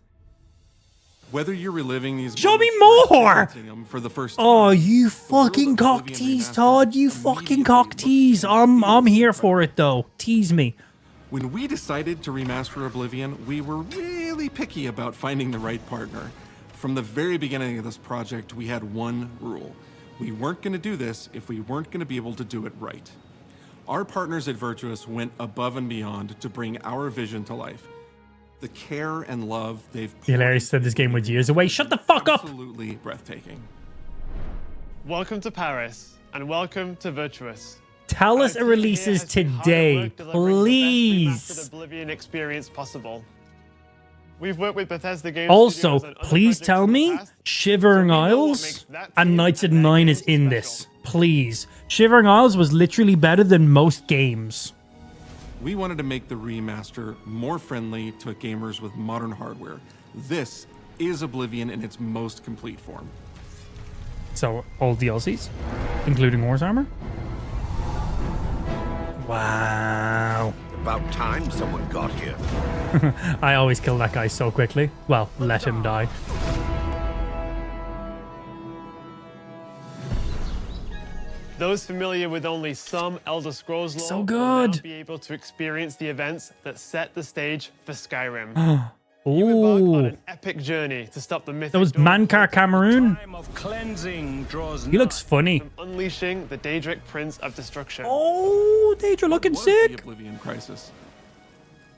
Whether you're reliving these Show me moments or more! experiencing them for the first time, Oh, you the world fucking of cock Oblivion tease, Remastered Todd. You immediately fucking cock looked tease. I'm here for it, though. Tease me. When we decided to remaster Oblivion, we were really picky about finding the right partner. From the very beginning of this project, we had one rule. We weren't going to do this if we weren't going to be able to do it right. Our partners at Virtuous went above and beyond to bring our vision to life. The care and love they've Hilarious said this game was years away. Shut the fuck up! absolutely breathtaking. Welcome to Paris, and welcome to Virtuous. Tell us it Our team releases here has been hard at today, work delivering the best please. remastered Oblivion experience possible. We've worked with Bethesda Games Also, Studios on other please projects tell in the me past, Shivering so we know what Isles makes that and team Knights of and their Nine is games in special. this. Please. Shivering Isles was literally better than most games. We wanted to make the remaster more friendly to gamers with modern hardware. This is Oblivion in its most complete form. So, all DLCs, including Horse Armor. Wow. About time someone got here. I always kill that guy so quickly. Well, let him die. Those familiar with only some Elder Scrolls lore So will good. now be able to experience the events that set the stage for Skyrim. Ooh. You embark on an epic journey to stop the mythic That was Dawn Mankar Cameroon. He looks funny. from unleashing the Daedric Prince of Destruction. Oh, Daedra looking What was the sick. Oblivion crisis?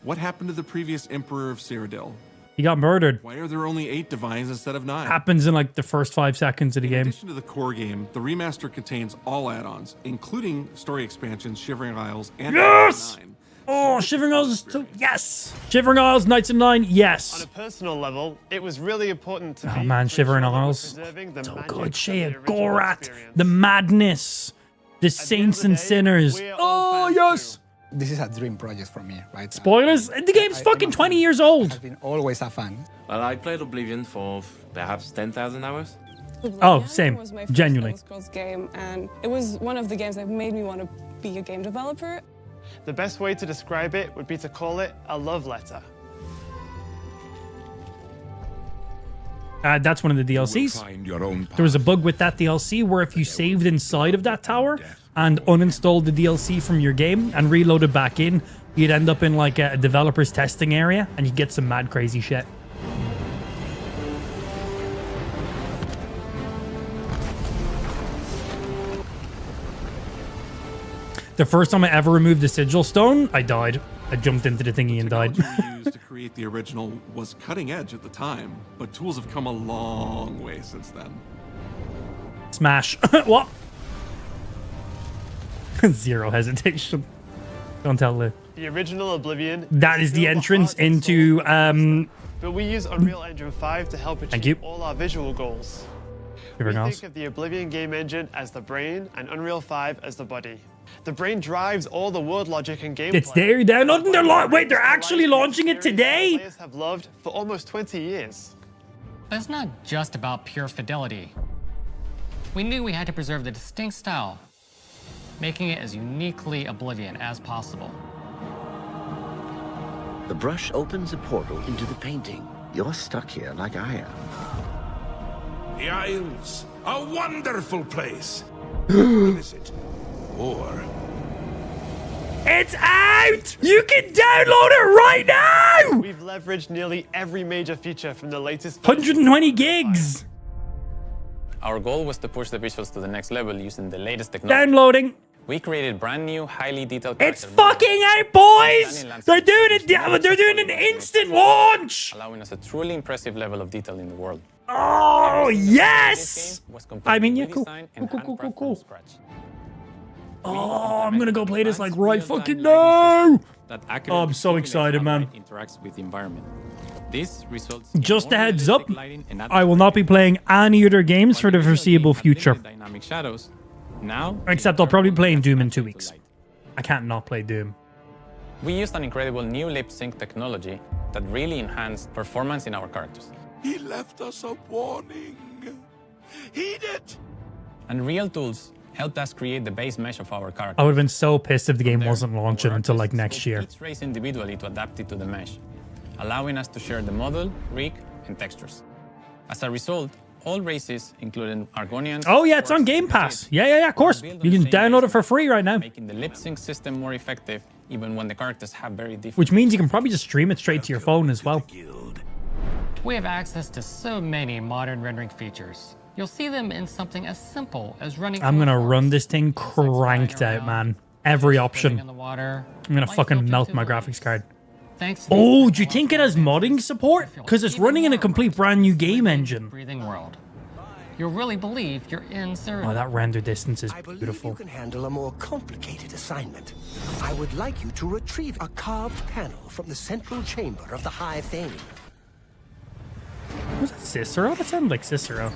What happened to the previous Emperor of Cyrodiil? He got murdered. Why are there only 8 divines instead of 9? Happens in like the first 5 seconds of the In game. addition to the core game, the remaster contains all add-ons, including story expansions, Shivering Isles, and Yes! 9. Oh, Shivering Isles is so... Yes! Shivering Isles, Knights of Nine, On yes! a personal level, it was really important to Oh me man, to Shivering ensure that we're Isles. preserving the So magic good. of the Shea original Gorath, experience. the madness, the At the end saints of the and day, sinners. we're all Oh, fans yes! too. This is a dream project for me, right? Spoilers? The game's fucking 20 years old. I've been always a fan. Well, I played Oblivion for perhaps 10,000 hours. Oh, same. Was my first Genuinely. Elder Scrolls game, and it was one of the games that made me want to be a game developer. The best way to describe it would be to call it a love letter. That's one of the DLCs. Find your own There was a bug with that DLC where if you saved inside of that tower and uninstalled the DLC from your game and reloaded back in, you'd end up in like a developer's testing area and you'd get some mad crazy shit. The first time I ever removed the sigil stone, I died. I jumped into the thingy and died. The technology we used to create the original was cutting edge at the time, but tools have come a long way since then. Smash. What? Zero hesitation. Don't tell Lou. The original Oblivion. That is the entrance into But we use Unreal Engine 5 to help achieve all our visual goals. We think of the Oblivion game engine as the brain and Unreal 5 as the body. The brain drives all the world logic and gameplay. It's there, downloading their wait, they're actually launching it today? Players have loved for almost 20 years. But it's not just about pure fidelity. We knew we had to preserve the distinct style, making it as uniquely Oblivion as possible. The brush opens a portal into the painting. You're stuck here like I am. The Isles, a wonderful place. Visit. Or it's out! You can download it right now! We've leveraged nearly every major feature from the latest 120 gigs! Our goal was to push the visuals to the next level using the latest technology. Downloading. We created brand new, highly detailed It's fucking out, boys! They're doing it! They're doing an instant launch! allowing us a truly impressive level of detail in the world. Oh, yes! I mean, yeah, cool. Cool. Oh, I'm gonna go play this like right fucking now! Oh, I'm so excited, man. Interacts with the environment. This results Just a heads up, I will not be playing any other games for the foreseeable future. Dynamic shadows. Now, except I'll probably be playing Doom in 2 weeks. I can't not play Doom. We used an incredible new lip sync technology that really enhanced performance in our characters. he left us a warning. Heed it. And real tools helped us create the base mesh of our character. I would have been so pissed if the game wasn't launching until like next year. Each race individually to adapt it to the mesh, allowing us to share the model, rig, and textures. As a result, all races, including Argonians... Oh yeah, it's on Game Pass. Yeah, of course. You can download it for free right now. Making the lip sync system more effective, even when the characters have very different... Which means you can probably just stream it straight to your phone as well. We have access to so many modern rendering features. You'll see them in something as simple as running... I'm gonna run this thing cranked out, man. Every option. In the water, I'm gonna fucking melt my graphics card. Thanks. Oh, do you think it has modding support? Because it's running in a complete brand new game engine. Breathing world. You'll really believe you're in Cyrodiil. Oh, that render distance is beautiful. You can handle a more complicated assignment. I would like you to retrieve a carved panel from the central chamber of the High Fane. Was that Cicero? That sounded like Cicero.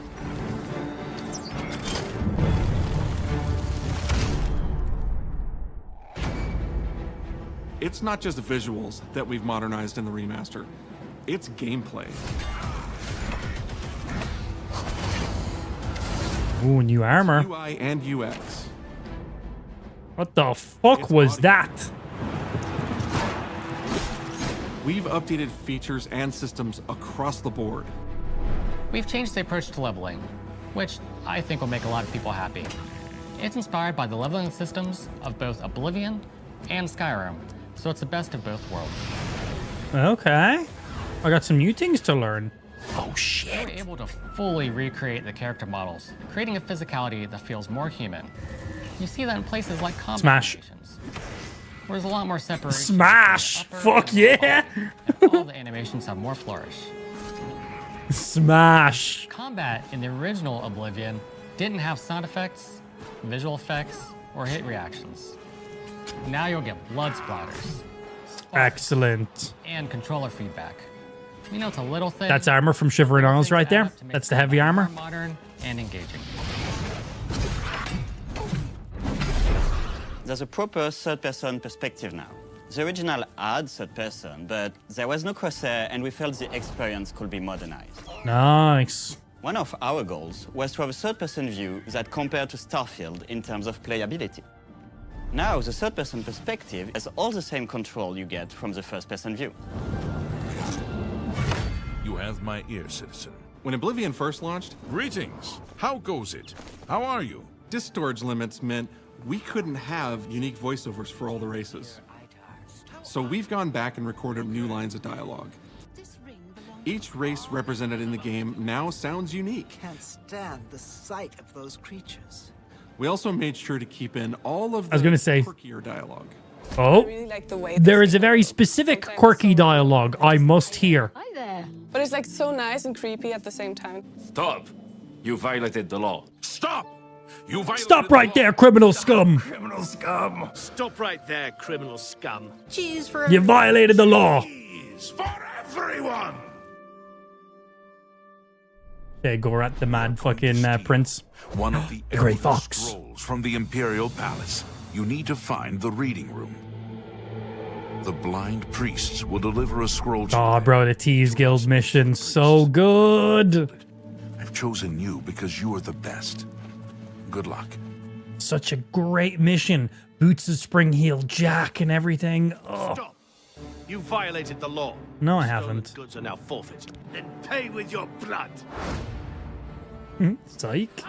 It's not just visuals that we've modernized in the remaster. It's gameplay. Ooh, new armor. UI and UX. What the fuck was that? We've updated features and systems across the board. We've changed the approach to leveling, which I think will make a lot of people happy. It's inspired by the leveling systems of both Oblivion and Skyrim, so it's the best of both worlds. Okay. I got some new things to learn. Oh shit. We're able to fully recreate the character models, creating a physicality that feels more human. You see that in places like combat Smash. animations, where there's a lot more separation. Smash! Fuck yeah! And all the animations have more flourish. Smash! Combat in the original Oblivion didn't have sound effects, visual effects, or hit reactions. Now you'll get blood splatters. Excellent. And controller feedback. You know, it's a little thing. That's armor from Shivering Isles right there. That's the heavy armor. Modern and engaging. There's a proper third-person perspective now. The original had third-person, but there was no crosshair, and we felt the experience could be modernized. Nice. One of our goals was to have a third-person view that compared to Starfield in terms of playability. Now, the third-person perspective has all the same control you get from the first-person view. You have my ear, citizen. When Oblivion first launched, greetings. How goes it? How are you? Disk storage limits meant we couldn't have unique voiceovers for all the races. So we've gone back and recorded new lines of dialogue. Each race represented in the game now sounds unique. Can't stand the sight of those creatures. We also made sure to keep in all of the quirkier dialogue. Oh, really like the way there is a very specific quirky dialogue I must hear. Hi there. But it's like so nice and creepy at the same time. Stop. You violated the law. Stop. You violated Stop right there, criminal scum. Criminal scum. Stop right there, criminal scum. Cheese for You violated the law. Cheese for everyone. There, Gorat, the mad fucking prince. One of the Grey Elder Fox. Scrolls from the Imperial Palace. You need to find the reading room. The blind priests will deliver a scroll to Oh, bro, the Thieves Guild mission, so good. I've chosen you because you are the best. Good luck. Such a great mission. Boots of Spring Heel Jack and everything. Oh. Stop. You violated the law. No, I Stolen haven't. goods are now forfeit. Then pay with your blood. Psych.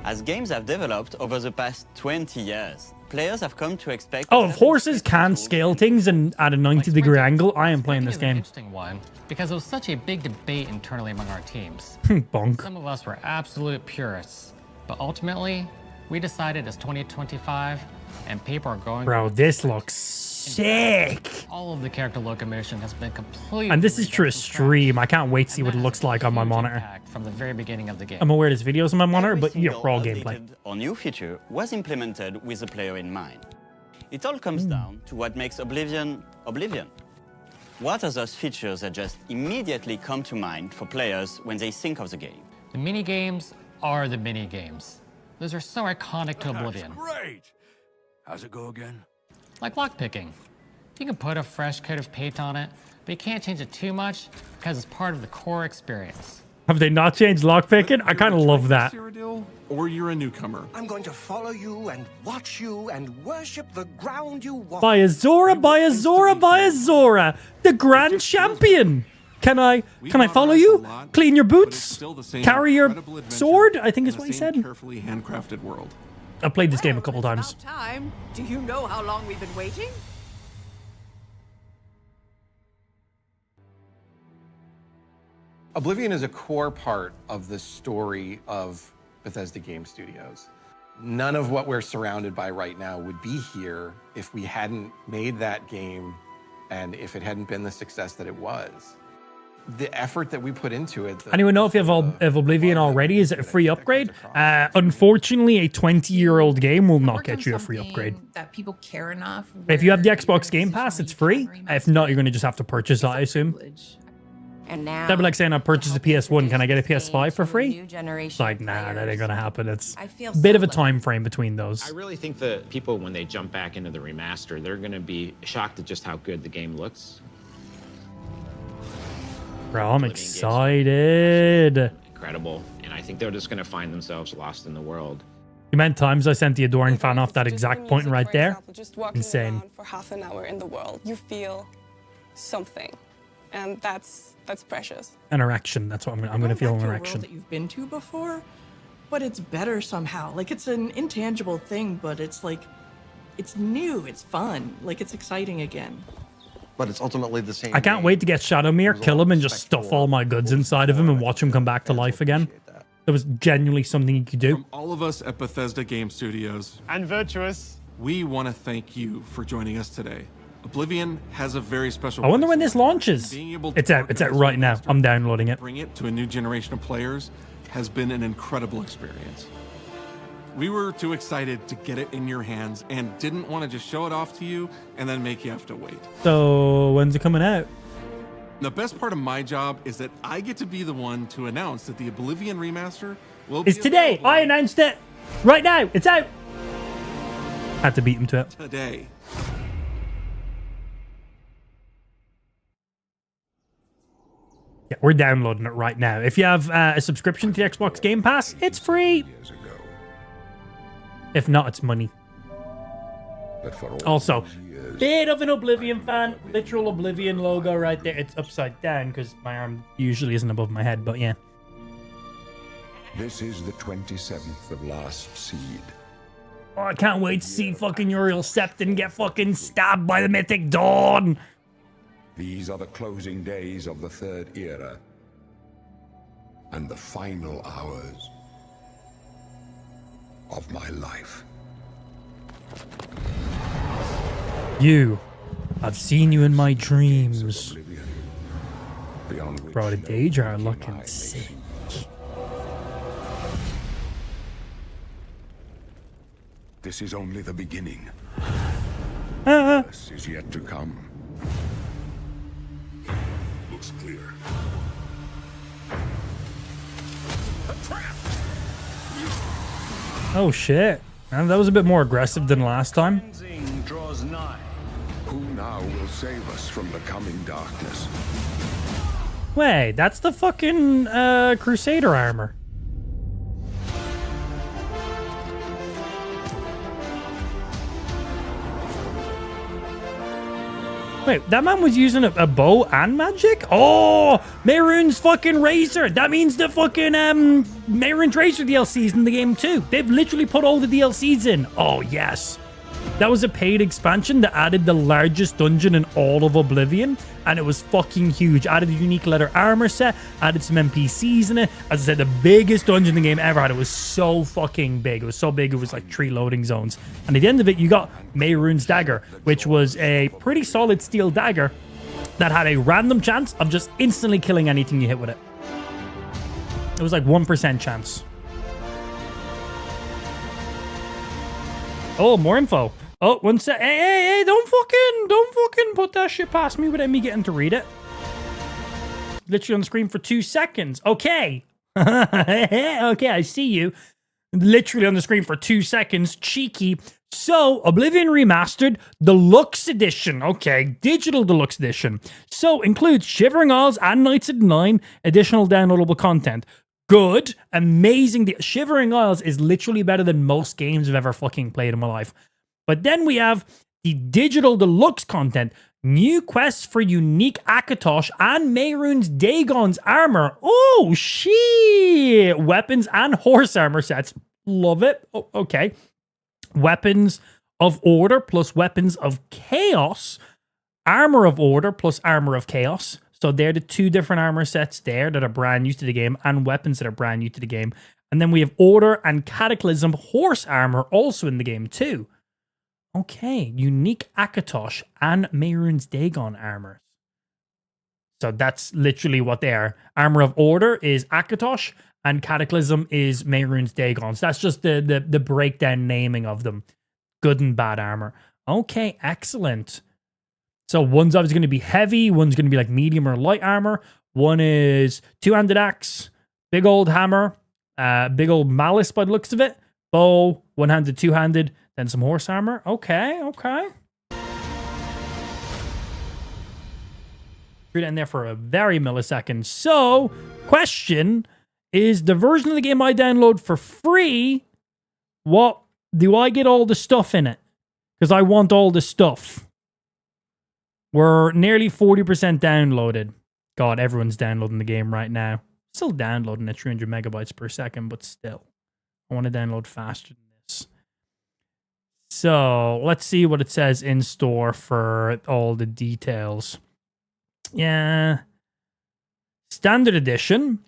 As games have developed over the past 20 years, players have come to expect... Oh, if horses can scale things and at a 90-degree angle, I am playing this An game. interesting one because it was such a big debate internally among our teams. Bonk. Some of us were absolute purists, but ultimately, we decided it's 2025 and people are going. Bro, this looks sick. All of the character locomotion has been completely. And this is true stream. I can't wait to see what it looks like on my monitor. From the very beginning of the game. I'm aware there's videos on my monitor, Every but yeah, single raw updated gameplay. or new feature was implemented with the player in mind. It all comes down to what makes Oblivion, Oblivion. What are those features that just immediately come to mind for players when they think of the game? The mini games are the mini games. Those are so iconic to Oblivion. Great. How's it go again? Like lockpicking. You can put a fresh coat of paint on it, but you can't change it too much because it's part of the core experience. Have they not changed lockpicking? I kind of love that. Or you're a newcomer. I'm going to follow you and watch you and worship the ground you walk. By Azora, by Azora, by Azora, the grand champion. Can I follow you? Clean your boots? Carry your sword? I think is what he said. Carefully handcrafted world. I've played this game a couple times. Time. Do you know how long we've been waiting? Oblivion is a core part of the story of Bethesda Game Studios. None of what we're surrounded by right now would be here if we hadn't made that game and if it hadn't been the success that it was. The effort that we put into it. Anyone know if you have Oblivion already? Is it a free upgrade? Unfortunately, a 20-year-old game will not get you a free upgrade. That people care enough. If you have the Xbox Game Pass, it's free. If not, you're going to just have to purchase it, I assume. And now That'd be like saying I purchased a PS1. Can I get a PS5 for free? new generation It's like, nah, that ain't going to happen. It's I feel a bit of a so time frame between those. I really think that people, when they jump back into the remaster, they're going to be shocked at just how good the game looks. Bro, I'm excited. Incredible. And I think they're just going to find themselves lost in the world. The amount of times I sent the adoring fan off that exact point right there. Just walking Insane. around for half an hour in the world, you feel something, and that's precious. An erection. That's what I'm going to feel, an erection. That you've been to before, but it's better somehow. Like, it's an intangible thing, but it's like, it's new, it's fun, like it's exciting again. But it's ultimately the same. I can't wait to get Shadowmere, kill him, and just stuff all my goods inside of him and watch him come back to life again. There was genuinely something you could do. From all of us at Bethesda Game Studios and Virtuous, we want to thank you for joining us today. Oblivion has a very special. I wonder when this launches. It's out. It's out right now. I'm downloading it. Bring it to a new generation of players has been an incredible experience. We were too excited to get it in your hands and didn't want to just show it off to you and then make you have to wait. So when's it coming out? The best part of my job is that I get to be the one to announce that the Oblivion remaster will It's be today. available I announced it. Right now. It's out. Had to beat him to it. today. Yeah, we're downloading it right now. If you have a subscription to the Xbox Game Pass, it's free. If not, it's money. But for all Also, these years, bit of an Oblivion fan. Literal Oblivion logo right there. It's upside down because my arm usually isn't above my head, but yeah. This is the 27th of Last Seed. Oh, I can't wait to see fucking Uriel Septon get fucking stabbed by the Mythic Dawn. These are the closing days of the Third Era and the final hours of my life. I've seen you in my dreams. Bro, the Daedra are looking sick. This is only the beginning. This is yet to come. Looks clear. Oh shit. Man, that was a bit more aggressive than last time. Draws nigh. Who now will save us from the coming darkness? Wait, that's the fucking Crusader armor. Wait, that man was using a bow and magic? Oh, Mehrunes fucking Razor. That means the fucking Mehrunes Razor DLC's in the game too. They've literally put all the DLCs in. Oh, yes. That was a paid expansion that added the largest dungeon in all of Oblivion, and it was fucking huge. Added a unique leather armor set, added some NPCs in it. As I said, the biggest dungeon the game ever had. It was so fucking big. It was so big, it was like 3 loading zones. And at the end of it, you got Mehrunes Dagger, which was a pretty solid steel dagger that had a random chance of just instantly killing anything you hit with it. It was like 1% chance. Oh, more info. Oh, one sec. Hey, don't fucking put that shit past me without me getting to read it. Literally on the screen for 2 seconds. Okay. Okay, I see you. Literally on the screen for 2 seconds. Cheeky. So, Oblivion Remastered Deluxe Edition. Okay, Digital Deluxe Edition. So, includes Shivering Isles and Knights of the Nine additional downloadable content. Good. Amazing. Shivering Isles is literally better than most games I've ever fucking played in my life. But then we have the Digital Deluxe content. New quests for unique Akatosh and Mehrunes Dagon's armor. Oh, shit. Weapons and horse armor sets. Love it. Oh, okay. Weapons of Order plus Weapons of Chaos. Armor of Order plus Armor of Chaos. So they're the 2 different armor sets there that are brand new to the game, and weapons that are brand new to the game. And then we have Order and Cataclysm horse armor also in the game too. Okay, unique Akatosh and Mehrunes Dagon armors. So that's literally what they are. Armor of Order is Akatosh, and Cataclysm is Mehrunes Dagon. So that's just the breakdown naming of them. Good and bad armor. Okay, excellent. So one's obviously going to be heavy, one's going to be like medium or light armor. One is 2-handed axe, big old hammer, big old malice by the looks of it, bow, 1-handed, 2-handed, then some horse armor. Okay. Read it in there for a very millisecond. So, question, is the version of the game I download for free, what do I get all the stuff in it? Because I want all the stuff. We're nearly 40% downloaded. God, everyone's downloading the game right now. Still downloading at 300 megabytes per second, but still. I want to download faster than this. So, let's see what it says in store for all the details. Yeah. Standard Edition.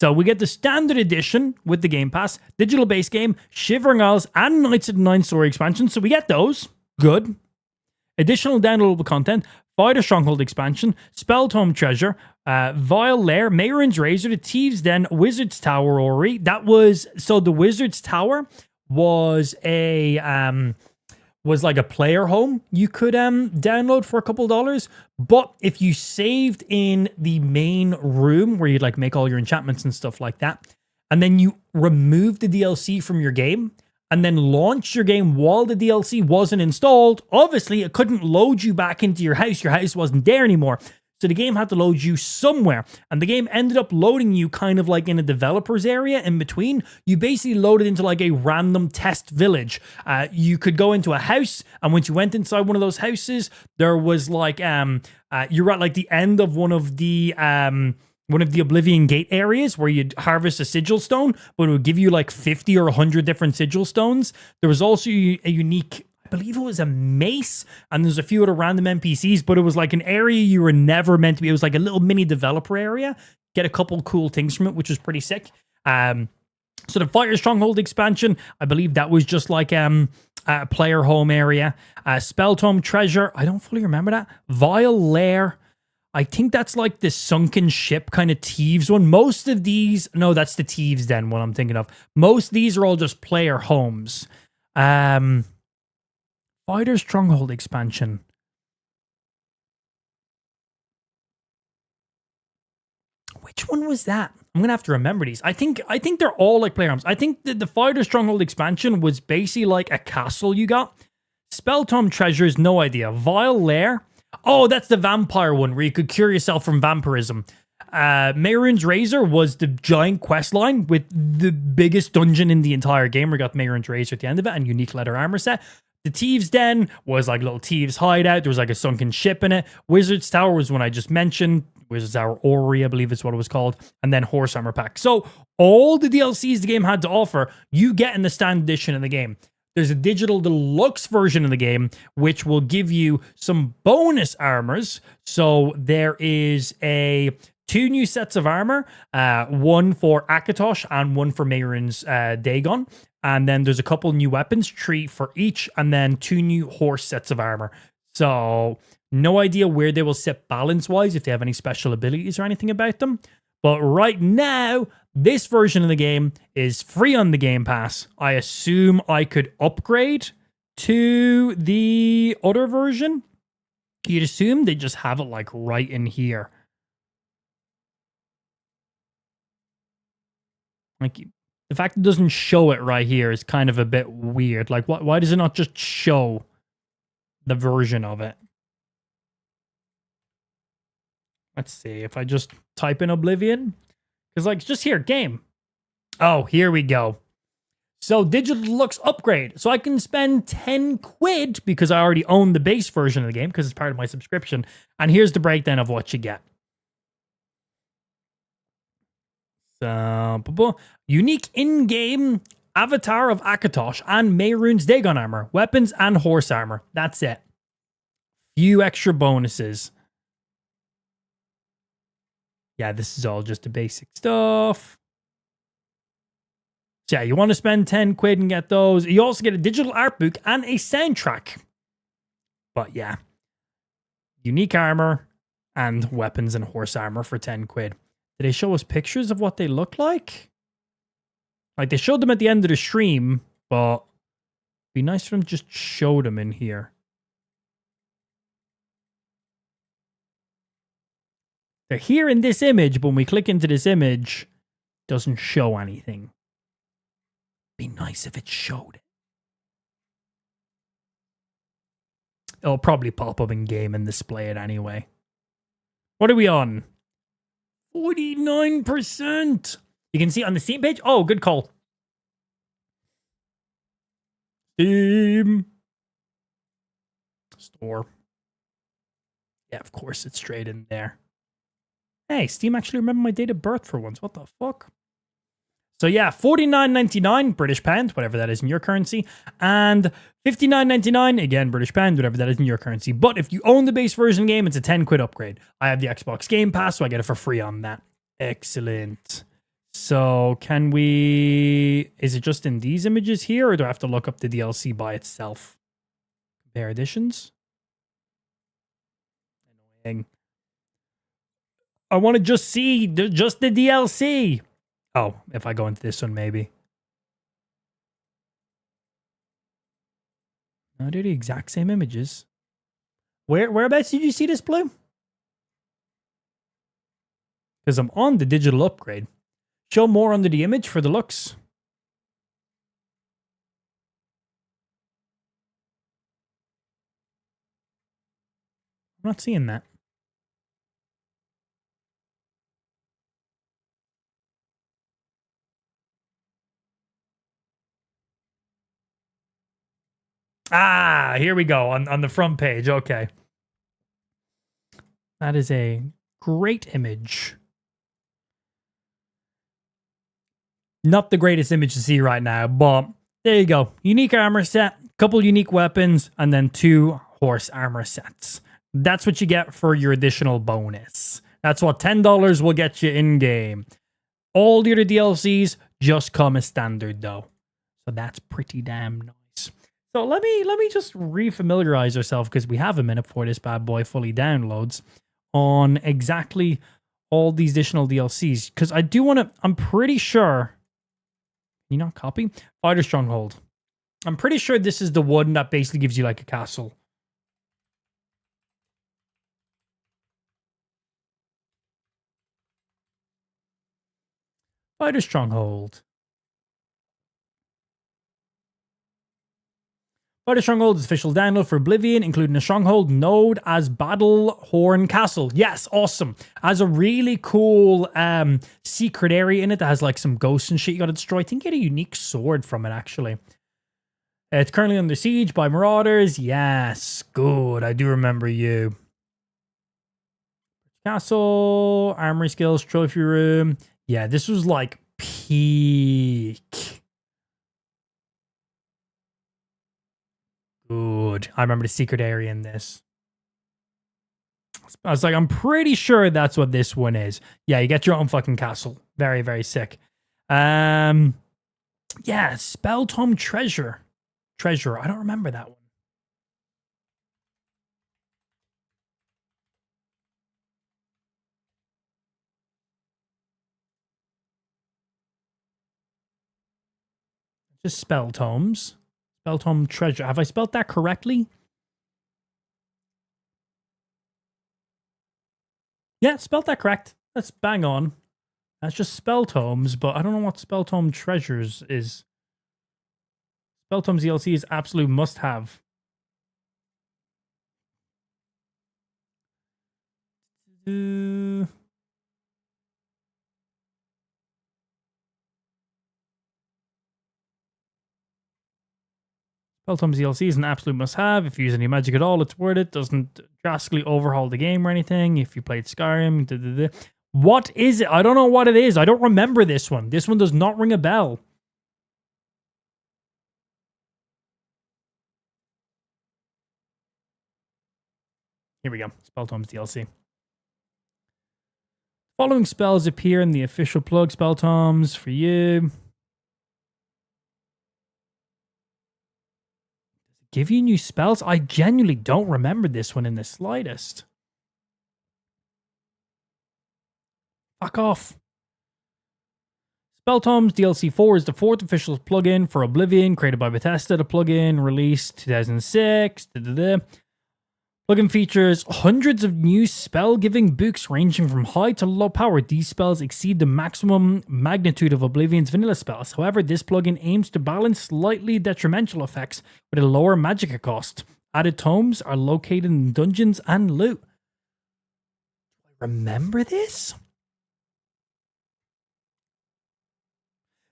So, we get the Standard Edition with the Game Pass, Digital Base Game, Shivering Isles, and Knights of the Nine Story expansion. So, we get those. Good. Additional downloadable content, Fighter Stronghold expansion, Spelltome Treasure, Vile Lair, Mehrunes Razor, the Thieves Den, Wizard's Tower Ori. That was, so the Wizard's Tower was was like a player home you could download for a couple $. But if you saved in the main room where you'd like make all your enchantments and stuff like that, and then you removed the DLC from your game, and then launch your game while the DLC wasn't installed, obviously it couldn't load you back into your house. Your house wasn't there anymore. So the game had to load you somewhere. And the game ended up loading you kind of like in a developer's area in between. You basically loaded into like a random test village. You could go into a house, and once you went inside one of those houses, there was like you're at like the end of one of the Oblivion Gate areas where you'd harvest a sigil stone, but it would give you like 50 or 100 different sigil stones. There was also a unique, I believe it was a mace, and there's a few other random NPCs, but it was like an area you were never meant to be. It was like a little mini developer area. Get a couple cool things from it, which was pretty sick. So the Fire Stronghold expansion, I believe that was just like a player home area. Spelltome Treasure, I don't fully remember that. Vile Lair, I think that's like the sunken ship kind of thieves one. Most of these, no, that's the thieves den, what I'm thinking of. Most of these are all just player homes. Fighter Stronghold expansion. Which one was that? I'm gonna have to remember these. I think they're all like player homes. I think the Fighter Stronghold expansion was basically like a castle you got. Spelltome Treasures, no idea. Vile Lair. Oh, that's the vampire one where you could cure yourself from vampirism. Mehrunes Razor was the giant quest line with the biggest dungeon in the entire game. We got Mehrunes Razor at the end of it and unique leather armor set. The Thieves' Den was like a little thieves hideout. There was like a sunken ship in it. Wizard's Tower was one I just mentioned. Wizard's Tower Ori, I believe is what it was called. And then Horse Armor Pack. So all the DLCs the game had to offer, you get in the standard edition of the game. There's a digital deluxe version of the game, which will give you some bonus armors. So there is two new sets of armor, one for Akatosh and one for Mehrunes Dagon. And then there's a couple new weapons, 3 for each, and then 2 new horse sets of armor. So no idea where they will sit balance-wise, if they have any special abilities or anything about them. But right now, this version of the game is free on the Game Pass. I assume I could upgrade to the other version. You'd assume they just have it like right in here. Like, the fact it doesn't show it right here is kind of a bit weird. Like, why does it not just show the version of it? Let's see if I just type in Oblivion. Because, like, just here, game. Oh, here we go. So, Digital Deluxe upgrade. So, I can spend 10 quid because I already own the base version of the game because it's part of my subscription. And here's the breakdown of what you get. So, unique in-game avatar of Akatosh and Mehrunes Dagon armor, weapons and horse armor. That's it. Few extra bonuses. Yeah, this is all just the basic stuff. So yeah, you want to spend 10 quid and get those. You also get a digital art book and a soundtrack. But yeah, unique armor and weapons and horse armor for 10 quid. Did they show us pictures of what they look like? Like, they showed them at the end of the stream, but it'd be nice for them to just show them in here. They're here in this image, but when we click into this image, it doesn't show anything. It'd be nice if it showed it. It'll probably pop up in game and display it anyway. What are we on? 49%. You can see on the Steam page. Oh, good call. Steam. Store. Yeah, of course, it's straight in there. Hey, Steam actually remembered my date of birth for once. What the fuck? So yeah, $49.99 British pound, whatever that is in your currency, and $59.99 again British pound, whatever that is in your currency. But if you own the base version game, it's a 10 quid upgrade. I have the Xbox Game Pass, so I get it for free on that. Excellent. So can we? Is it just in these images here, or do I have to look up the DLC by itself? Compare editions. Annoying. I want to just see just the DLC. Oh, if I go into this one, maybe. No, they're the exact same images. Whereabouts did you see this, Blue? Because I'm on the digital upgrade. Show more under the image for the looks. I'm not seeing that. Ah, here we go on the front page. Okay. That is a great image. Not the greatest image to see right now, but there you go. Unique armor set, couple unique weapons, and then 2 horse armor sets. That's what you get for your additional bonus. That's what $10 will get you in-game. All the other DLCs just come as standard, though. So that's pretty damn nice. So let me just refamiliarize ourselves, because we have a minute before this bad boy fully downloads, on exactly all these additional DLCs. Because I do want to... I'm pretty sure... Can you not copy? Fighter Stronghold. I'm pretty sure this is the one that basically gives you like a castle. Fighter Stronghold. Fighter Stronghold is official download for Oblivion, including a Stronghold node as Battlehorn Castle. Yes, awesome. Has a really cool secret area in it that has like some ghosts and shit you gotta destroy. I think you get a unique sword from it, actually. It's currently under siege by marauders. Yes, good. I do remember you. Castle, armory skills, trophy room. Yeah, this was like peak. Good. I remember the secret area in this. I was like, I'm pretty sure that's what this one is. Yeah, you get your own fucking castle. Very, very sick. Yeah, Spell Tome Treasure. I don't remember that one. Just Spell Tomes. Spell Tome Treasure. Have I spelled that correctly? Yeah, spelled that correct. That's bang on. That's just Spell Tomes, but I don't know what Spell Tome Treasures is. Spell Tomes DLC is absolute must-have. Spell Tomes DLC is an absolute must-have. If you use any magic at all, it's worth it. Doesn't drastically overhaul the game or anything. If you played Skyrim, What is it? I don't know what it is. I don't remember this one. This one does not ring a bell. Here we go. Spell Tomes DLC. Following spells appear in the official plug Spell Tomes for you. Give you new spells? I genuinely don't remember this one in the slightest. Fuck off. Spell Tomes DLC 4 is the 4th official plugin for Oblivion, created by Bethesda. The plugin released 2006. Plugin features hundreds of new spell-giving books ranging from high to low power. These spells exceed the maximum magnitude of Oblivion's vanilla spells. However, this plugin aims to balance slightly detrimental effects with a lower magicka cost. Added tomes are located in dungeons and loot. Remember this?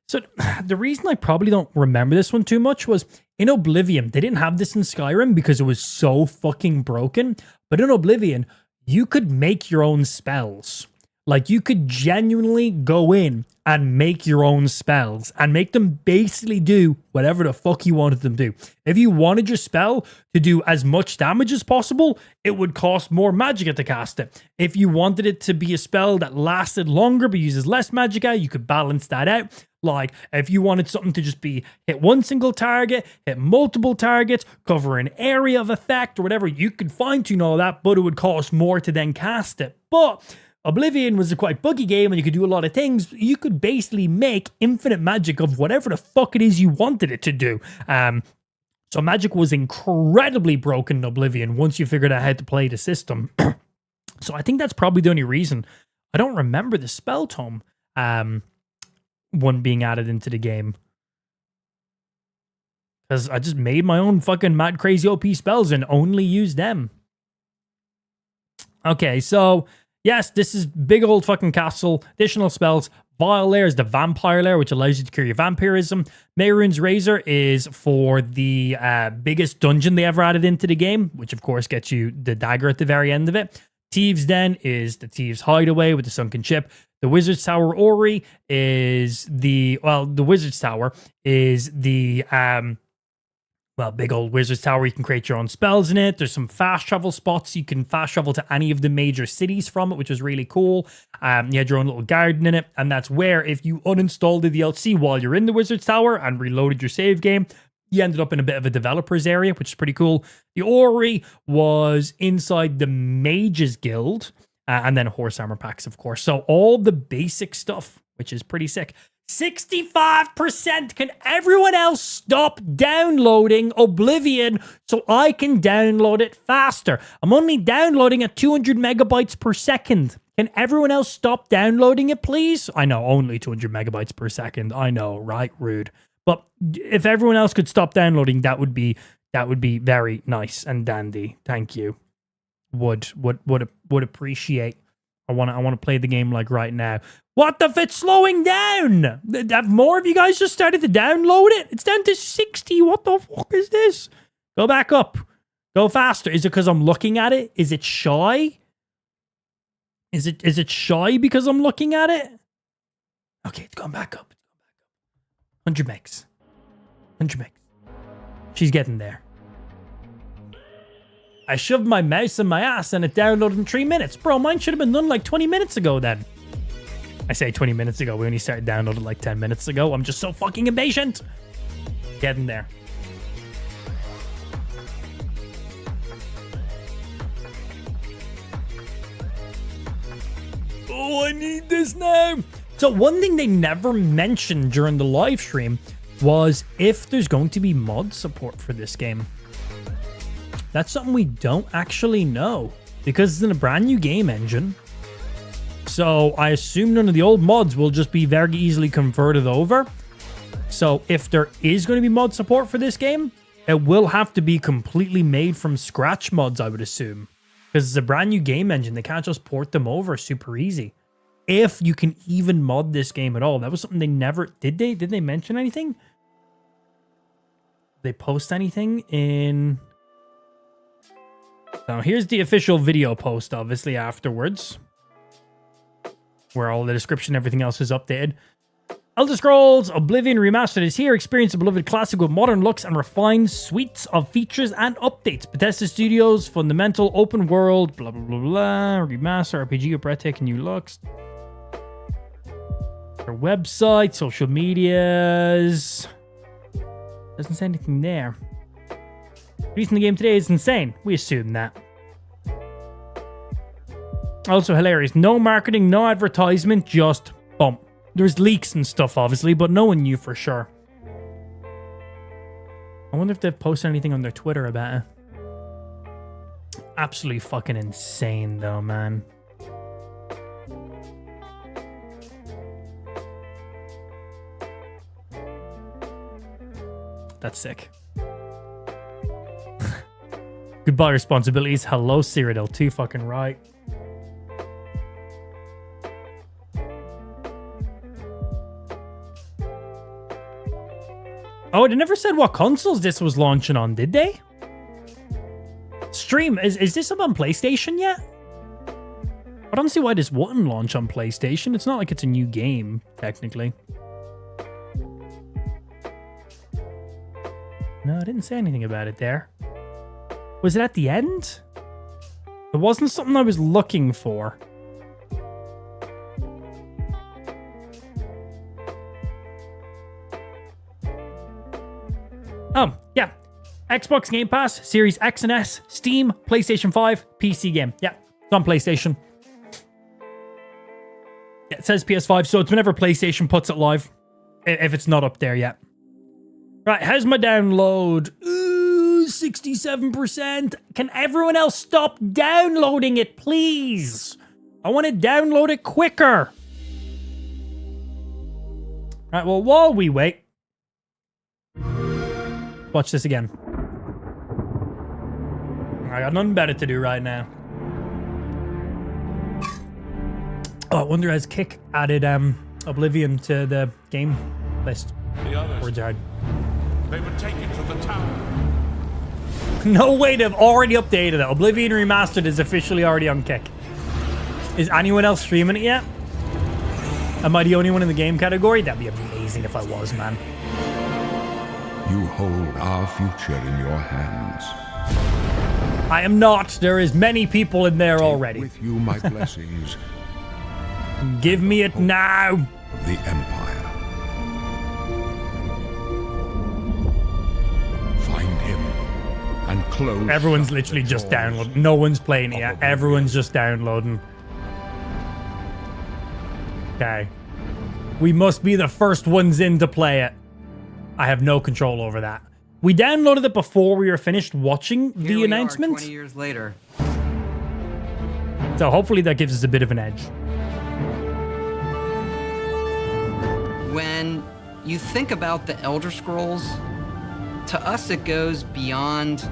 So the reason I probably don't remember this one too much was in Oblivion, they didn't have this in Skyrim because it was so fucking broken. But in Oblivion, you could make your own spells. Like, you could genuinely go in and make your own spells and make them basically do whatever the fuck you wanted them to do. If you wanted your spell to do as much damage as possible, it would cost more magicka to cast it. If you wanted it to be a spell that lasted longer but uses less magicka, you could balance that out. Like, if you wanted something to just be hit one single target, hit multiple targets, cover an area of effect or whatever, you could fine-tune all that, but it would cost more to then cast it. But Oblivion was a quite buggy game and you could do a lot of things. You could basically make infinite magic of whatever the fuck it is you wanted it to do. So magic was incredibly broken in Oblivion once you figured out how to play the system. So I think that's probably the only reason. I don't remember the Spell Tome one being added into the game. Because I just made my own fucking mad crazy OP spells and only used them. Okay, so yes, this is big old fucking castle, additional spells, Vile layer is the vampire layer, which allows you to cure your vampirism. Mehrunes Razor is for the biggest dungeon they ever added into the game, which of course gets you the dagger at the very end of it. Thieves' Den is the Thieves' Hideaway with the sunken ship. The Wizard's Tower Ori is the Wizard's Tower is the big old Wizard's Tower. You can create your own spells in it. There's some fast travel spots. You can fast travel to any of the major cities from it, which is really cool. You had your own little garden in it, and that's where if you uninstalled the DLC while you're in the Wizard's Tower and reloaded your save game, you ended up in a bit of a developer's area, which is pretty cool. The Ori was inside the Mages Guild, and then horse armor packs, of course. So all the basic stuff, which is pretty sick. 65%. Can everyone else stop downloading Oblivion so I can download it faster? I'm only downloading at 200 megabytes per second. Can everyone else stop downloading it, please? I know, only 200 megabytes per second. I know, right? Rude. But if everyone else could stop downloading, that would be very nice and dandy. Thank you. Would appreciate. I want to play the game like right now. What the f? It's slowing down. Have more of you guys just started to download it? It's down to 60. What the fuck is this? Go back up. Go faster. Is it because I'm looking at it? Is it shy? Is it shy because I'm looking at it? Okay, it's gone back up. 100 megs. 100 megs. She's getting there. I shoved my mouse in my ass and it downloaded in 3 minutes. Bro, mine should have been done like 20 minutes ago then. I say 20 minutes ago. We only started downloading like 10 minutes ago. I'm just so fucking impatient. Getting there. Oh, I need this now. So one thing they never mentioned during the live stream was if there's going to be mod support for this game. That's something we don't actually know because it's in a brand new game engine. So I assume none of the old mods will just be very easily converted over. So if there is going to be mod support for this game, it will have to be completely made from scratch mods, I would assume. Because it's a brand new game engine. They can't just port them over super easy. If you can even mod this game at all. That was something they never... Did they mention anything? Did they post anything in... Now, here's the official video post, obviously, afterwards. Where all the description and everything else is updated. Elder Scrolls Oblivion Remastered is here. Experience the beloved classic with modern looks and refined suites of features and updates. Bethesda Studios, fundamental open world, blah, blah, blah, blah. Remaster, RPG with breathtaking new looks. Their website, social medias. Doesn't say anything there. Releasing the game today is insane. We assume that. Also hilarious. No marketing, no advertisement, just bump. There's leaks and stuff, obviously, but no one knew for sure. I wonder if they've posted anything on their Twitter about it. Absolutely fucking insane, though, man. That's sick. Goodbye responsibilities. Hello, Cyrodiil. Too fucking right. Oh, they never said what consoles this was launching on, did they? Stream, is this up on PlayStation yet? I don't see why this wouldn't launch on PlayStation. It's not like it's a new game, technically. No, I didn't say anything about it there. Was it at the end? It wasn't something I was looking for. Oh, yeah. Xbox Game Pass, Series X and S, Steam, PlayStation 5, PC game. Yeah, it's on PlayStation. Yeah, it says PS5, so it's whenever PlayStation puts it live. If it's not up there yet. Right, how's my download? Ooh, 67%. Can everyone else stop downloading it, please? I want to download it quicker. Right, well, while we wait, watch this again. I got nothing better to do right now. Oh, I wonder has Kick added Oblivion to the game list. The others, Words hard. they were taken to the tower. No way, they've already updated it. Oblivion Remastered is officially already on Kick. Is anyone else streaming it yet? Am I the only one in the game category? That'd be amazing if I was, man. You hold our future in your hands. I am not. There is many people in there already. With you my blessings. Give me it now. The Empire. Find him and close. Everyone's literally just downloading. No one's playing it yet. Everyone's just downloading. Okay. We must be the first ones in to play it. I have no control over that. We downloaded it before we were finished watching the announcement. 20 years later. So hopefully that gives us a bit of an edge. When you think about the Elder Scrolls, to us it goes beyond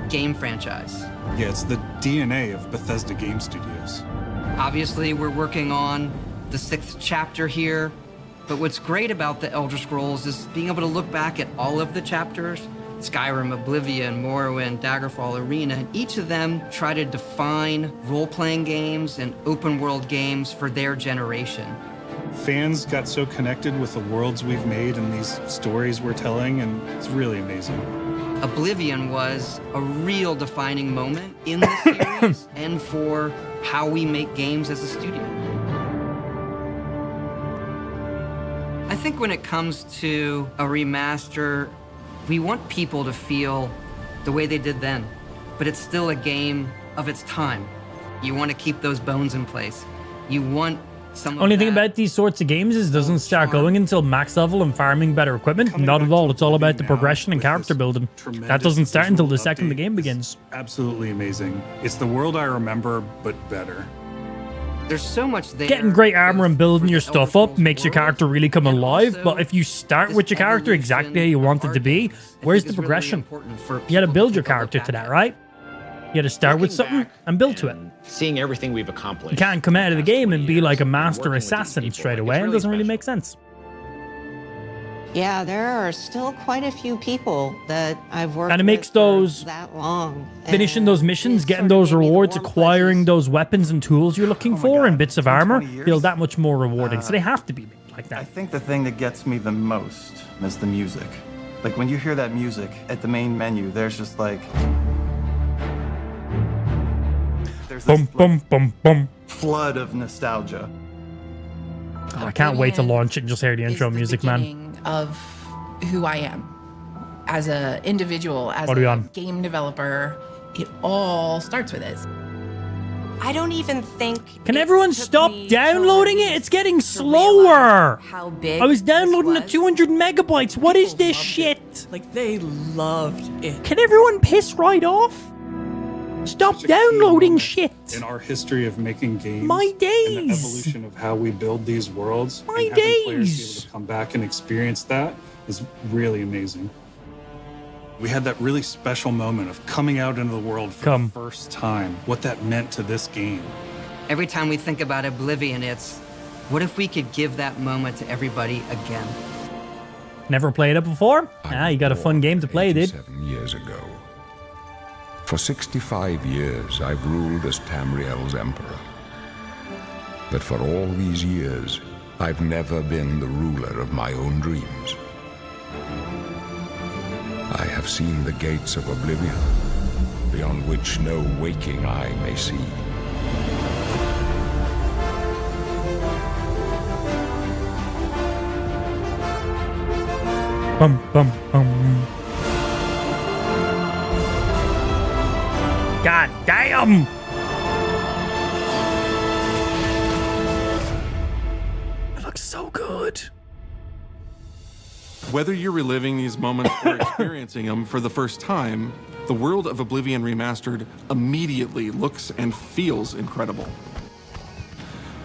game franchise. Yeah, it's the DNA of Bethesda Game Studios. Obviously, we're working on the 6th chapter here, but what's great about the Elder Scrolls is being able to look back at all of the chapters, Skyrim, Oblivion, Morrowind, Daggerfall, Arena, and each of them try to define role-playing games and open-world games for their generation. Fans got so connected with the worlds we've made and these stories we're telling, and it's really amazing. Oblivion was a real defining moment in the series and for how we make games as a studio. I think when it comes to a remaster, we want people to feel the way they did then, but it's still a game of its time. You want to keep those bones in place. You want some of Only thing about these sorts of games is it doesn't start going until max level and farming better equipment. Not at all. It's all about the progression and character building. That doesn't start until the second the game begins. Absolutely amazing. It's the world I remember, but better. There's so much there. Getting great armor and building your stuff up makes your character really come alive, but if you start with your character exactly how you want it to be, where's the progression? You gotta build your character to that, right? You gotta start with something and build to it. Seeing everything we've accomplished. You can't come out of the game and be like a master assassin straight away. It doesn't really make sense. Yeah, there are still quite a few people that I've worked And it makes with those for that long. finishing those missions, getting those rewards, acquiring those weapons and tools you're looking for and bits of armor feel that much more rewarding. So they have to be like that. I think the thing that gets me the most is the music. Like when you hear that music at the main menu, there's just like there's this flood of nostalgia. Oh, I can't wait to launch it and just hear the intro music, man. Of who I am as an individual, as a game developer, it all starts with this. I don't even think. Can everyone stop downloading it? It's getting slower. How big I was downloading at 200 megabytes. What is this shit? Like they loved it. Can everyone piss right off? Stop downloading shit. In our history of making games, my days, and the evolution of how we build these worlds, my and having players be able to come back and experience that is really amazing. We had that really special moment of coming out into the world for the first time, what that meant to this game. Every time we think about Oblivion, it's, what if we could give that moment to everybody again? Never played it before? Ah, you got a fun game to play, dude. 7 years ago. For 65 years, I've ruled as Tamriel's emperor. But for all these years, I've never been the ruler of my own dreams. I have seen the gates of Oblivion, beyond which no waking eye may see. Bum, bum, bum. God damn! It looks so good. Whether you're reliving these moments or experiencing them for the first time, the world of Oblivion Remastered immediately looks and feels incredible.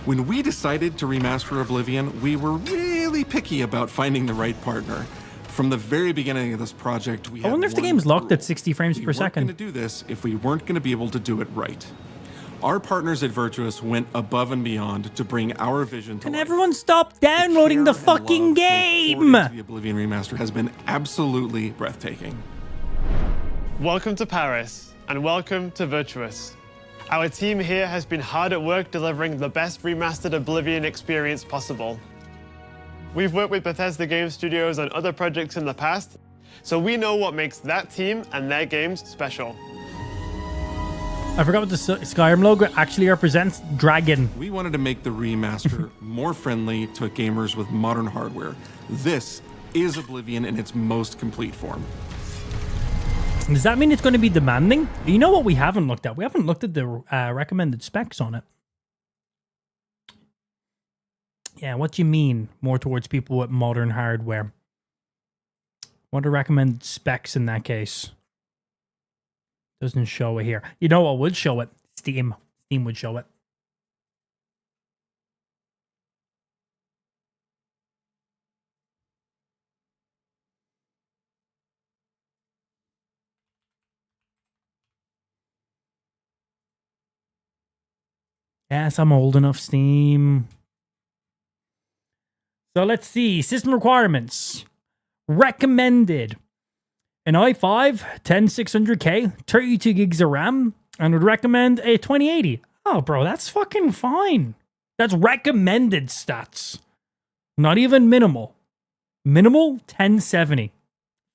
When we decided to remaster Oblivion, we were really picky about finding the right partner. From the very beginning of this project, we I wonder if the game's locked at 60 frames per second. We weren't going to do this if we weren't going to be able to do it right. Our partners at Virtuous went above and beyond to bring our vision to Can life. everyone stop downloading the fucking game? The Oblivion remaster has been absolutely breathtaking. Welcome to Paris, and welcome to Virtuous. Our team here has been hard at work delivering the best remastered Oblivion experience possible. We've worked with Bethesda Game Studios on other projects in the past, so we know what makes that team and their games special. I forgot what the Skyrim logo actually represents. Dragon. We wanted to make the remaster more friendly to gamers with modern hardware. This is Oblivion in its most complete form. Does that mean it's going to be demanding? You know what we haven't looked at? We haven't looked at the recommended specs on it. Yeah, what do you mean? More towards people with modern hardware. What are recommended specs in that case? Doesn't show it here. You know what would show it? Steam. Steam would show it. Yes, I'm old enough, Steam. So let's see. System requirements. Recommended. An i5, 10600K, 32 gigs of RAM, and would recommend a 2080. Oh, bro, that's fucking fine. That's recommended stats. Not even minimal. Minimal, 1070.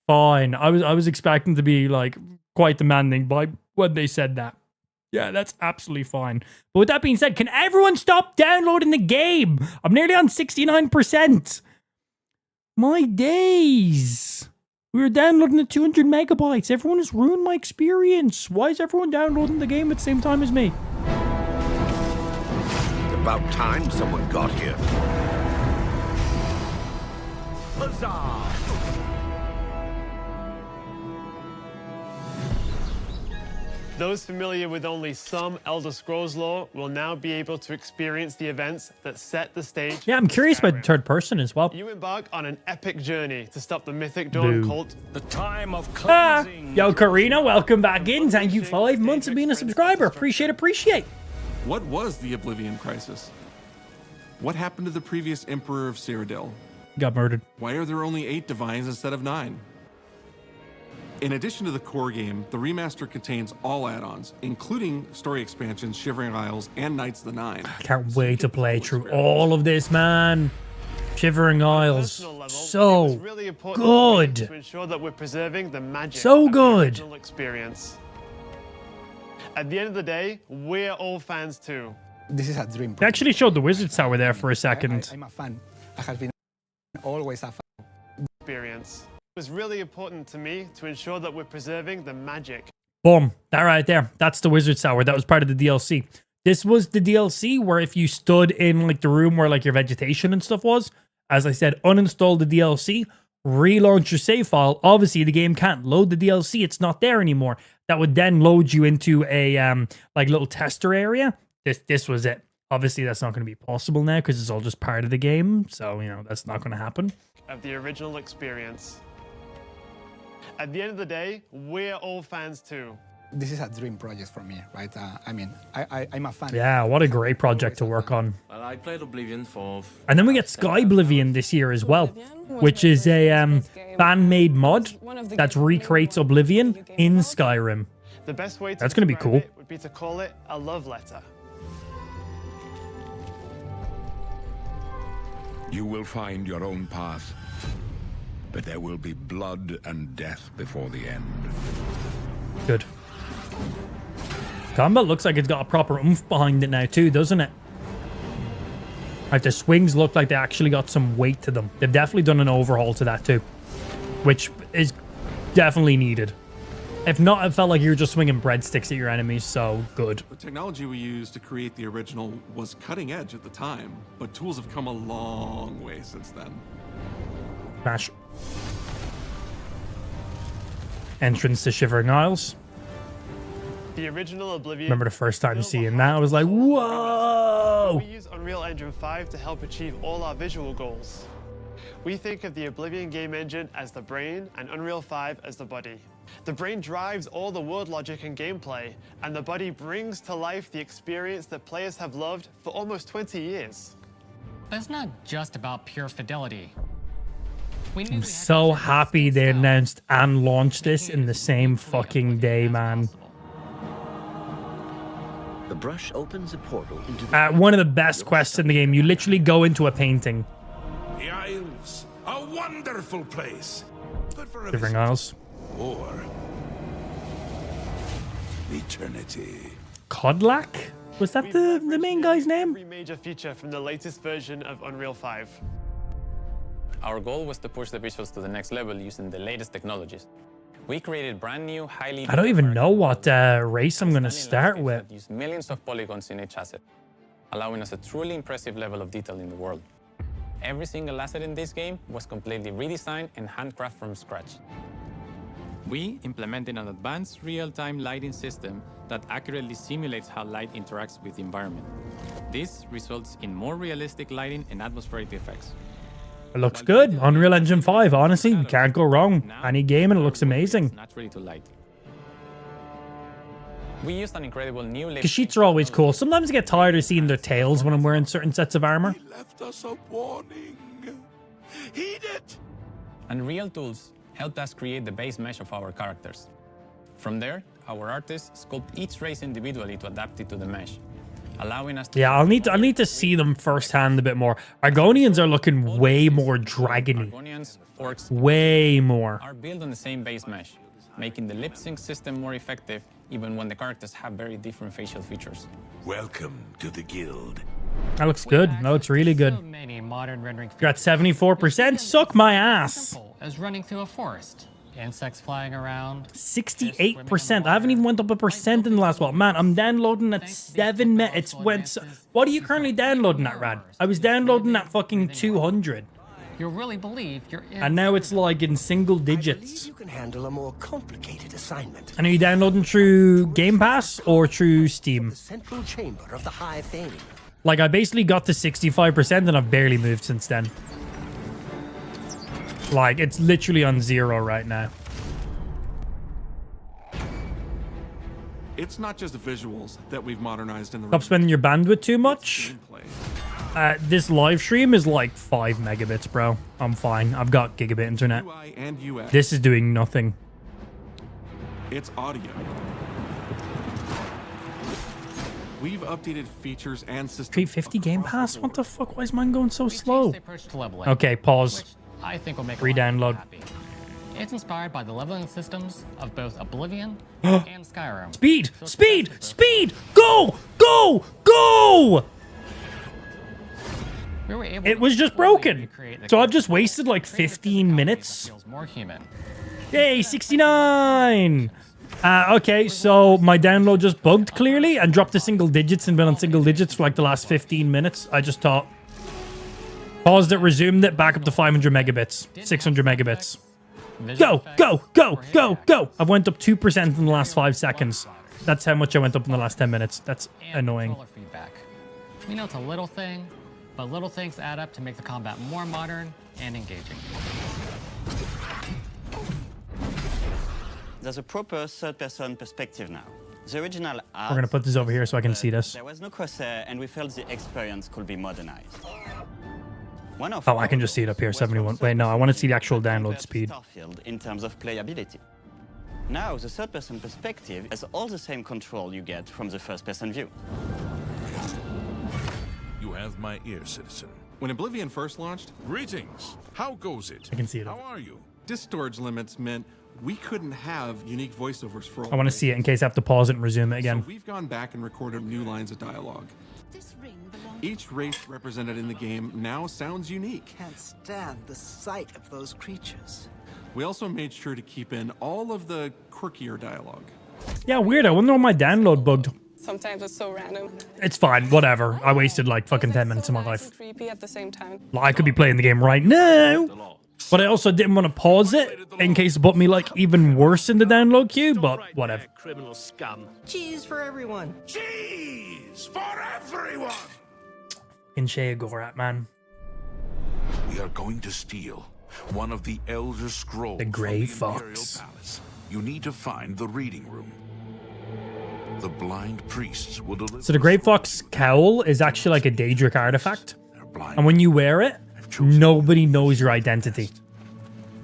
Fine. I was expecting to be, like, quite demanding by when they said that. Yeah, that's absolutely fine. But with that being said, can everyone stop downloading the game? I'm nearly on 69%. My days. We were downloading at 200 megabytes. Everyone has ruined my experience. Why is everyone downloading the game at the same time as me? About time someone got here. Huzzah! Those familiar with only some Elder Scrolls lore will now be able to experience the events that set the stage. Yeah, I'm curious about the third person as well. You embark on an epic journey to stop the Mythic Dawn cult. The time of cleansing. Yo, Karina, welcome back in. Thank you 5 months of being a subscriber. Appreciate. What was the Oblivion crisis? What happened to the previous Emperor of Cyrodiil? Got murdered. Why are there only 8 divines instead of 9? In addition to the core game, the remaster contains all add-ons, including story expansions, Shivering Isles, and Knights of the Nine. I can't wait to play through all of this, man. Shivering Isles, so good. To ensure that we're preserving the magic so of good. The original experience. At the end of the day, we're all fans too. This is a dream. They actually showed the Wizard's Tower there for a second. I'm a fan. I have been always a fan. Experience. It was really important to me to ensure that we're preserving the magic. Boom. That right there. That's the Wizard's Tower. That was part of the DLC. This was the DLC where if you stood in like the room where like your vegetation and stuff was, as I said, uninstall the DLC, relaunch your save file. Obviously, the game can't load the DLC. It's not there anymore. That would then load you into a like little tester area. This was it. Obviously, that's not going to be possible now because it's all just part of the game. So, you know, that's not going to happen. Of the original experience. At the end of the day, we're all fans too. This is a dream project for me, right? I'm a fan. Yeah, what a great project to work on. Well, I played Oblivion for... And then we get Sky Oblivion this year as well, which is a fan-made mod that recreates Oblivion in Skyrim. The best way to That's going to be cool. it would be to call it a love letter. You will find your own path, but there will be blood and death before the end. Good. Combat looks like it's got a proper oomph behind it now too, doesn't it? Like the swings look like they actually got some weight to them. They've definitely done an overhaul to that too, which is definitely needed. If not, it felt like you were just swinging breadsticks at your enemies, so good. The technology we used to create the original was cutting edge at the time, but tools have come a long way since then. Smash. Entrance to Shivering Isles. The original Oblivion. Remember the first time seeing that, I was like, whoa! We use Unreal Engine 5 to help achieve all our visual goals. We think of the Oblivion game engine as the brain and Unreal 5 as the body. The brain drives all the world logic and gameplay, and the body brings to life the experience that players have loved for almost 20 years. But it's not just about pure fidelity. I'm so happy they announced and launched this in the same fucking day, man. The brush opens a portal into One of the best quests in the game. You literally go into a painting. The Isles, a wonderful place. Good for a Different visit. Isles. Or eternity. Codlac? Was that the main guy's name? Every major feature from the latest version of Unreal 5. Our goal was to push the visuals to the next level using the latest technologies. We created brand new, highly... I don't even know what race I'm going to start with. Use millions of polygons in each asset, allowing us a truly impressive level of detail in the world. Every single asset in this game was completely redesigned and handcrafted from scratch. We implemented an advanced real-time lighting system that accurately simulates how light interacts with the environment. This results in more realistic lighting and atmospheric effects. It looks good. Unreal Engine 5, honestly, you can't go wrong. Any game and it looks amazing. Naturally to light. We used an incredible new... Kashyyyks are always cool. Sometimes I get tired of seeing their tails when I'm wearing certain sets of armor. He left us a warning. Heed it. Unreal tools helped us create the base mesh of our characters. From there, our artists sculpt each race individually to adapt it to the mesh, allowing us to... Yeah, I'll need to see them firsthand a bit more. Argonians are looking way more dragony. Argonians, orcs, way more. are built on the same base mesh, making the lip sync system more effective even when the characters have very different facial features. Welcome to the guild. That looks good. No, it's really good. So many modern rendering You're at 74%. Suck my ass. simple as running through a forest. Insects flying around. 68%. I haven't even went up a percent in the last while. Man, I'm downloading at 7 minutes. What are you currently downloading at, Rad? I was downloading at fucking 200. You really believe you're in. And now it's like in single digits. You can handle a more complicated assignment. And are you downloading through Game Pass or through Steam? The central chamber of the High Fame. Like, I basically got to 65% and I've barely moved since then. Like, it's literally on 0 right now. It's not just the visuals that we've modernized in the... Stop spending your bandwidth too much. This live stream is like 5 megabits, bro. I'm fine. I've got gigabit internet. UI and UX. This is doing nothing. It's audio. We've updated features and systems. 350 Game Pass? What the fuck? Why is mine going so slow? Okay, pause. I think will make Re-download. It's inspired by the leveling systems of both Oblivion and Skyrim. Speed! Speed! Speed! Go! Go! Go! It was just broken. So I've just wasted like 15 minutes. More human. Yay, 69! Okay, so my download just bugged clearly and dropped to single digits and been on single digits for like the last 15 minutes. I just thought... Paused it, resumed it, back up to 500 megabits. 600 megabits. Go, go, go, go, go! I've went up 2% in the last 5 seconds. That's how much I went up in the last 10 minutes. That's annoying. Feedback. We know it's a little thing, but little things add up to make the combat more modern and engaging. There's a proper third-person perspective now. The original art... We're going to put this over here so I can see this. There was no crosshair, and we felt the experience could be modernized. Oh, I can just see it up here, 71. Wait, no, I want to see the actual download speed. In terms of playability. Now, the third-person perspective has all the same control you get from the first-person view. You have my ear, citizen. When Oblivion first launched... Greetings. How goes it? I can see it. How are you? Disk storage limits meant we couldn't have unique voiceovers for all. I want to see it in case I have to pause it and resume it again. So we've gone back and recorded new lines of dialogue. Each race represented in the game now sounds unique. Can't stand the sight of those creatures. We also made sure to keep in all of the quirkier dialogue. Yeah, weird. I wonder why my download bugged. Sometimes it's so random. It's fine. Whatever. I wasted like fucking 10 minutes of my life. Creepy at the same time. Like, I could be playing the game right now. But I also didn't want to pause it in case it put me like even worse in the download queue, but whatever. Criminal scum. Cheese for everyone. Cheese for everyone. In Sheagorat, man. We are going to steal one of the Elder Scrolls. The Grey from the Fox. Imperial Palace. you need to find the reading room. The blind priests will deliver... So the Great Fox cowl is actually like a Daedric artifact. And when you wear it, nobody knows your identity.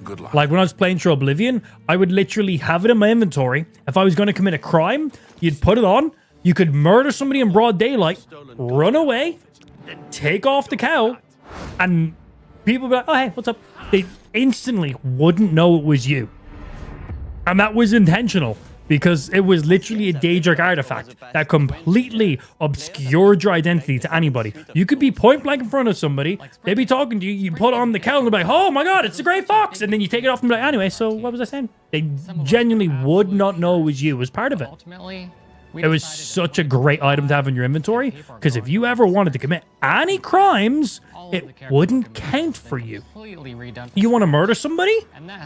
Good luck. Like when I was playing through Oblivion, I would literally have it in my inventory. If I was going to commit a crime, you'd put it on. You could murder somebody in broad daylight, run away, take off the cowl, and people would be like, oh, hey, what's up? They instantly wouldn't know it was you. And that was intentional, because it was literally a Daedric artifact that completely obscured your identity to anybody. You could be point blank in front of somebody, they'd be talking to you, you put on the cowl and they'd be like, oh my god, it's the Great Fox! And then you take it off and be like, anyway, so what was I saying? They genuinely would not know it was you as part of it. It was such a great item to have in your inventory, because if you ever wanted to commit any crimes, it wouldn't count for you. You want to murder somebody?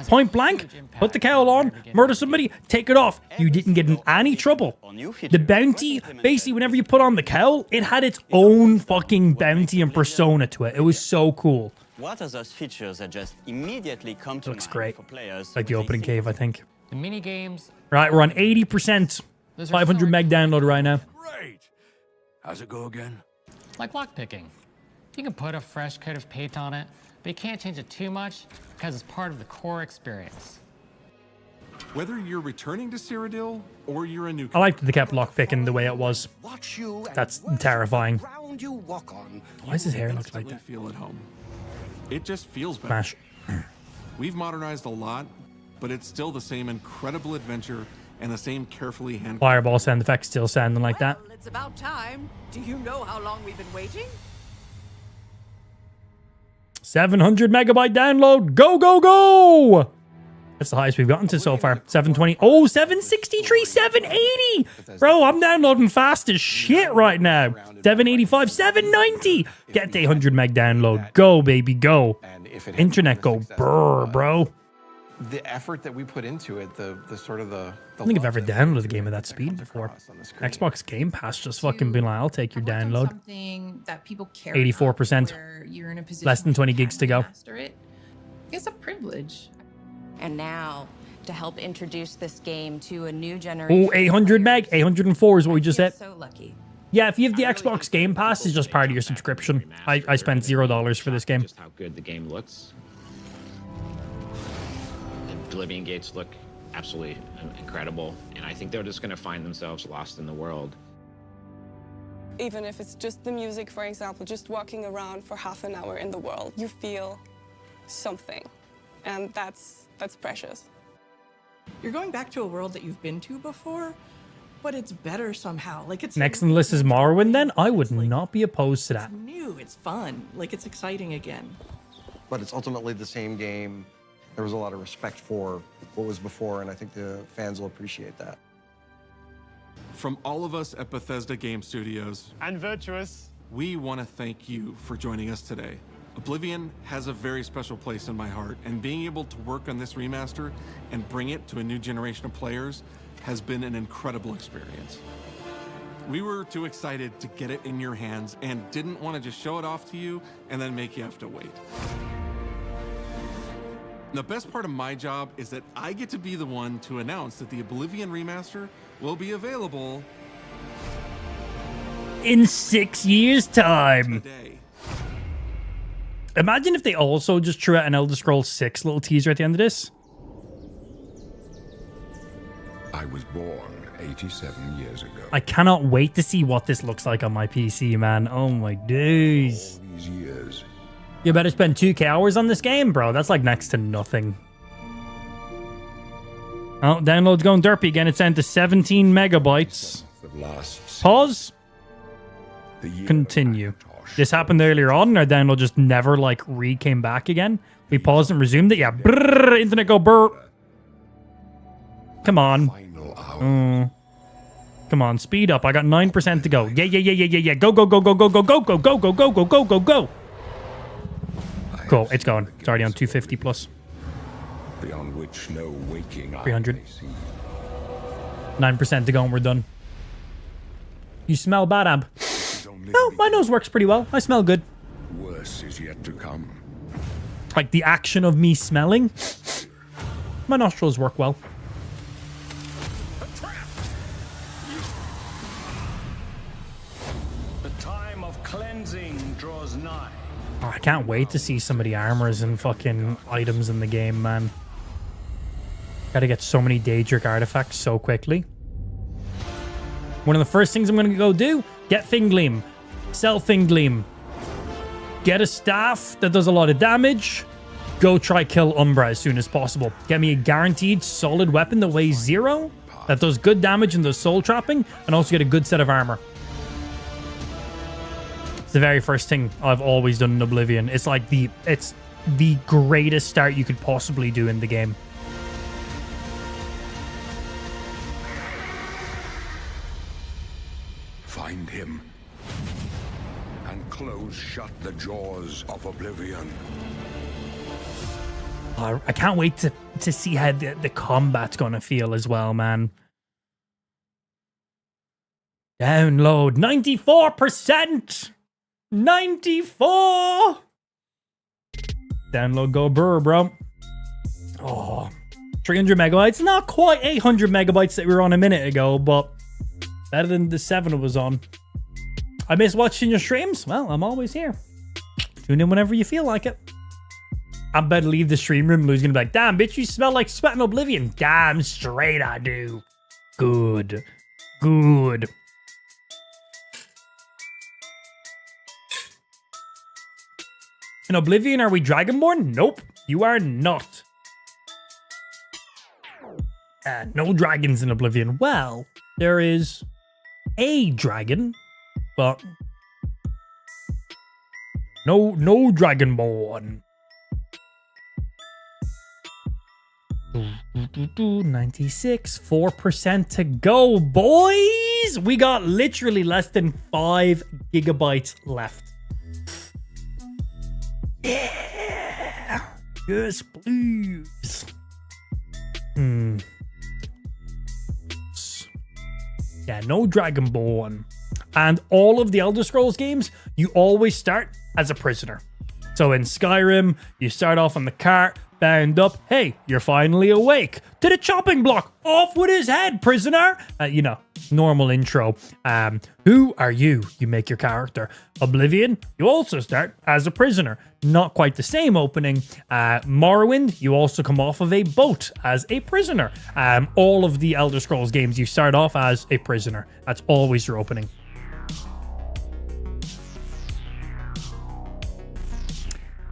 Point blank, put the cowl on, murder somebody, take it off. You didn't get in any trouble. The bounty, basically, whenever you put on the cowl, it had its own fucking bounty and persona to it. It was so cool. What are those features that just immediately come to Looks mind great. for players? Like the opening cave, I think. The mini games. Right, we're on 80%. 500 meg download right now. Great. How's it go again? Like lockpicking. You can put a fresh coat of paint on it, but you can't change it too much because it's part of the core experience. Whether you're returning to Cyrodiil or you're a new... I liked that they kept lockpicking the way it was. That's terrifying. Why does his hair look like that? Feel at home. It just feels better. Smash. We've modernized a lot, but it's still the same incredible adventure and the same carefully handled... Fireball sound effects still sounding like that. Well, it's about time. Do you know how long we've been waiting? 700 megabyte download. Go, go, go! That's the highest we've gotten to so far. 720. Oh, 763, 780! Bro, I'm downloading fast as shit right now. 785, 790! Get the 100 meg download. Go, baby, go. Internet go brr, bro. The effort that we put into it, the I don't think I've ever downloaded a game at that speed before. Xbox Game Pass just fucking been like, I'll take your download. Something that people care 84%. where you're in a position Less than 20 gigs to go. master it. It's a privilege. And now, to help introduce this game to a new generation... Oh, 800 meg. 804 is what we just said. So lucky. Yeah, if you have the Xbox Game Pass, it's just part of your subscription. I spent $0 for this game. Just how good the game looks. The Oblivion gates look absolutely incredible, and I think they're just going to find themselves lost in the world. Even if it's just the music, for example, just walking around for half an hour in the world, you feel something, and that's precious. You're going back to a world that you've been to before, but it's better somehow. Like it's Next on the list is Morrowind then? I would not be opposed to that. It's new, it's fun, like it's exciting again. But it's ultimately the same game. There was a lot of respect for what was before, and I think the fans will appreciate that. From all of us at Bethesda Game Studios and Virtuous, we want to thank you for joining us today. Oblivion has a very special place in my heart, and being able to work on this remaster and bring it to a new generation of players has been an incredible experience. We were too excited to get it in your hands and didn't want to just show it off to you and then make you have to wait. The best part of my job is that I get to be the one to announce that the Oblivion remaster will be available in 6 years' time. Today. Imagine if they also just threw out an Elder Scrolls 6 little teaser at the end of this. I was born 87 years ago. I cannot wait to see what this looks like on my PC, man. Oh my days. All these years. You better spend 2K hours on this game, bro. That's like next to nothing. Oh, download's going derpy again. It's down to 17 megabytes. Pause. Continue. This happened earlier on, and our download just never, like, came back again. We paused and resumed it. Yeah, brrr, internet go brr. Come on. Come on, speed up. I got 9% to go. Yeah. Go. Go. Cool, it's going. It's already on 250 plus. Beyond which no waking 300. 9% to go and we're done. You smell bad, Ab? No, my nose works pretty well. I smell good. Worse is yet to come. Like the action of me smelling. My nostrils work well. time of cleansing draws nigh. Oh, I can't wait to see some of the armors and fucking items in the game, man. Gotta get so many Daedric artifacts so quickly. One of the first things I'm gonna go do, get Fingleam. Sell Fingleam. Get a staff that does a lot of damage. Go try kill Umbra as soon as possible. Get me a guaranteed solid weapon that weighs 0, that does good damage and does soul trapping, and also get a good set of armor. It's the very first thing I've always done in Oblivion. It's like it's the greatest start you could possibly do in the game. Find him and close shut the jaws of Oblivion. I can't wait to see how the combat's gonna feel as well, man. Download 94%. 94. Download go burr, bro. Oh, 300 megabytes. Not quite 800 megabytes that we were on a minute ago, but better than the 7 I was on. I miss watching your streams. Well, I'm always here. Tune in whenever you feel like it. I'm about to leave the stream room. Lou's gonna be like, damn, bitch, you smell like sweat in Oblivion. Damn straight I do. Good. Good. In Oblivion, are we Dragonborn? Nope, you are not. No dragons in Oblivion. Well, there is a dragon, but no Dragonborn. 96, 4% to go, boys. We got literally less than 5 gigabytes left. Yeah. Yes, please. Yeah, no Dragonborn. And all of the Elder Scrolls games, you always start as a prisoner. So in Skyrim, you start off on the cart, bound up. Hey, you're finally awake. To the chopping block. Off with his head, prisoner. You know, normal intro. Who are you? You make your character. Oblivion, you also start as a prisoner. Not quite the same opening. Morrowind, you also come off of a boat as a prisoner. All of the Elder Scrolls games, you start off as a prisoner. That's always your opening.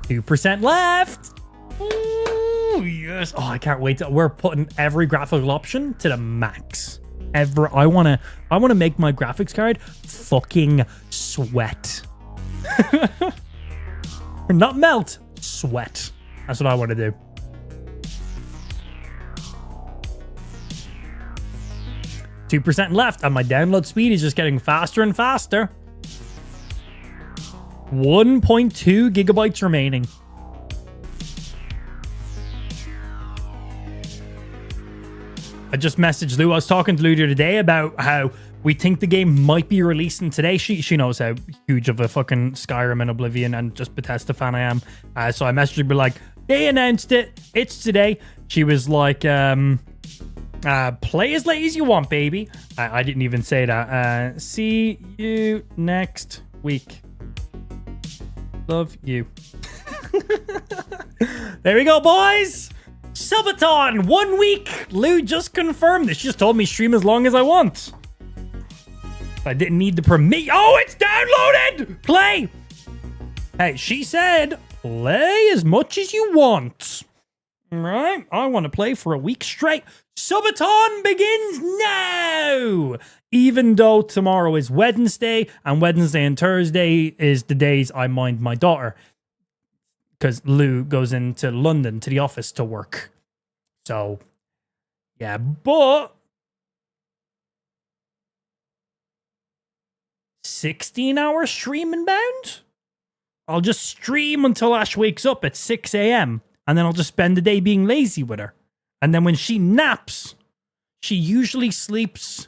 %2 left. Ooh, yes. Oh, I can't wait. We're putting every graphical option to the max. I wanna make my graphics card fucking sweat. Not melt, sweat. That's what I want to do. %2 left, and my download speed is just getting faster and faster. 1.2 gigabytes remaining. I just messaged Lou. I was talking to Lou today about how we think the game might be releasing today. She knows how huge of a fucking Skyrim and Oblivion and just Bethesda fan I am. So I messaged her, be like, they announced it. It's today. She was like, play as late as you want, baby. I didn't even say that. See you next week. Love you. There we go, boys. Subathon, 1 week. Lou just confirmed this. She just told me stream as long as I want. I didn't need the permit. Oh, it's downloaded. Play. Hey, she said play as much as you want. All right, I want to play for a week straight. Subathon begins now. Even though tomorrow is Wednesday, and Wednesday and Thursday is the days I mind my daughter. Because Lou goes into London to the office to work. So, yeah, but 16-hour streaming bound? I'll just stream until Ash wakes up at 6 a.m. and then I'll just spend the day being lazy with her. And then when she naps, she usually sleeps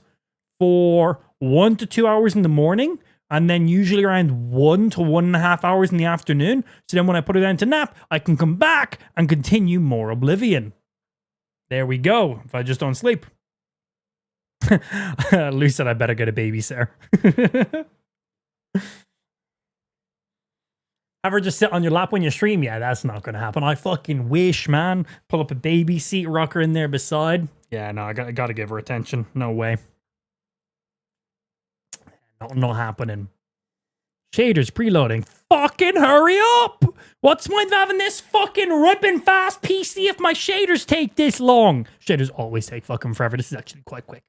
for 1 to 2 hours in the morning, and then usually around 1 to 1.5 hours in the afternoon. So then when I put her down to nap, I can come back and continue more Oblivion. There we go. If I just don't sleep. Lou said I better get a babysitter. Have her just sit on your lap when you stream? Yeah, that's not going to happen. I fucking wish, man. Pull up a baby seat, rocker in there beside. Yeah, no, I got to give her attention. No way. Not happening. Shaders preloading. Fucking hurry up! What's the point of having this fucking ripping fast PC if my shaders take this long? Shaders always take fucking forever. This is actually quite quick.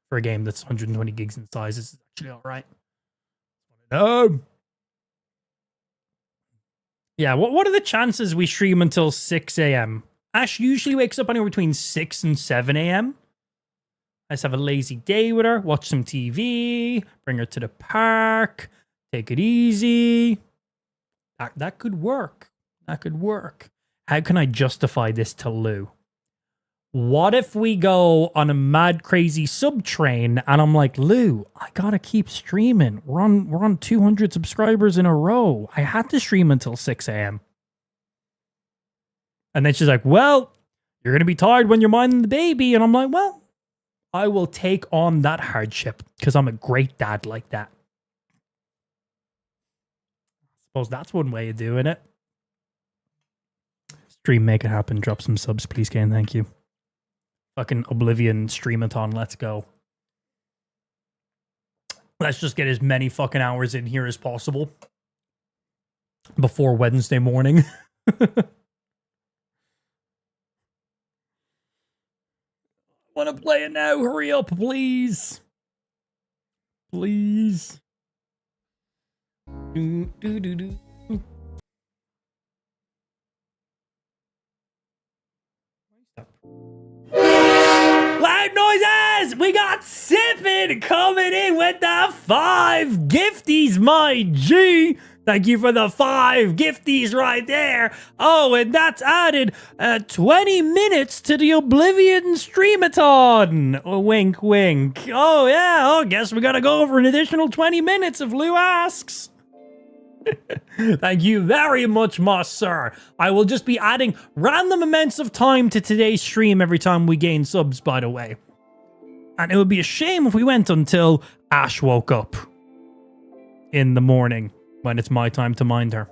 For a game that's 120 gigs in size, this is actually alright. No. Yeah, what are the chances we stream until 6 a.m.? Ash usually wakes up anywhere between 6 and 7 a.m. Let's have a lazy day with her, watch some TV, bring her to the park, take it easy. That could work. That could work. How can I justify this to Lou? What if we go on a mad crazy sub train and I'm like, Lou, I gotta keep streaming. We're on 200 subscribers in a row. I had to stream until 6 a.m. And then she's like, well, you're gonna be tired when you're minding the baby. And I'm like, well, I will take on that hardship because I'm a great dad like that. Suppose that's one way of doing it. Stream, make it happen. Drop some subs, please, Kane. Thank you. Fucking Oblivion streamathon. Let's go. Let's just get as many fucking hours in here as possible before Wednesday morning. Want to play it now? Hurry up, please. Please. Loud noises! We got Sippin coming in with the 5 gifties, my G. Thank you for the 5 gifties right there. Oh, and that's added 20 minutes to the Oblivion streamathon. Wink, wink. Oh, yeah. Oh, guess we gotta go over an additional 20 minutes if Lou asks. Thank you very much, Moss, sir. I will just be adding random amounts of time to today's stream every time we gain subs, by the way. And it would be a shame if we went until Ash woke up in the morning when it's my time to mind her.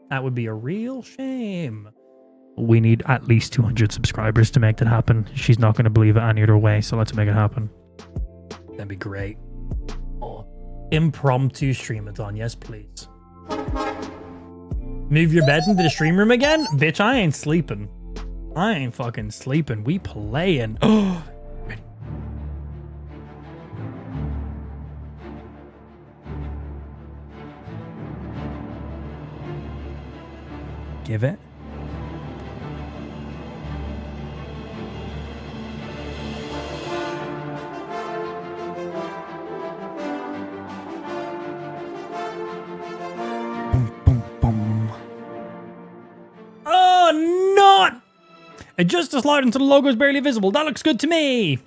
That would be a real shame. We need at least 200 subscribers to make that happen. She's not going to believe it any other way, so let's make it happen. That'd be great. Oh, impromptu streamathon, yes please. Move your bed into the stream room again? Bitch, I ain't sleeping. I ain't fucking sleeping. We playing. Oh, ready. Give it. Adjust the slide until the logo is barely visible. That looks good to me.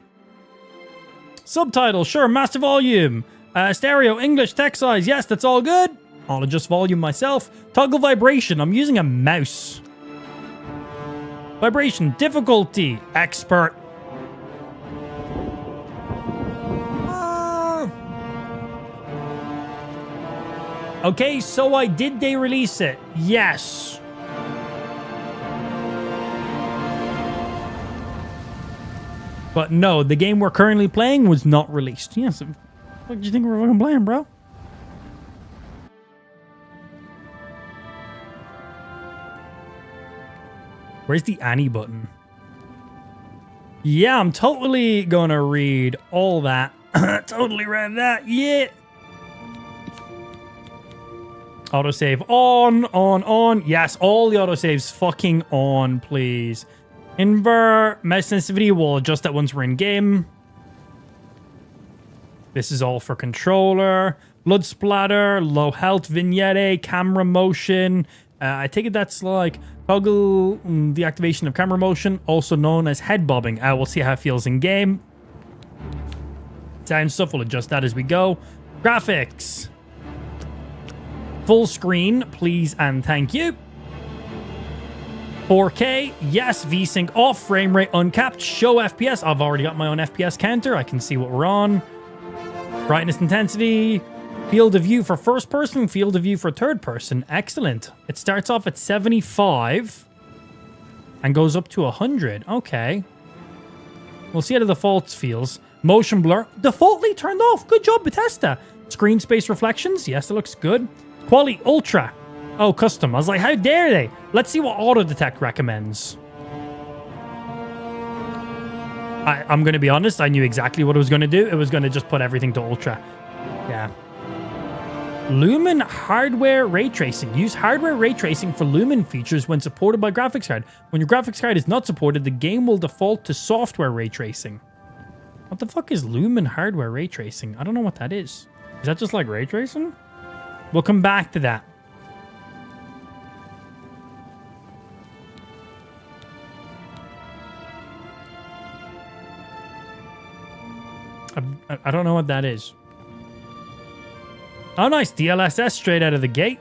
Subtitle, sure. Master volume. Stereo, English, text size. Yes, that's all good. I'll adjust volume myself. Toggle vibration. I'm using a mouse. Vibration, difficulty, expert. Okay, so did they release it? Yes. But no, the game we're currently playing was not released. Yes, what do you think we're fucking playing, bro? Where's the Annie button? Yeah, I'm totally gonna read all that. Totally read that, yeah. Autosave on. Yes, all the autosaves fucking on, please. Invert, mesh sensitivity, we'll adjust that once we're in game. This is all for controller. Blood splatter, low health vignette, camera motion. I take it that's like toggle the activation of camera motion, also known as head bobbing. We'll see how it feels in game. Sound stuff, we'll adjust that as we go. Graphics. Full screen, please and thank you. 4K, yes, VSync off, frame rate uncapped, show FPS. I've already got my own FPS counter. I can see what we're on. Brightness intensity, Field of view for first person, field of view for third person. Excellent. It starts off at 75 and goes up to 100. Okay. We'll see how the default feels. Motion blur, defaultly turned off. Good job, Bethesda. Screen space reflections. Yes, it looks good. Quality ultra. Oh, custom. I was like, how dare they? Let's see what auto detect recommends. I'm going to be honest. I knew exactly what it was going to do. It was going to just put everything to ultra. Yeah. Lumen hardware ray tracing. Use hardware ray tracing for Lumen features when supported by graphics card. When your graphics card is not supported, the game will default to software ray tracing. What the fuck is Lumen hardware ray tracing? I don't know what that is. Is that just like ray tracing? We'll come back to that. I don't know what that is. Oh, nice. DLSS straight out of the gate.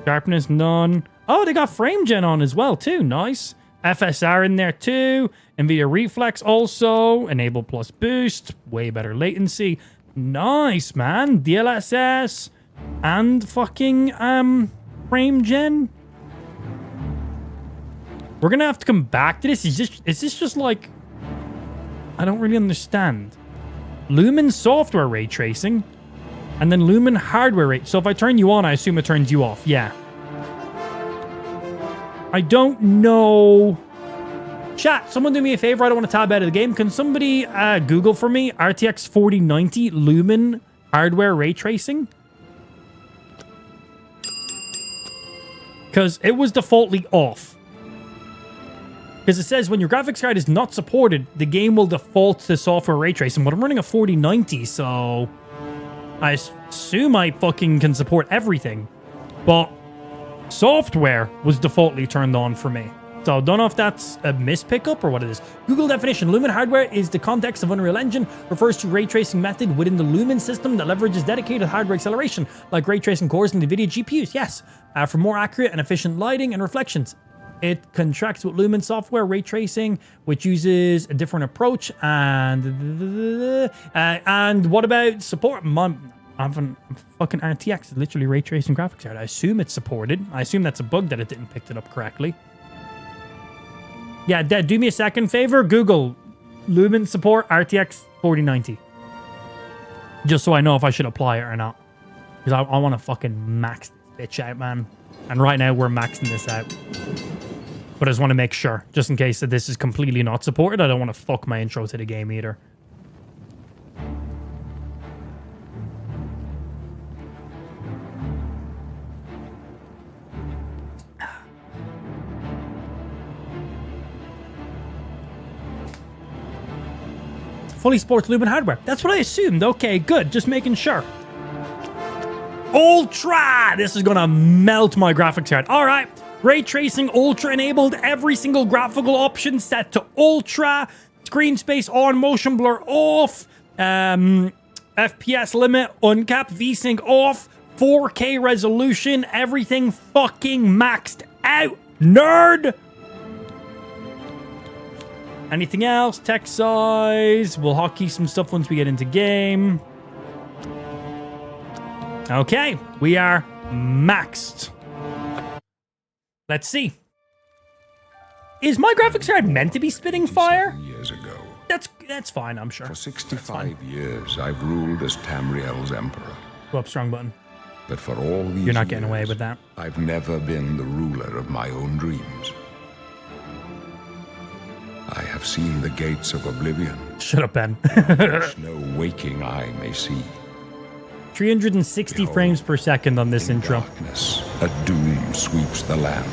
Sharpness, none. Oh, they got frame gen on as well, too. Nice. FSR in there, too. NVIDIA Reflex also. Enable plus boost. Way better latency. Nice, man. DLSS. And fucking, frame gen. We're going to have to come back to this. Is this just like... I don't really understand. Lumen software ray tracing. And then Lumen hardware ray. So if I turn you on, I assume it turns you off. Yeah. I don't know. Chat, someone do me a favor. I don't want to tab out of the game. Can somebody Google for me RTX 4090 Lumen hardware ray tracing? Because it was defaultly off. Because it says when your graphics card is not supported, the game will default to software ray tracing. But I'm running a 4090, so I assume I fucking can support everything. But software was defaultly turned on for me. So I don't know if that's a mispickup or what it is. Google definition. Lumen hardware is the context of Unreal Engine. Refers to ray tracing method within the Lumen system that leverages dedicated hardware acceleration, like ray tracing cores in NVIDIA GPUs. Yes, for more accurate and efficient lighting and reflections. It contracts with Lumen software ray tracing, which uses a different approach. And what about support? I'm fucking RTX. It's literally ray tracing graphics card. I assume it's supported. I assume that's a bug that it didn't pick it up correctly. Yeah, Dad, do me a second favor. Google Lumen support RTX 4090. Just so I know if I should apply it or not. Because I want to fucking max this bitch out, man. And right now we're maxing this out. But I just want to make sure, just in case that this is completely not supported. I don't want to fuck my intro to the game either. Fully supports Lumen hardware. That's what I assumed. Okay, good. Just making sure. Ultra! This is going to melt my graphics card. All right. Ray tracing ultra enabled. Every single graphical option set to ultra. Screen space on. Motion blur off. FPS limit uncapped. VSync off. 4K resolution. Everything fucking maxed out. Nerd! Anything else? Text size. We'll hotkey some stuff once we get into game. Okay, we are maxed. Let's see. Is my graphics card meant to be spitting fire? Years ago. That's fine, I'm sure. For 65 years, I've ruled as Tamriel's emperor. Go up, strong button. But for all these You're not getting years, away with that. I've never been the ruler of my own dreams. I have seen the gates of Oblivion. Shut up, Ben. Which no waking eye may see. 360 Behold, frames per second on this intro. Darkness, a doom sweeps the land.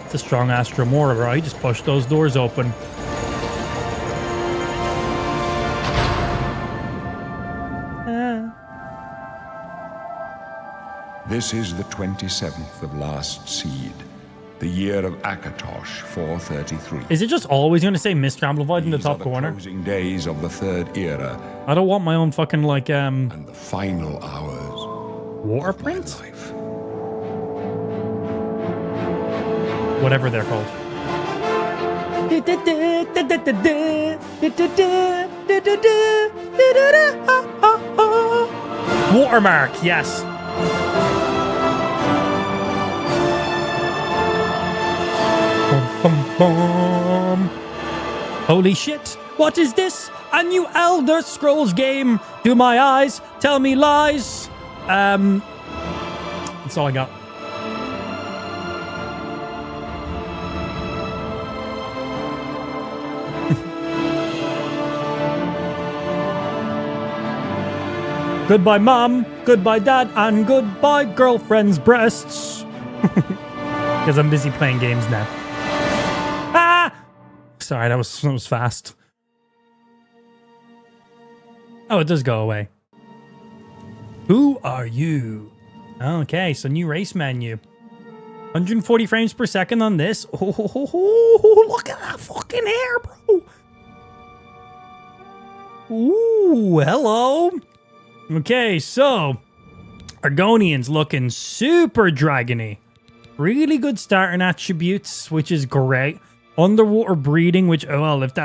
It's a strong Astro Mora, bro. He just pushed those doors open. This is the 27th of last seed, the year of Akatosh 433. Is it just always going to say Mr. Amplified in the top corner? Closing days of the third era. I don't want my own fucking like and the final hours. Water print? Whatever they're called. Watermark, yes. Holy shit, what is this? A new Elder Scrolls game. Do my eyes tell me lies? That's all I got. Goodbye, Mom. Goodbye, Dad. And goodbye, girlfriend's breasts. Because I'm busy playing games now. Ah! Sorry, that was fast. Oh, it does go away. Who are you? Okay, so new race menu. 140 frames per second on this. Oh, look at that fucking hair, bro. Ooh, hello. Okay, so Argonian's looking super dragony. Really good starting attributes, which is great. Underwater breeding, which, oh, well, if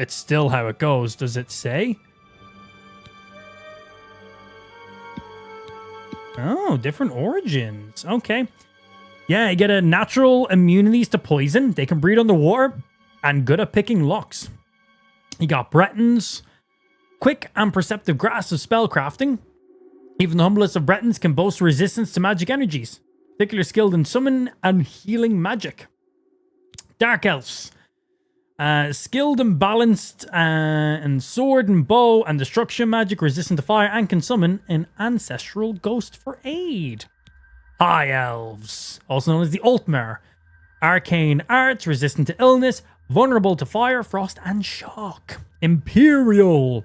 it's still how it goes, does it say? Oh, different origins. Okay. Yeah, you get a natural immunities to poison. They can breed underwater and good at picking locks. You got Bretons. Quick and perceptive grasp of spellcrafting. Even the humblest of Bretons can boast resistance to magic energies. Particularly skilled in summon and healing magic. Dark Elves. Skilled and balanced in sword and bow and destruction magic, resistant to fire, and can summon an ancestral ghost for aid. High Elves, also known as the Altmer. Arcane arts, resistant to illness, vulnerable to fire, frost, and shock. Imperial.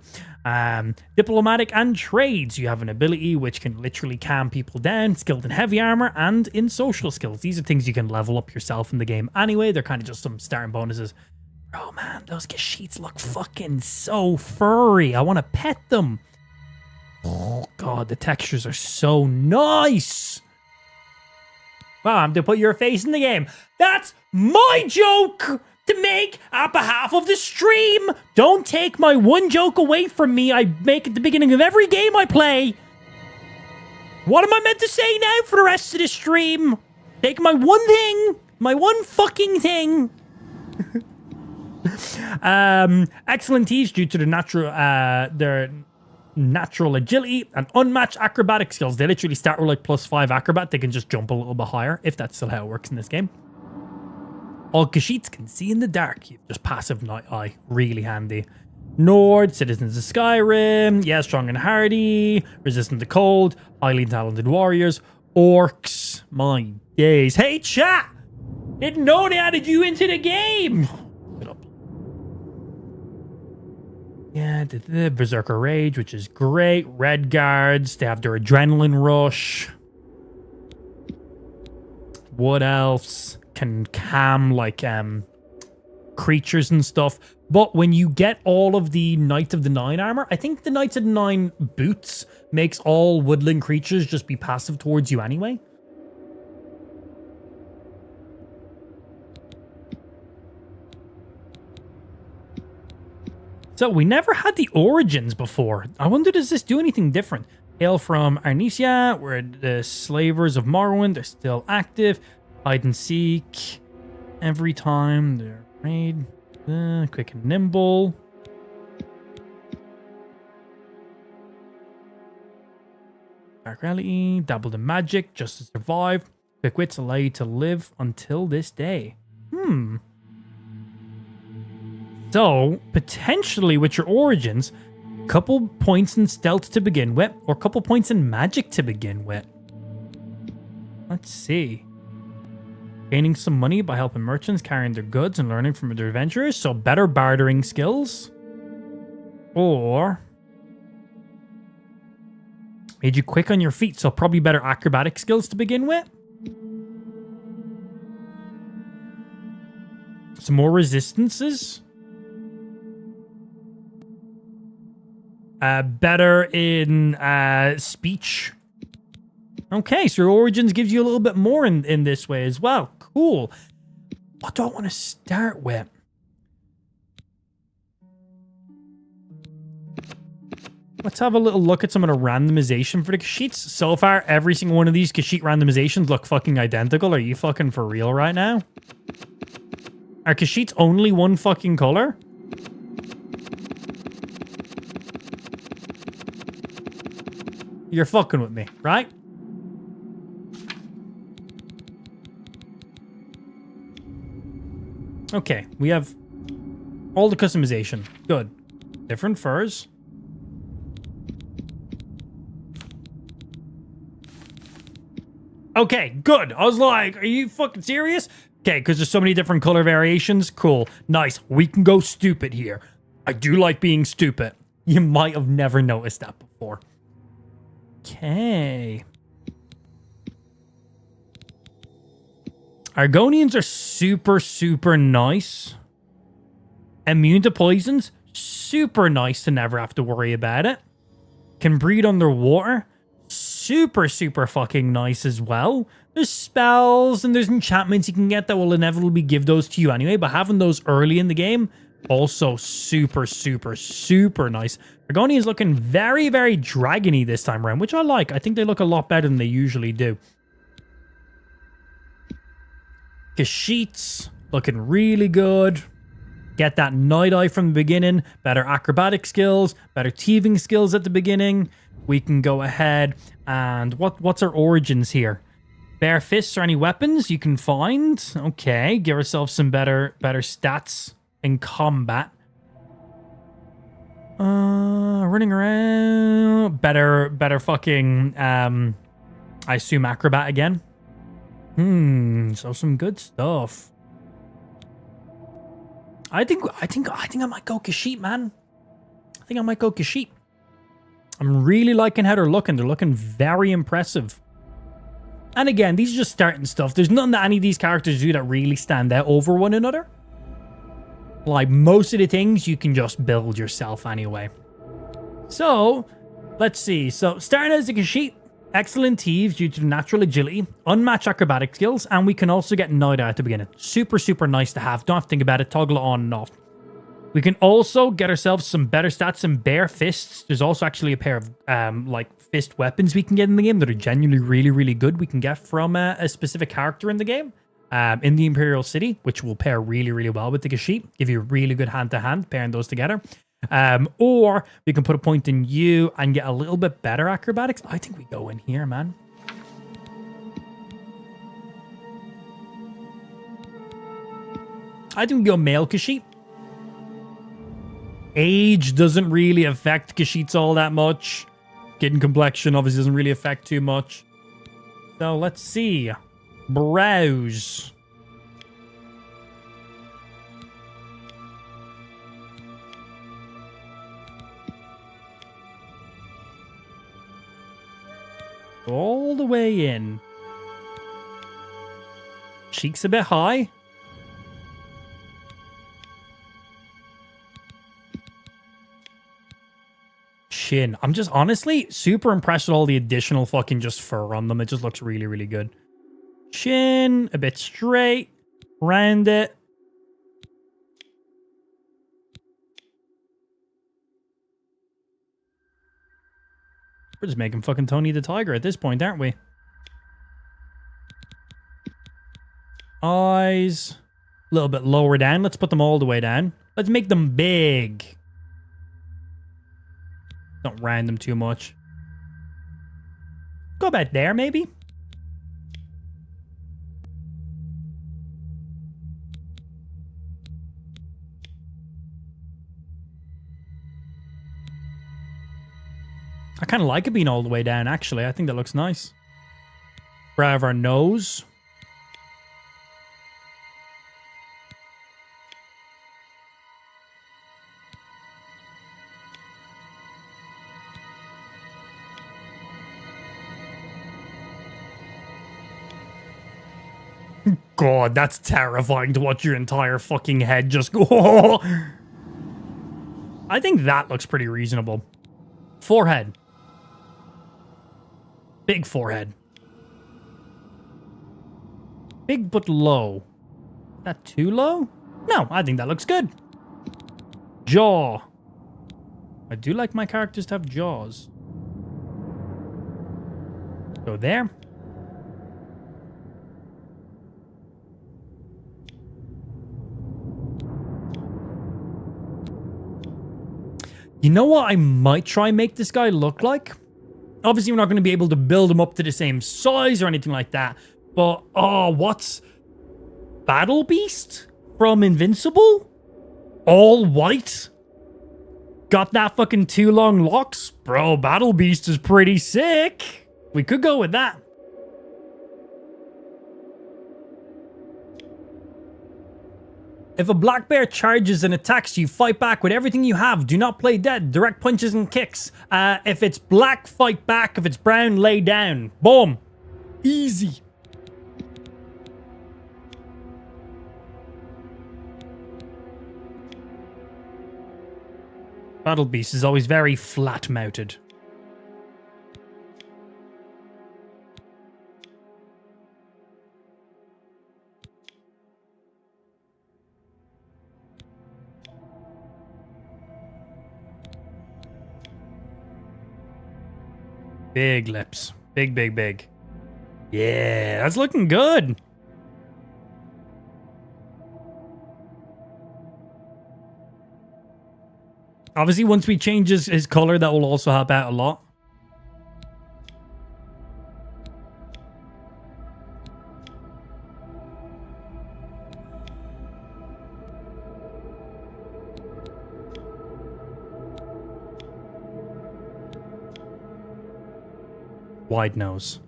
Diplomatic and trades. You have an ability which can literally calm people down, skilled in heavy armor, and in social skills. These are things you can level up yourself in the game anyway. They're kind of just some starting bonuses. Oh man, those Kashyyyks look fucking so furry. I want to pet them. Oh god, the textures are so nice. Wow, I'm to put your face in the game. That's my joke to make on behalf of the stream. Don't take my one joke away from me. I make at the beginning of every game I play. What am I meant to say now for the rest of the stream? Take my one thing, my one fucking thing. Excellent teach due to their natural agility and unmatched acrobatic skills. They literally start with like +5 acrobat. They can just jump a little bit higher if that's still how it works in this game. All Kashyyyks can see in the dark. You've just passive night eye. Really handy. Nord, citizens of Skyrim. Yeah, strong and hardy. Resistant to cold. Highly talented warriors. Orcs. My days. Hey, chat! Didn't know they added you into the game! Get up. Yeah, the Berserker Rage, which is great. Red Guards. They have their Adrenaline Rush. Wood Elves can calm like creatures and stuff, but when you get all of the Knights of the Nine armor, I think the Knights of the Nine boots makes all woodland creatures just be passive towards you anyway. So we never had the origins before. I wonder, does this do anything different? Hail from Arnesia, where the slavers of Morrowind are still active. Hide and seek. Every time they're raid. Quick and nimble. Dark reality. Dabbled in magic just to survive. Quick wits allow you to live until this day. So, potentially with your origins, couple points in stealth to begin with, or couple points in magic to begin with. Let's see. Gaining some money by helping merchants carrying their goods and learning from their adventurers, so better bartering skills. Or made you quick on your feet, so probably better acrobatic skills to begin with. Some more resistances. Better in speech. Okay, so your origins gives you a little bit more in this way as well. Cool. What do I want to start with? Let's have a little look at some of the randomization for the Kashyyyts. So far, every single one of these Kashyyyt randomizations look fucking identical. Are you fucking for real right now? Are Kashyyyts only one fucking color? You're fucking with me, right? Okay, we have all the customization. Good. Different furs. Okay, good. I was like, are you fucking serious? Okay, because there's so many different color variations. Cool. Nice. We can go stupid here. I do like being stupid. You might have never noticed that before. Okay. Argonians are super, super nice. Immune to poisons. Super nice to never have to worry about it. Can breathe underwater. Super, super fucking nice as well. There's spells and there's enchantments you can get that will inevitably give those to you anyway, but having those early in the game, also super, super, super nice. Argonian's looking very, very dragony this time around, which I like. I think they look a lot better than they usually do. Kashyyyts looking really good. Get that Night Eye from the beginning. Better acrobatic skills. Better thieving skills at the beginning. We can go ahead and... What's our origins here? Bare fists or any weapons you can find. Okay, give ourselves some better stats in combat. Running around. Better fucking... I assume acrobat again. So some good stuff. I think I might go Kashyyyt, man. I think I might go Kashyyyt. I'm really liking how they're looking. They're looking very impressive. And again, these are just starting stuff. There's nothing that any of these characters do that really stand out over one another. Like, most of the things you can just build yourself anyway. So, let's see. So, starting as a Kashyyyt, excellent thieves due to natural agility, unmatched acrobatic skills, and we can also get Night Eye at the beginning. Super, super nice to have. Don't have to think about it. Toggle it on and off. We can also get ourselves some better stats and bare fists. There's also actually a pair of like fist weapons we can get in the game that are genuinely really, really good. We can get from a specific character in the game, in the Imperial City, which will pair really, really well with the Kashyyyt. Give you a really good hand-to-hand pairing those together. Or we can put a point in you and get a little bit better acrobatics. I think we go in here, man. I think we go male Kashyyyt. Age doesn't really affect Kashyyyts all that much. Skin complexion obviously doesn't really affect too much. So let's see. Browse. All the way in. Cheeks a bit high. Chin. I'm just honestly super impressed with all the additional fucking just fur on them. It just looks really, really good. Chin, a bit straight, round it. We're just making fucking Tony the Tiger at this point, aren't we? Eyes. A little bit lower down. Let's put them all the way down. Let's make them big. Don't round them too much. Go about there, maybe? I kind of like it being all the way down, actually. I think that looks nice. Brow of our nose. God, that's terrifying to watch your entire fucking head just go. I think that looks pretty reasonable. Forehead. Big forehead. Big but low. Is that too low? No, I think that looks good. Jaw. I do like my characters to have jaws. Go there. You know what I might try and make this guy look like? Obviously, we're not going to be able to build him up to the same size or anything like that. But, oh, what's... Battle Beast from Invincible? All white? Got that fucking 2 long locks? Bro, Battle Beast is pretty sick. We could go with that. If a black bear charges and attacks you, fight back with everything you have. Do not play dead. Direct punches and kicks. If it's black, fight back. If it's brown, lay down. Boom. Easy. Battle Beast is always very flat-mounted. Big lips. Big, big, big. Yeah, that's looking good. Obviously, once we change his color, that will also help out a lot. Wide nose.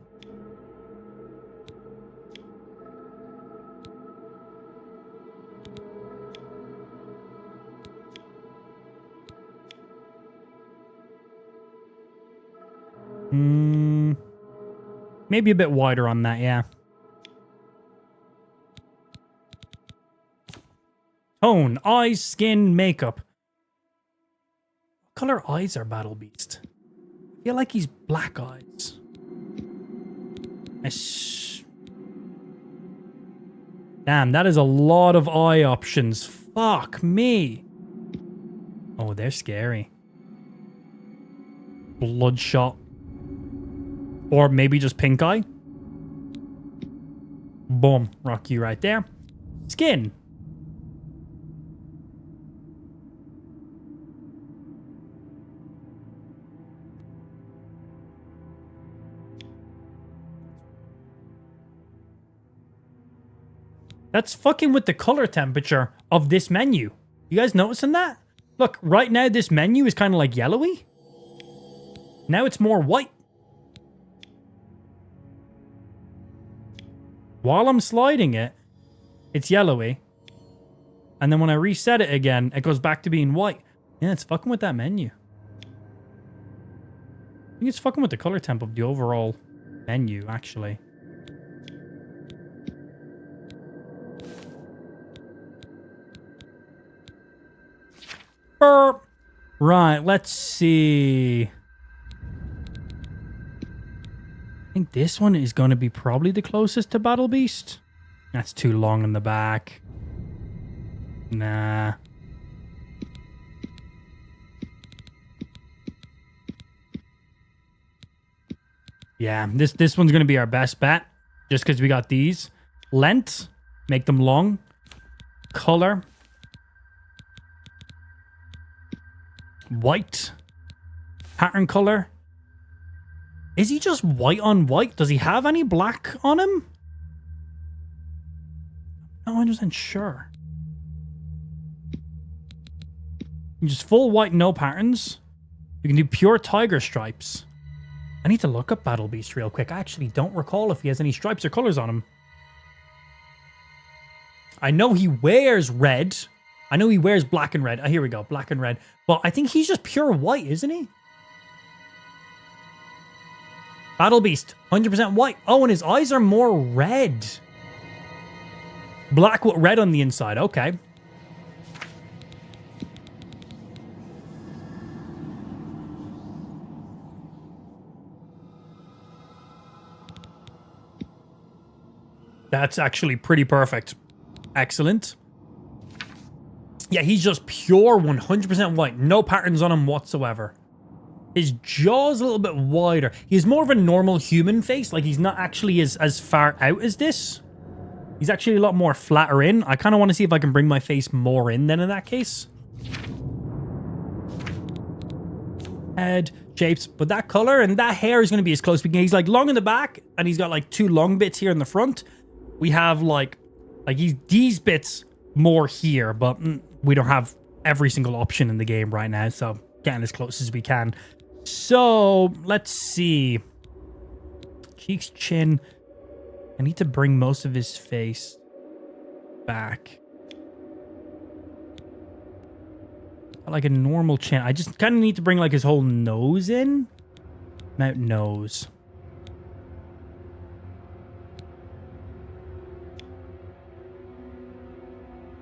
Maybe a bit wider on that, yeah. Tone, eyes, skin, makeup. What color eyes are Battle Beast? I feel like he's black eyes. Damn, that is a lot of eye options. Fuck me. Oh, they're scary. Bloodshot. Or maybe just pink eye. Boom. Rock you right there. Skin. That's fucking with the color temperature of this menu. You guys noticing that? Look, right now this menu is kind of like yellowy. Now it's more white. While I'm sliding it, it's yellowy. And then when I reset it again, it goes back to being white. Yeah, it's fucking with that menu. I think it's fucking with the color temp of the overall menu, actually. Right, let's see. I think this one is going to be probably the closest to Battle Beast. That's too long in the back. Nah. Yeah, this one's going to be our best bet. Just because we got these. Length. Make them long. Color. White. Pattern color. Is he just white on white? Does he have any black on him? I'm not 100% sure. Just full white, no patterns. You can do pure tiger stripes. I need to look up Battle Beast real quick. I actually don't recall if he has any stripes or colors on him. I know he wears red. I know he wears black and red. Here we go, black and red. But I think he's just pure white, isn't he? Battle Beast, 100% white. Oh, and his eyes are more red. Black with red on the inside. Okay. That's actually pretty perfect. Excellent. Yeah, he's just pure 100% white. No patterns on him whatsoever. His jaw's a little bit wider. He's more of a normal human face. Like, he's not actually as far out as this. He's actually a lot more flatter in. I kind of want to see if I can bring my face more in then in that case. Head, shapes, but that color and that hair is going to be as close as we can. He's like long in the back and he's got like 2 long bits here in the front. We have like these bits more here, but we don't have every single option in the game right now. So getting as close as we can. So let's see. Cheeks, chin. I need to bring most of his face back. Like a normal chin. I just kind of need to bring like his whole nose in. Mouth, nose.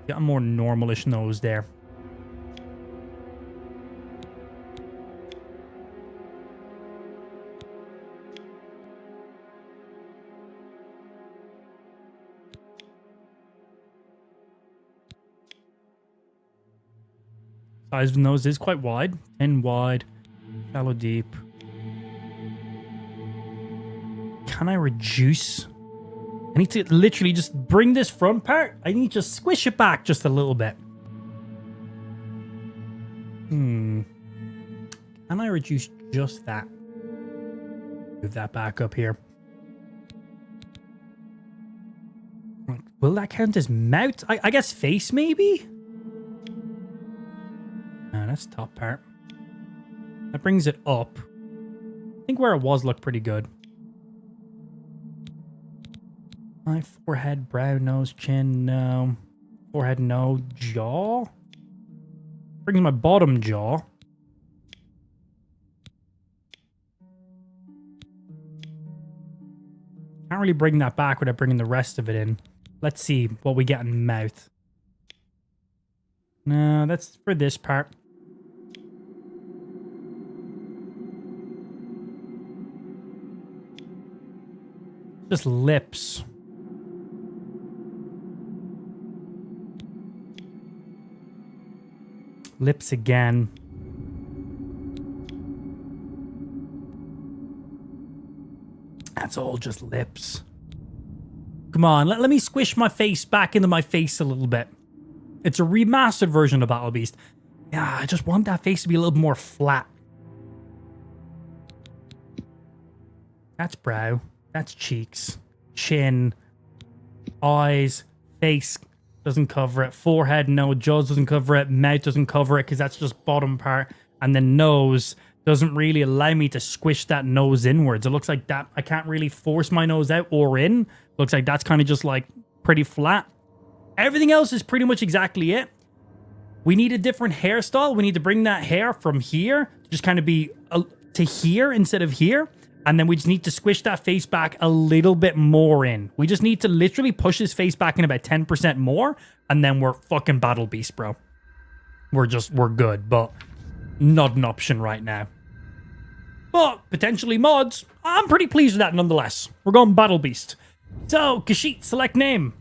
Got a more normalish nose there. Size of the nose is quite wide. 10 wide. Shallow deep. Can I reduce? I need to literally just bring this front part. I need to squish it back just a little bit. Can I reduce just that? Move that back up here. Will that count as mouth? I guess face maybe? No, that's top part. That brings it up. I think where it was looked pretty good. My forehead, brow, nose, chin, no. Forehead, no. Jaw? Brings my bottom jaw. Can't really bring that back without bringing the rest of it in. Let's see what we get in mouth. No, that's for this part. Just lips. Lips again. That's all just lips. Come on, let me squish my face back into my face a little bit. It's a remastered version of Battle Beast. Yeah, I just want that face to be a little more flat. That's brow. That's cheeks. Chin. Eyes. Face doesn't cover it. Forehead, no. Jaws doesn't cover it. Mouth doesn't cover it because that's just bottom part. And the nose doesn't really allow me to squish that nose inwards. It looks like that I can't really force my nose out or in. Looks like that's kind of just like pretty flat. Everything else is pretty much exactly it. We need a different hairstyle. We need to bring that hair from here to just kind of be to here instead of here. And then we just need to squish that face back a little bit more in. We just need to literally push his face back in about 10% more. And then we're fucking Battle Beast, bro. We're good, but not an option right now. But potentially mods. I'm pretty pleased with that nonetheless. We're going Battle Beast. So, Kashyyyk, select name.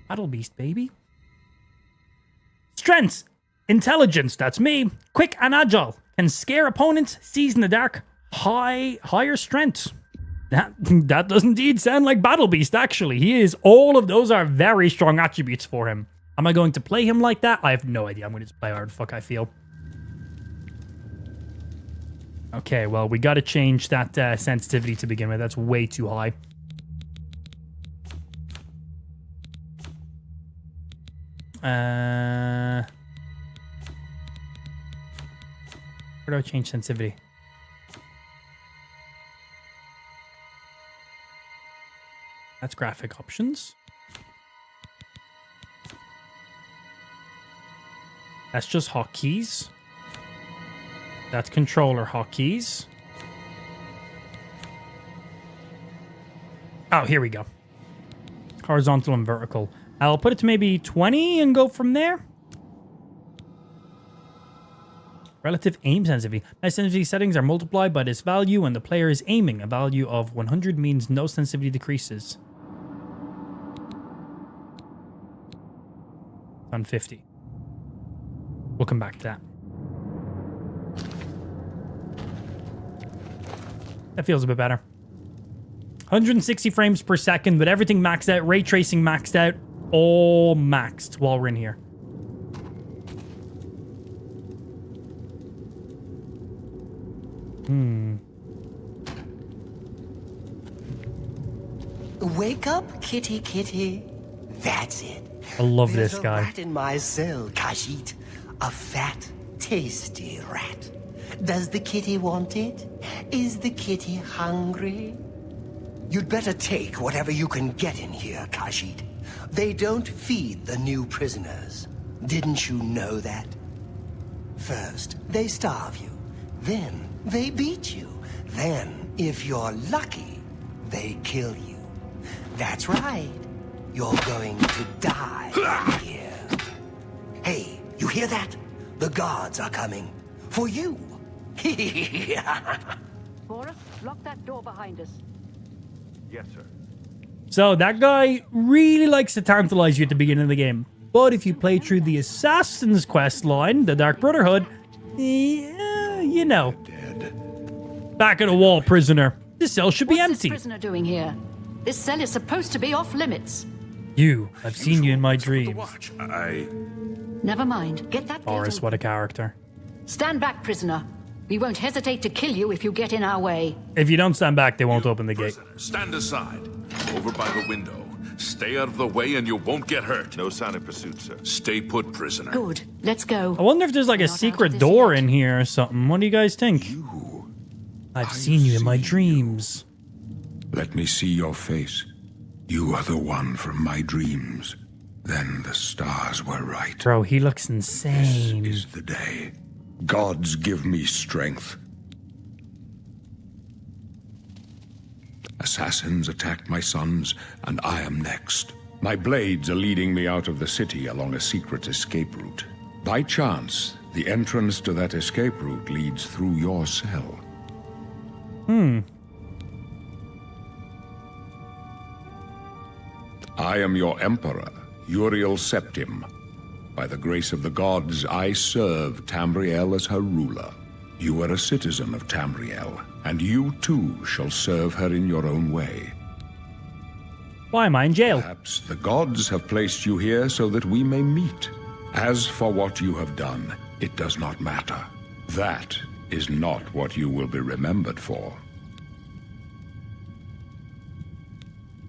Battle Beast, baby. Strengths. Intelligence, that's me. Quick and agile. Can scare opponents, sees in the dark. Higher strength. That does indeed sound like Battle Beast, actually. He is, all of those are very strong attributes for him. Am I going to play him like that? I have no idea. I'm going to just play hard fuck I feel. Okay, well, we got to change that sensitivity to begin with. That's way too high. Where do I change sensitivity? That's graphic options. That's just hotkeys. That's controller hotkeys. Oh, here we go. Horizontal and vertical. I'll put it to maybe 20 and go from there. Relative aim sensitivity. My sensitivity settings are multiplied by this value when the player is aiming. A value of 100 means no sensitivity decreases. on 50. We'll come back to that. That feels a bit better. 160 frames per second, but everything maxed out. Ray tracing maxed out. All maxed while we're in here. Wake up, kitty kitty. That's it. I love There's this a guy. rat in my cell, Khajiit. A fat, tasty rat. Does the kitty want it? Is the kitty hungry? You'd better take whatever you can get in here, Khajiit. They don't feed the new prisoners. Didn't you know that? First, they starve you. Then, they beat you. Then, if you're lucky, they kill you. That's right. You're going to die in here. Hey, you hear that? The guards are coming. For you. Boris, lock that door behind us. Yes, sir. So that guy really likes to tantalize you at the beginning of the game. But if you play through the Assassin's quest line, the Dark Brotherhood, yeah, you know. Back at the wall, prisoner. This cell should be What's empty. this prisoner doing here? This cell is supposed to be off limits. I've seen you in my dreams. Never mind. Get that gate Boris, open. what a character. Stand back, prisoner. We won't hesitate to kill you if you get in our way. If you don't stand back, they won't open the gate. Stand aside. Over by the window. Stay out of the way and you won't get hurt. No sign of pursuit, sir. Stay put, prisoner. Good. Let's go. I wonder if there's like a secret door in here or something. What do you guys think? I've seen you in my dreams. Let me see your face. You are the one from my dreams. Then the stars were right. Bro, he looks insane. This is the day. Gods give me strength. Assassins attacked my sons, and I am next. My blades are leading me out of the city along a secret escape route. By chance, the entrance to that escape route leads through your cell. I am your emperor, Uriel Septim. By the grace of the gods, I serve Tamriel as her ruler. You are a citizen of Tamriel, and you too shall serve her in your own way. Why am I in jail? Perhaps the gods have placed you here so that we may meet. As for what you have done, it does not matter. That is not what you will be remembered for.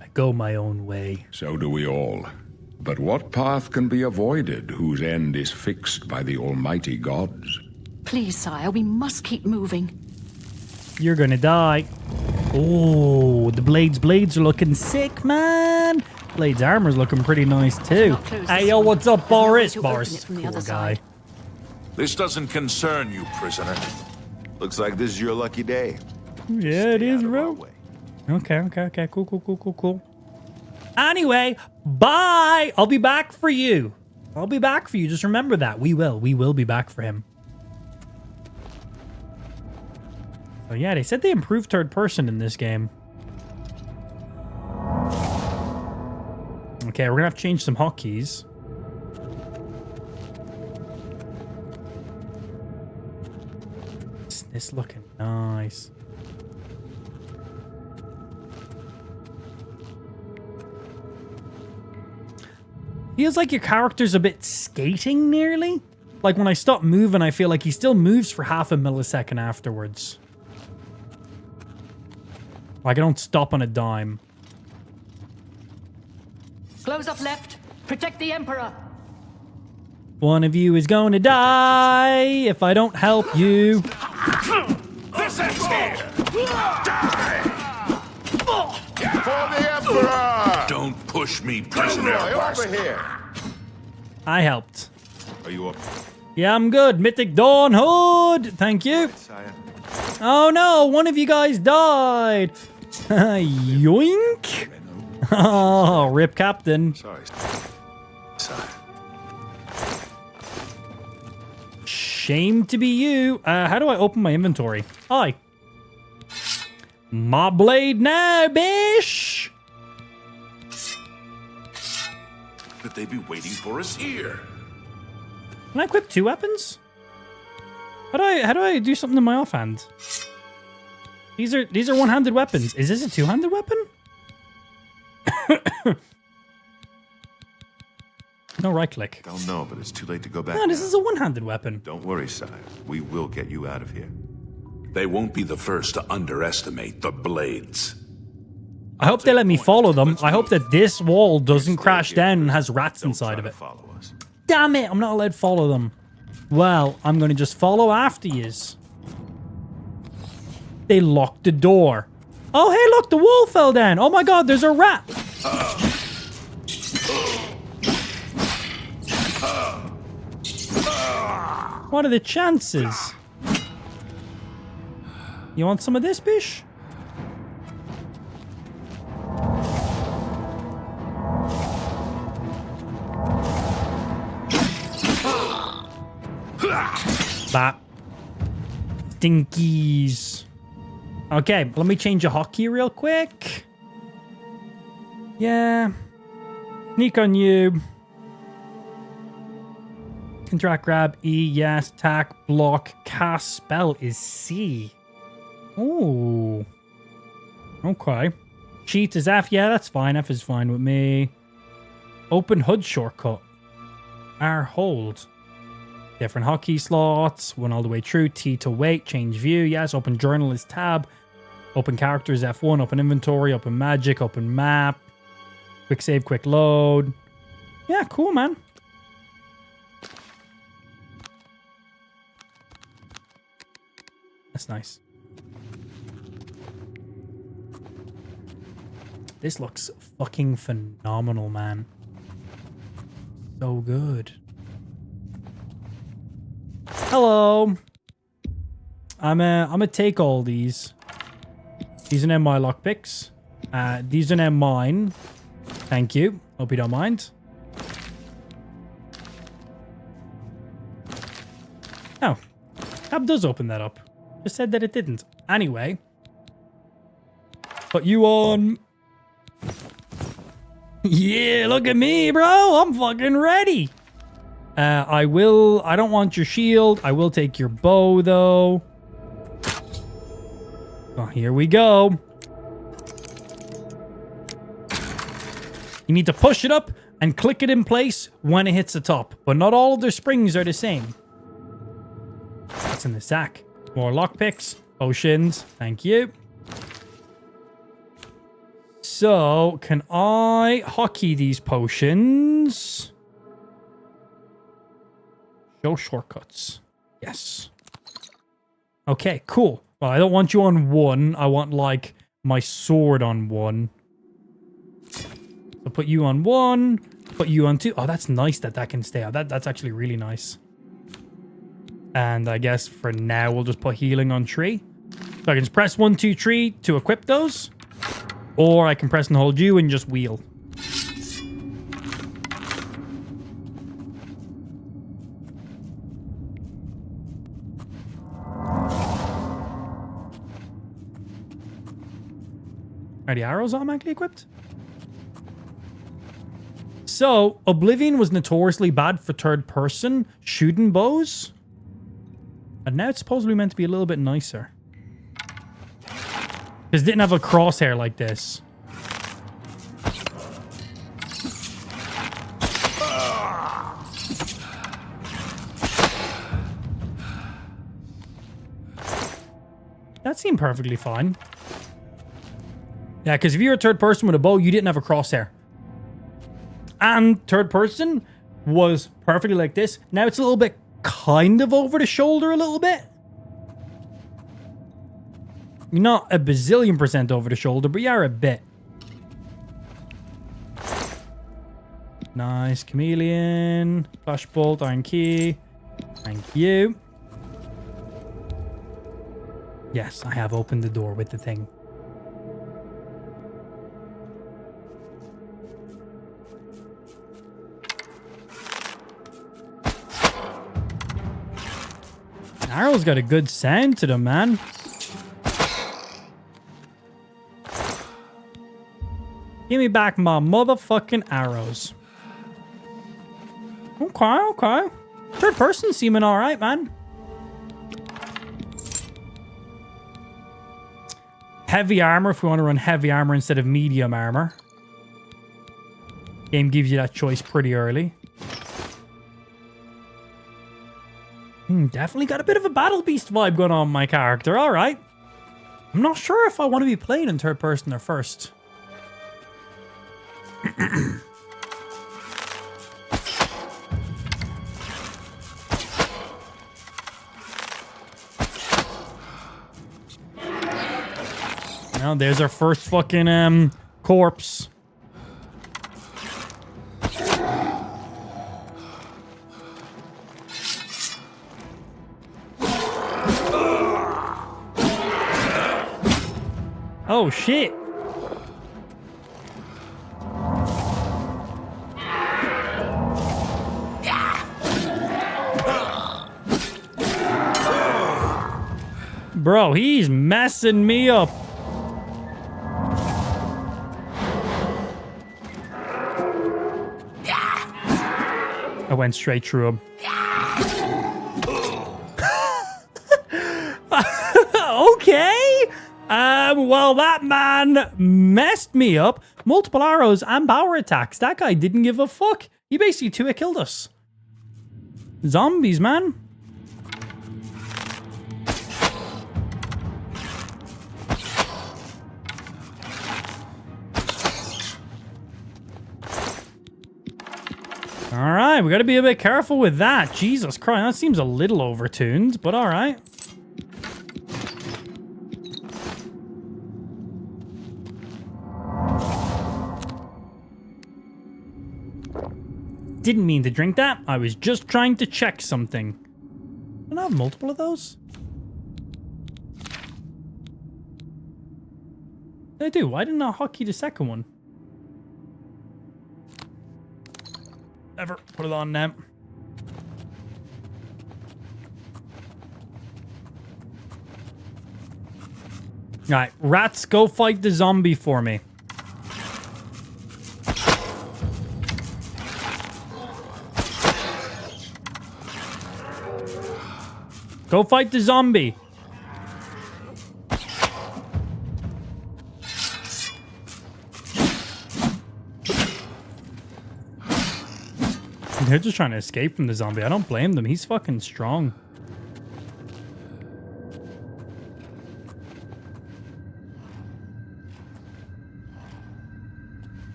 I go my own way. So do we all. But what path can be avoided whose end is fixed by the almighty gods? Please, sire, we must keep moving. You're gonna die. Oh, the blades are looking sick, man. Blade's armor's looking pretty nice too. Hey, yo, what's up, Boris? Boris, poor guy. This doesn't concern you, prisoner. Looks like this is your lucky day. Yeah, it is, bro. Okay. Cool. Anyway, bye. I'll be back for you. Just remember that. We will be back for him. Oh yeah, they said they improved third person in this game. Okay, we're gonna have to change some hotkeys. It's looking nice. Feels like your character's a bit skating nearly. Like when I stop moving, I feel like he still moves for half a millisecond afterwards. Like I don't stop on a dime. Close up left. Protect the Emperor. One of you is going to die if I don't help you. This ends here! Die! For the Emperor! Don't push me, prisoner. Over here! I helped. Are you up? Yeah, I'm good. Mythic Dawn Hood. Thank you. Oh no, one of you guys died. Yoink. Oh, rip Captain. Sorry. Shame to be you. How do I open my inventory? Hi. My blade now, bish. that they'd be waiting for us here. Can I equip 2 weapons? How do I do something in my offhand? These are one-handed weapons. Is this a two-handed weapon? No right click. Don't know, but it's too late to go back. No, this is a one-handed weapon. Don't worry, sire. We will get you out of here. They won't be the first to underestimate the blades. I hope they let me follow them. I hope that this wall doesn't crash down and has rats inside of it. Damn it, I'm not allowed to follow them. Well, I'm going to just follow after yous. They locked the door. Oh, hey, look, the wall fell down. Oh my god, there's a rat. What are the chances? You want some of this, bish? Bap. Stinkies. Okay, let me change a hotkey real quick. Yeah. Sneak on you. Interact, grab, E, yes. Attack, block, cast, spell is C. Ooh. Okay. Cheat is F. Yeah, that's fine. F is fine with me. Open HUD shortcut. R hold. Different hotkey slots. One all the way through. T to wait. Change view. Yes. Open journal is tab. Open characters F1. Open inventory. Open magic. Open map. Quick save. Quick load. Yeah, cool, man. That's nice. This looks fucking phenomenal, man. So good. Hello. I'm gonna take all these. These are now my lockpicks. These are now mine. Thank you. Hope you don't mind. Oh. Tab does open that up. Just said that it didn't. Anyway. Put you on. Yeah, look at me, bro. I'm fucking ready. I don't want your shield. I will take your bow, though. Oh, here we go. You need to push it up and click it in place when it hits the top. But not all of their springs are the same. What's in the sack? More lockpicks. Potions. Thank you. So, can I hotkey these potions? Show shortcuts. Yes. Okay, cool. Well, I don't want you on 1. I want, like, my sword on 1. So put you on 1. Put you on 2. Oh, that's nice that that can stay out. That's actually really nice. And I guess for now, we'll just put healing on 3. So I can just press 1, 2, 3 to equip those. Or I can press and hold you and just wheel. Are the arrows automatically equipped? So, Oblivion was notoriously bad for third-person shooting bows. And now it's supposedly meant to be a little bit nicer. Because it didn't have a crosshair like this. That seemed perfectly fine. Yeah, because if you're a third person with a bow, you didn't have a crosshair. And third person was perfectly like this. Now it's a little bit kind of over the shoulder a little bit. You're not a bazillion % over the shoulder, but you are a bit. Nice. Chameleon. Flashbolt. Iron key. Thank you. Yes, I have opened the door with the thing. Arrows got a good sound to them, man. Give me back my motherfucking arrows. Okay. Third person seeming all right, man. Heavy armor if we want to run heavy armor instead of medium armor. Game gives you that choice pretty early. Definitely got a bit of a battle beast vibe going on my character. All right. I'm not sure if I want to be playing in third person or first. Now there's our first fucking corpse. Oh shit. Bro, he's messing me up. I went straight through him. Okay. Well, that man messed me up. Multiple arrows and power attacks. That guy didn't give a fuck. He basically 2-hit killed us. Zombies, man. All right, we got to be a bit careful with that. Jesus Christ, that seems a little overtuned, but all right. Didn't mean to drink that. I was just trying to check something. Don't I have multiple of those? I do. Why didn't I hotkey the second one? Never put it on now. Alright, rats, go fight the zombie for me. Go fight the zombie. They're just trying to escape from the zombie. I don't blame them. He's fucking strong.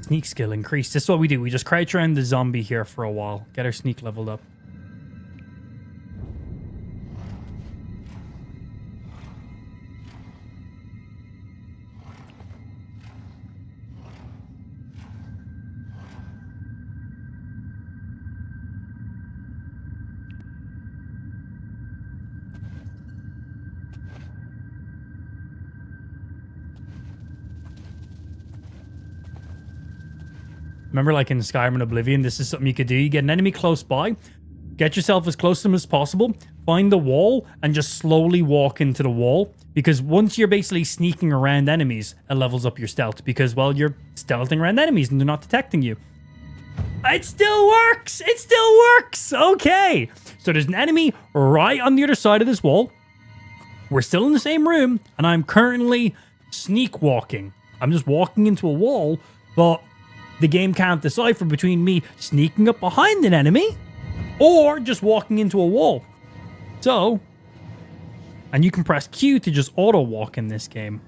Sneak skill increased. This is what we do. We just crouch around the zombie here for a while. Get our sneak leveled up. Remember, like in Skyrim and Oblivion, this is something you could do. You get an enemy close by, get yourself as close to them as possible, find the wall, and just slowly walk into the wall. Because once you're basically sneaking around enemies, it levels up your stealth. Because, well, you're stealthing around enemies and they're not detecting you. It still works! It still works! Okay. So there's an enemy right on the other side of this wall. We're still in the same room, and I'm currently sneak walking. I'm just walking into a wall, but the game can't decipher between me sneaking up behind an enemy or just walking into a wall. So, and you can press Q to just auto walk in this game.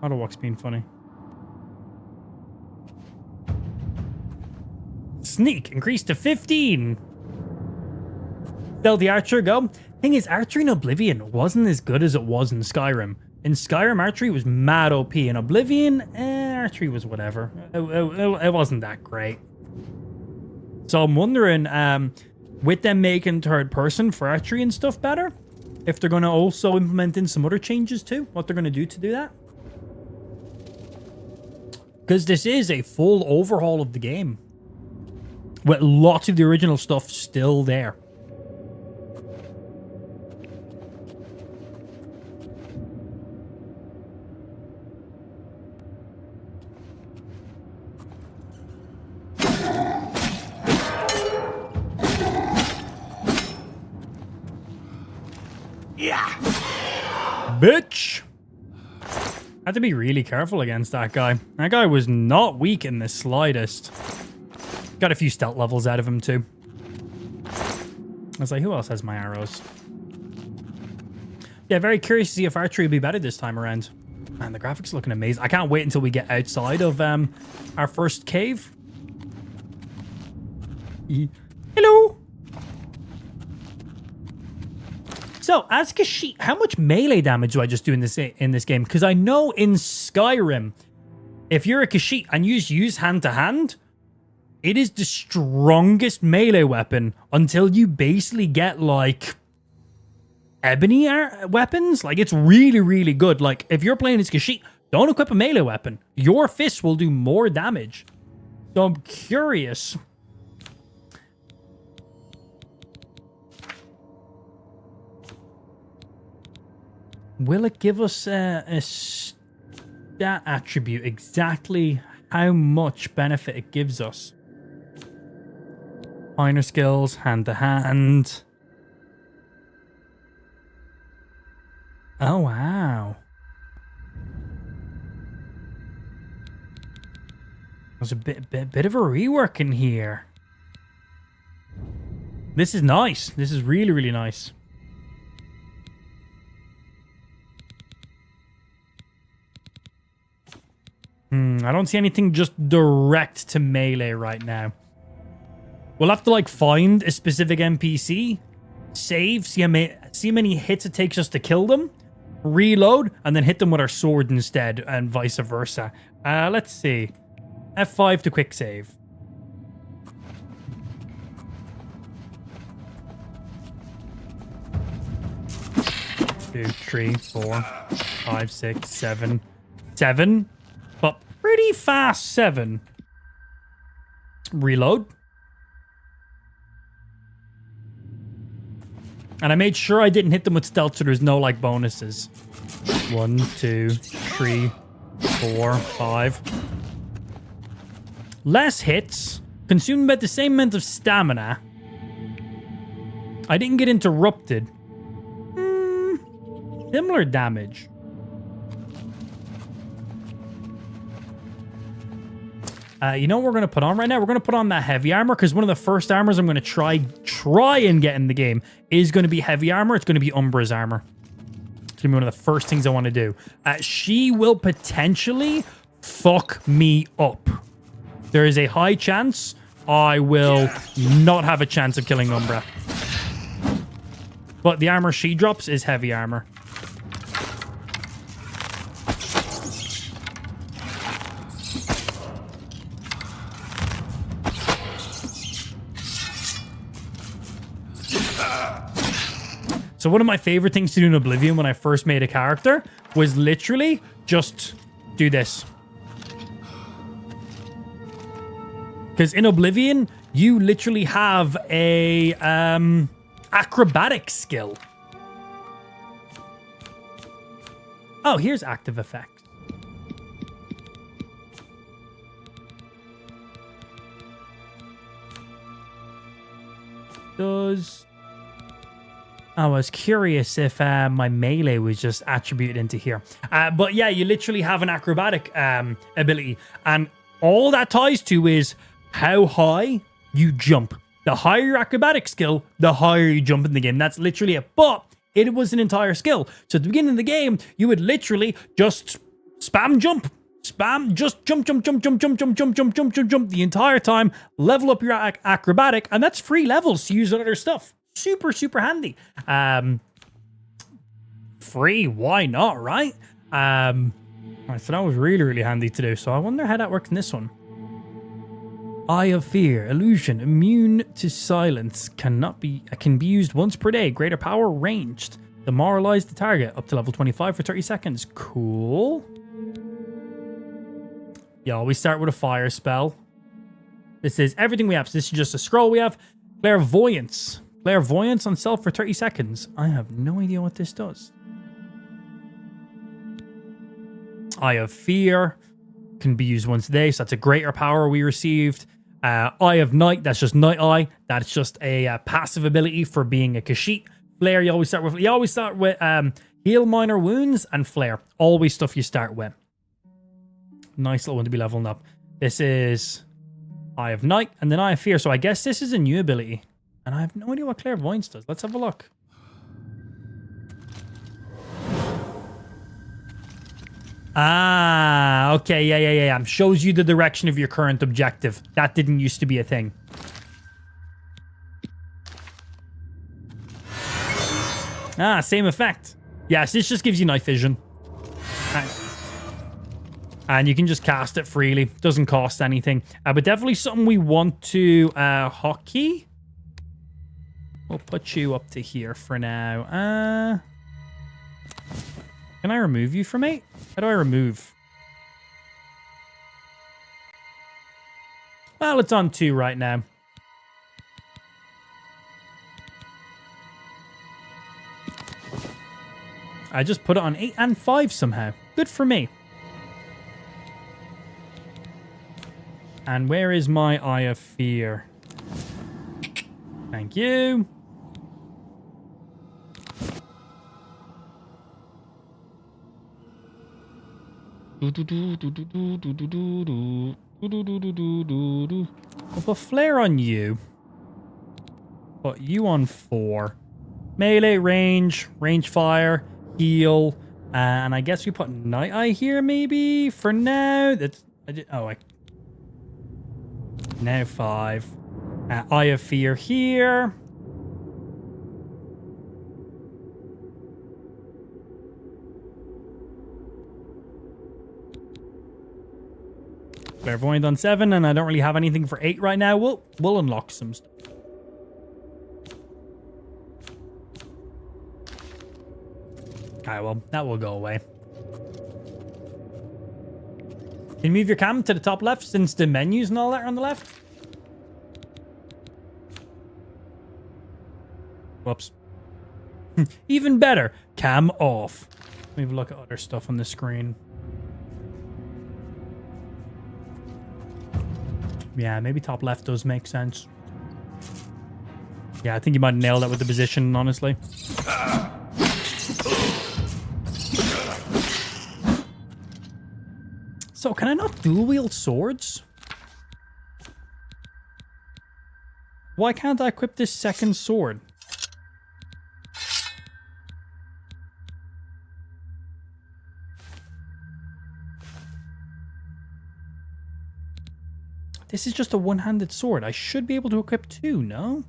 Auto walk's being funny. Sneak increased to 15. Stealthy archer, go. Thing is, archery in Oblivion wasn't as good as it was in Skyrim. In Skyrim, archery was mad OP. In Oblivion, archery was whatever. It wasn't that great. So I'm wondering, with them making third person for archery and stuff better, if they're going to also implement in some other changes too, what they're going to do that. Because this is a full overhaul of the game. with lots of the original stuff still there. Bitch! Had to be really careful against that guy. That guy was not weak in the slightest. Got a few stealth levels out of him too. I was like, who else has my arrows? Yeah, very curious to see if archery will be better this time around. Man, the graphics looking amazing. I can't wait until we get outside of our first cave. Hello! So, as Kashyyyk, how much melee damage do I just do in this game? Because I know in Skyrim, if you're a Kashyyyk and you use hand-to-hand, it is the strongest melee weapon until you basically get, like, ebony weapons. Like, it's really, really good. Like, if you're playing as Kashyyyk, don't equip a melee weapon. Your fists will do more damage. So, I'm curious. Will it give us a stat attribute exactly how much benefit it gives us? Minor skills, hand-to-hand. Oh, wow. There's a bit of a rework in here. This is nice. This is really, really nice. I don't see anything just direct to melee right now. We'll have to, like, find a specific NPC, save, see how many hits it takes us to kill them, reload, and then hit them with our sword instead, and vice versa. Let's see. F5 to quick save. Two, 3, 4, 5, 6, 7. 7. But pretty fast 7. Reload. And I made sure I didn't hit them with stealth so there's no, like, bonuses. 1, 2, 3, 4, 5. Less hits. Consumed about the same amount of stamina. I didn't get interrupted. Similar damage. You know what we're going to put on right now? We're going to put on that heavy armor, because one of the first armors I'm going to try and get in the game is going to be heavy armor. It's going to be Umbra's armor. It's going to be one of the first things I want to do. She will potentially fuck me up. There is a high chance I will not have a chance of killing Umbra. But the armor she drops is heavy armor. So one of my favorite things to do in Oblivion when I first made a character was literally just do this. Because in Oblivion, you literally have a acrobatic skill. Oh, here's active effects. I was curious if my melee was just attributed into here. But yeah, you literally have an acrobatic ability. And all that ties to is how high you jump. The higher your acrobatic skill, the higher you jump in the game. That's literally it. But it was an entire skill. So at the beginning of the game, you would literally just spam jump. Spam, just jump the entire time. Level up your acrobatic. And that's 3 levels to use on other stuff. Super, super handy. Free, why not, right? Right, so that was really, really handy to do. So I wonder how that works in this one. Eye of Fear, illusion, immune to silence, can be used once per day. Greater power, ranged. Demoralize the target up to level 25 for 30 seconds. Cool. Yeah, we start with a fire spell. This is everything we have. So this is just a scroll we have. Clairvoyance. Clairvoyance on self for 30 seconds. I have no idea what this does. Eye of Fear can be used once a day, so that's a greater power we received. Eye of Night, that's just Night Eye. That's just a passive ability for being a Khajiit. Flare, you always start with heal minor wounds and Flare. Always stuff you start with. Nice little one to be leveling up. This is Eye of Night and then Eye of Fear. So I guess this is a new ability. And I have no idea what Clairvoyance does. Let's have a look. Ah, okay, yeah. Shows you the direction of your current objective. That didn't used to be a thing. Ah, same effect. Yes, this just gives you night vision. And you can just cast it freely. Doesn't cost anything. But definitely something we want to hotkey. We'll put you up to here for now. Can I remove you from 8? How do I remove? Well, it's on 2 right now. I just put it on 8 and 5 somehow. Good for me. And where is my Eye of Fear? Thank you. We'll put Flare on you. Put you on 4. Melee, range fire, heal, and I guess we put Night Eye here maybe for now. Now 5. Eye of Fear here. Clairvoyant on 7, and I don't really have anything for 8 right now. We'll unlock some stuff. Alright, well, that will go away. Can you move your cam to the top left since the menus and all that are on the left? Whoops. Even better. Cam off. Let me have a look at other stuff on the screen. Yeah, maybe top left does make sense. Yeah, I think you might have nailed that with the position, honestly. So, can I not dual-wield swords? Why can't I equip this second sword? This is just a one-handed sword. I should be able to equip 2, no?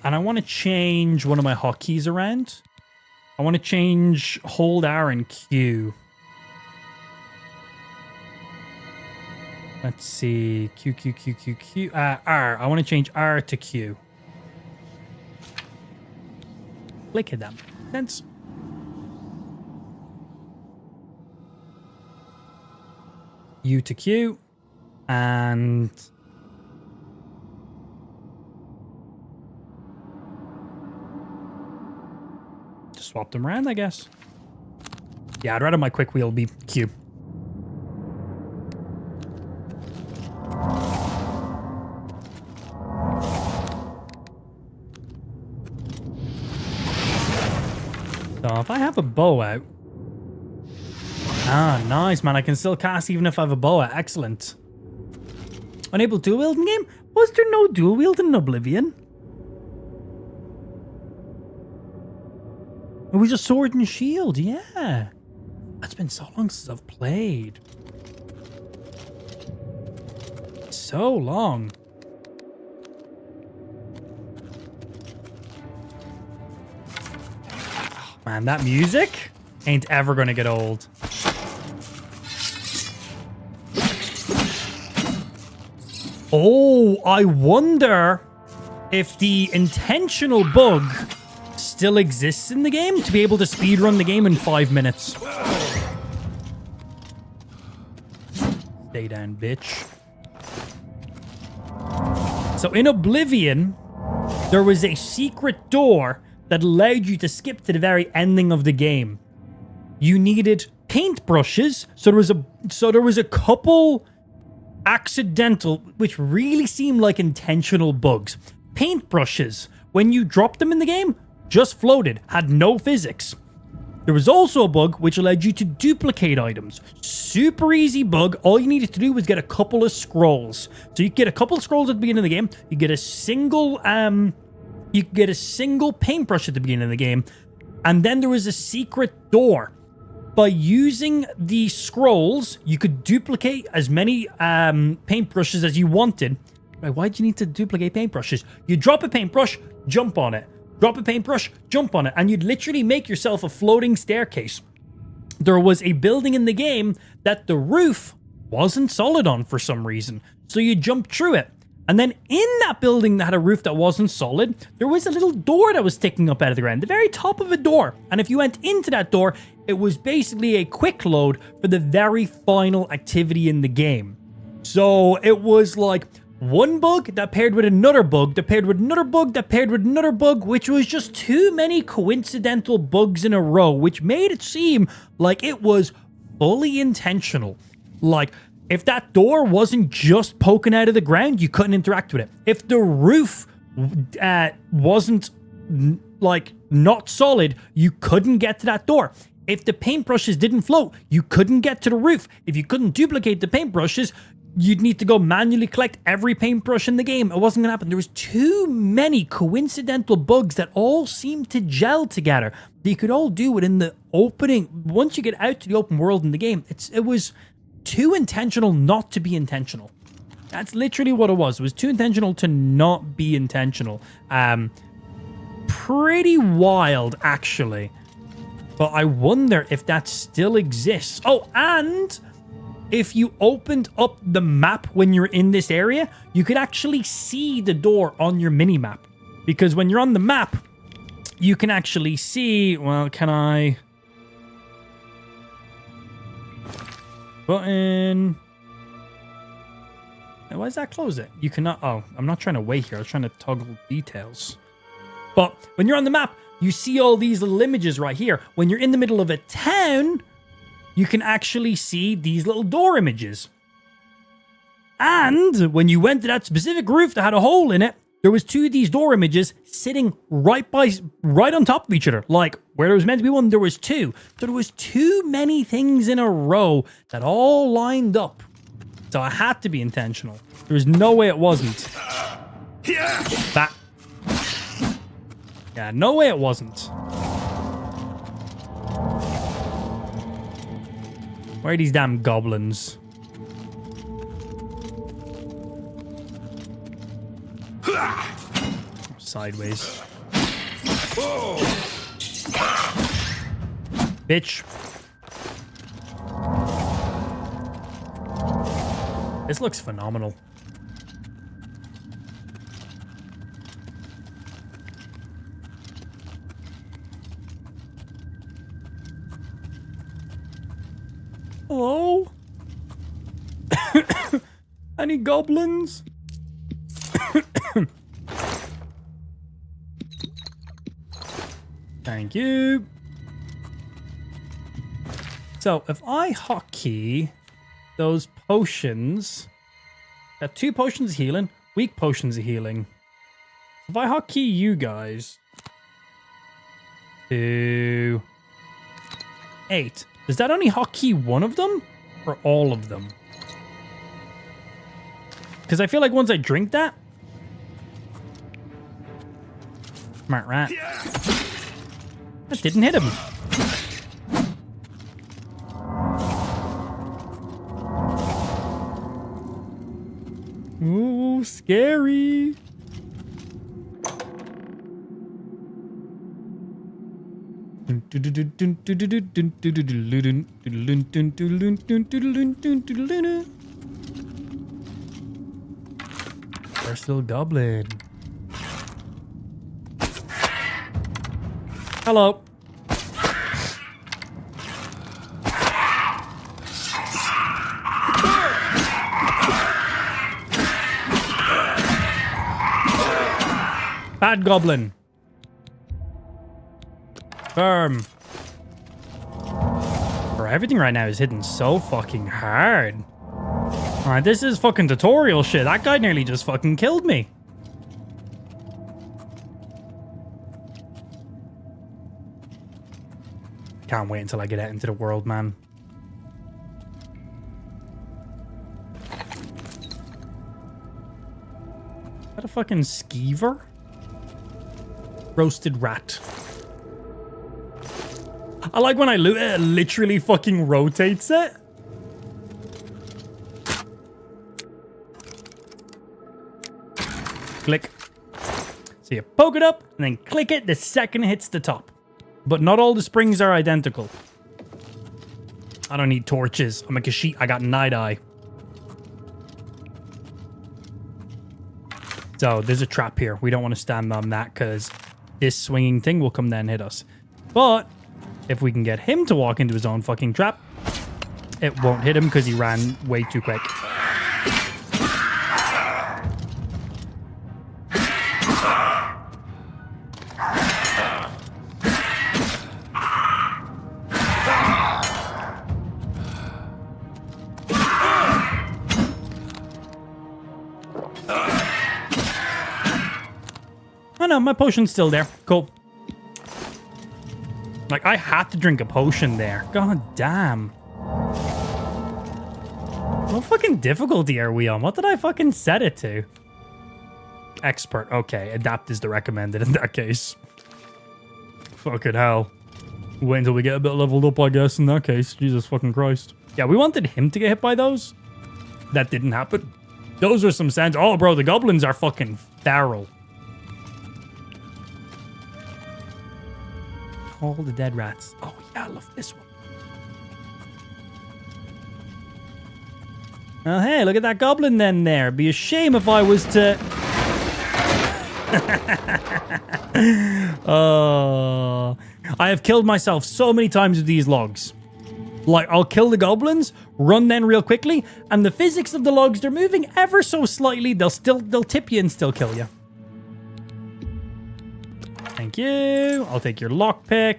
And I want to change one of my hotkeys around. I want to change hold R and Q. Let's see. Q. R. I want to change R to Q. Click at them. Sense. U to Q. And... just swap them around, I guess. Yeah, I'd rather my quick wheel be Q. So if I have a bow out... ah, nice, man. I can still cast even if I have a bow out. Excellent. Unable dual wield in game? Was there no dual wield in Oblivion? It was just sword and shield, yeah. It's been so long since I've played. So long. Man, that music ain't ever gonna get old. Oh, I wonder if the intentional bug still exists in the game to be able to speedrun the game in 5 minutes. Stay down, bitch. So in Oblivion, there was a secret door that allowed you to skip to the very ending of the game. You needed paintbrushes, so there was a couple accidental, which really seemed like intentional bugs. Paintbrushes, when you dropped them in the game, just floated, had no physics. There was also a bug which allowed you to duplicate items. Super easy bug. All you needed to do was get a couple of scrolls. So you get a couple of scrolls at the beginning of the game. You get a single paintbrush at the beginning of the game, and then there was a secret door. By using the scrolls, you could duplicate as many paintbrushes as you wanted. Right, why do you need to duplicate paintbrushes? You drop a paintbrush, jump on it. Drop a paintbrush, jump on it, and you'd literally make yourself a floating staircase. There was a building in the game that the roof wasn't solid on for some reason, so you jump through it. And then in that building that had a roof that wasn't solid, there was a little door that was sticking up out of the ground, the very top of a door. And if you went into that door, it was basically a quick load for the very final activity in the game. So it was like one bug that paired with another bug, that paired with another bug, that paired with another bug, which was just too many coincidental bugs in a row, which made it seem like it was fully intentional. Like, if that door wasn't just poking out of the ground, you couldn't interact with it. If the roof wasn't, like, not solid, you couldn't get to that door. If the paintbrushes didn't float, you couldn't get to the roof. If you couldn't duplicate the paintbrushes, you'd need to go manually collect every paintbrush in the game. It wasn't going to happen. There was too many coincidental bugs that all seemed to gel together. That you could all do it in the opening. Once you get out to the open world in the game, it was too intentional not to be intentional. That's literally what it was. It was too intentional to not be intentional. Pretty wild, actually. But I wonder if that still exists. Oh, and if you opened up the map when you're in this area, you could actually see the door on your mini-map. Because when you're on the map, you can actually see... Well, can I... Button... Why does that close it? You cannot... Oh, I'm not trying to wait here. I was trying to toggle details. But when you're on the map, you see all these little images right here. When you're in the middle of a town, you can actually see these little door images. And when you went to that specific roof that had a hole in it, there was two of these door images sitting right on top of each other. Like, where there was meant to be one, there was two. So there was too many things in a row that all lined up. So it had to be intentional. There was no way it wasn't. That. Yeah, no way it wasn't. Where are these damn goblins? Sideways. Bitch. This looks phenomenal. Hello? Any goblins? Thank you. So if I hotkey those potions, got 2 potions of healing, weak potions of healing. If I hotkey you guys to 8, does that only hotkey one of them or all of them? Because I feel like once I drink that, smart rat. That didn't hit him. Ooh, scary. First little goblin. Hello. Bad goblin. Firm. Bro, everything right now is hitting so fucking hard. Alright, this is fucking tutorial shit. That guy nearly just fucking killed me. Can't wait until I get out into the world, man. Is that a fucking skeever? Roasted rat. I like when I loot it, it literally fucking rotates it. Click. So you poke it up and then click it the second it hits the top. But not all the springs are identical. I don't need torches. I'm a Khajiit. I got night eye. So there's a trap here. We don't want to stand on that because this swinging thing will come down and hit us. But if we can get him to walk into his own fucking trap, it won't hit him because he ran way too quick. Oh no, my potion's still there. Cool. Like, I had to drink a potion there. God damn. What fucking difficulty are we on? What did I fucking set it to? Expert. Okay, adapt is the recommended in that case. Fucking hell. Wait until we get a bit leveled up, I guess, in that case. Jesus fucking Christ. Yeah, we wanted him to get hit by those. That didn't happen. Those are some sounds. Oh, bro, the goblins are fucking feral. All the dead rats. Oh, yeah, I love this one. Oh, hey, look at that goblin then there. Be a shame if I was to... Oh, I have killed myself so many times with these logs. Like, I'll kill the goblins, run then real quickly, and the physics of the logs, they're moving ever so slightly. They'll tip you and still kill you. Thank you. I'll take your lockpick.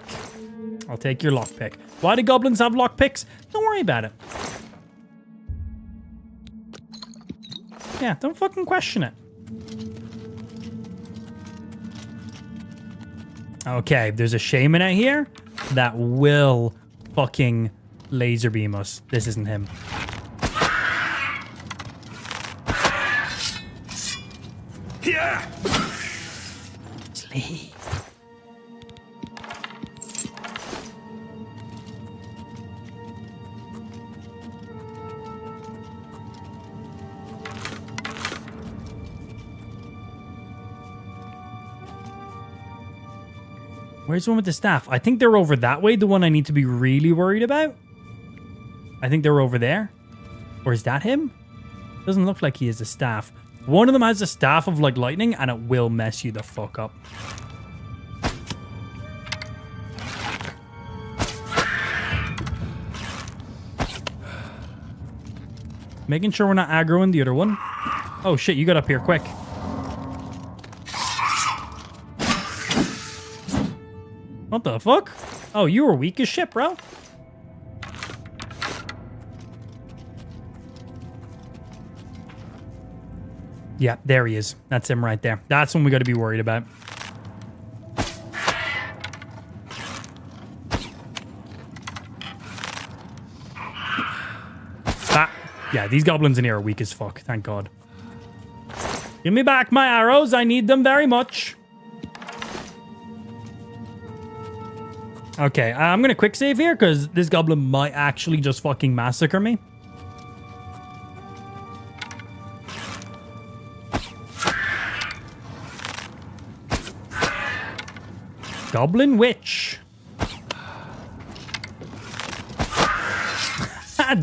I'll take your lockpick. Why do goblins have lockpicks? Don't worry about it. Yeah, don't fucking question it. Okay, there's a shaman out here that will fucking laser beam us. This isn't him. Yeah. Sleep. Where's the one with the staff? I think they're over that way, the one I need to be really worried about. I think they're over there. Or is that him? Doesn't look like he has a staff. One of them has a staff of like lightning and it will mess you the fuck up. Making sure we're not aggroing the other one. Oh shit, you got up here quick. What the fuck? Oh, you were weak as shit, bro. Yeah, there he is. That's him right there. That's one we got to be worried about. Ah, yeah, these goblins in here are weak as fuck. Thank God. Give me back my arrows. I need them very much. Okay, I'm going to quick save here because this goblin might actually just fucking massacre me. Goblin witch.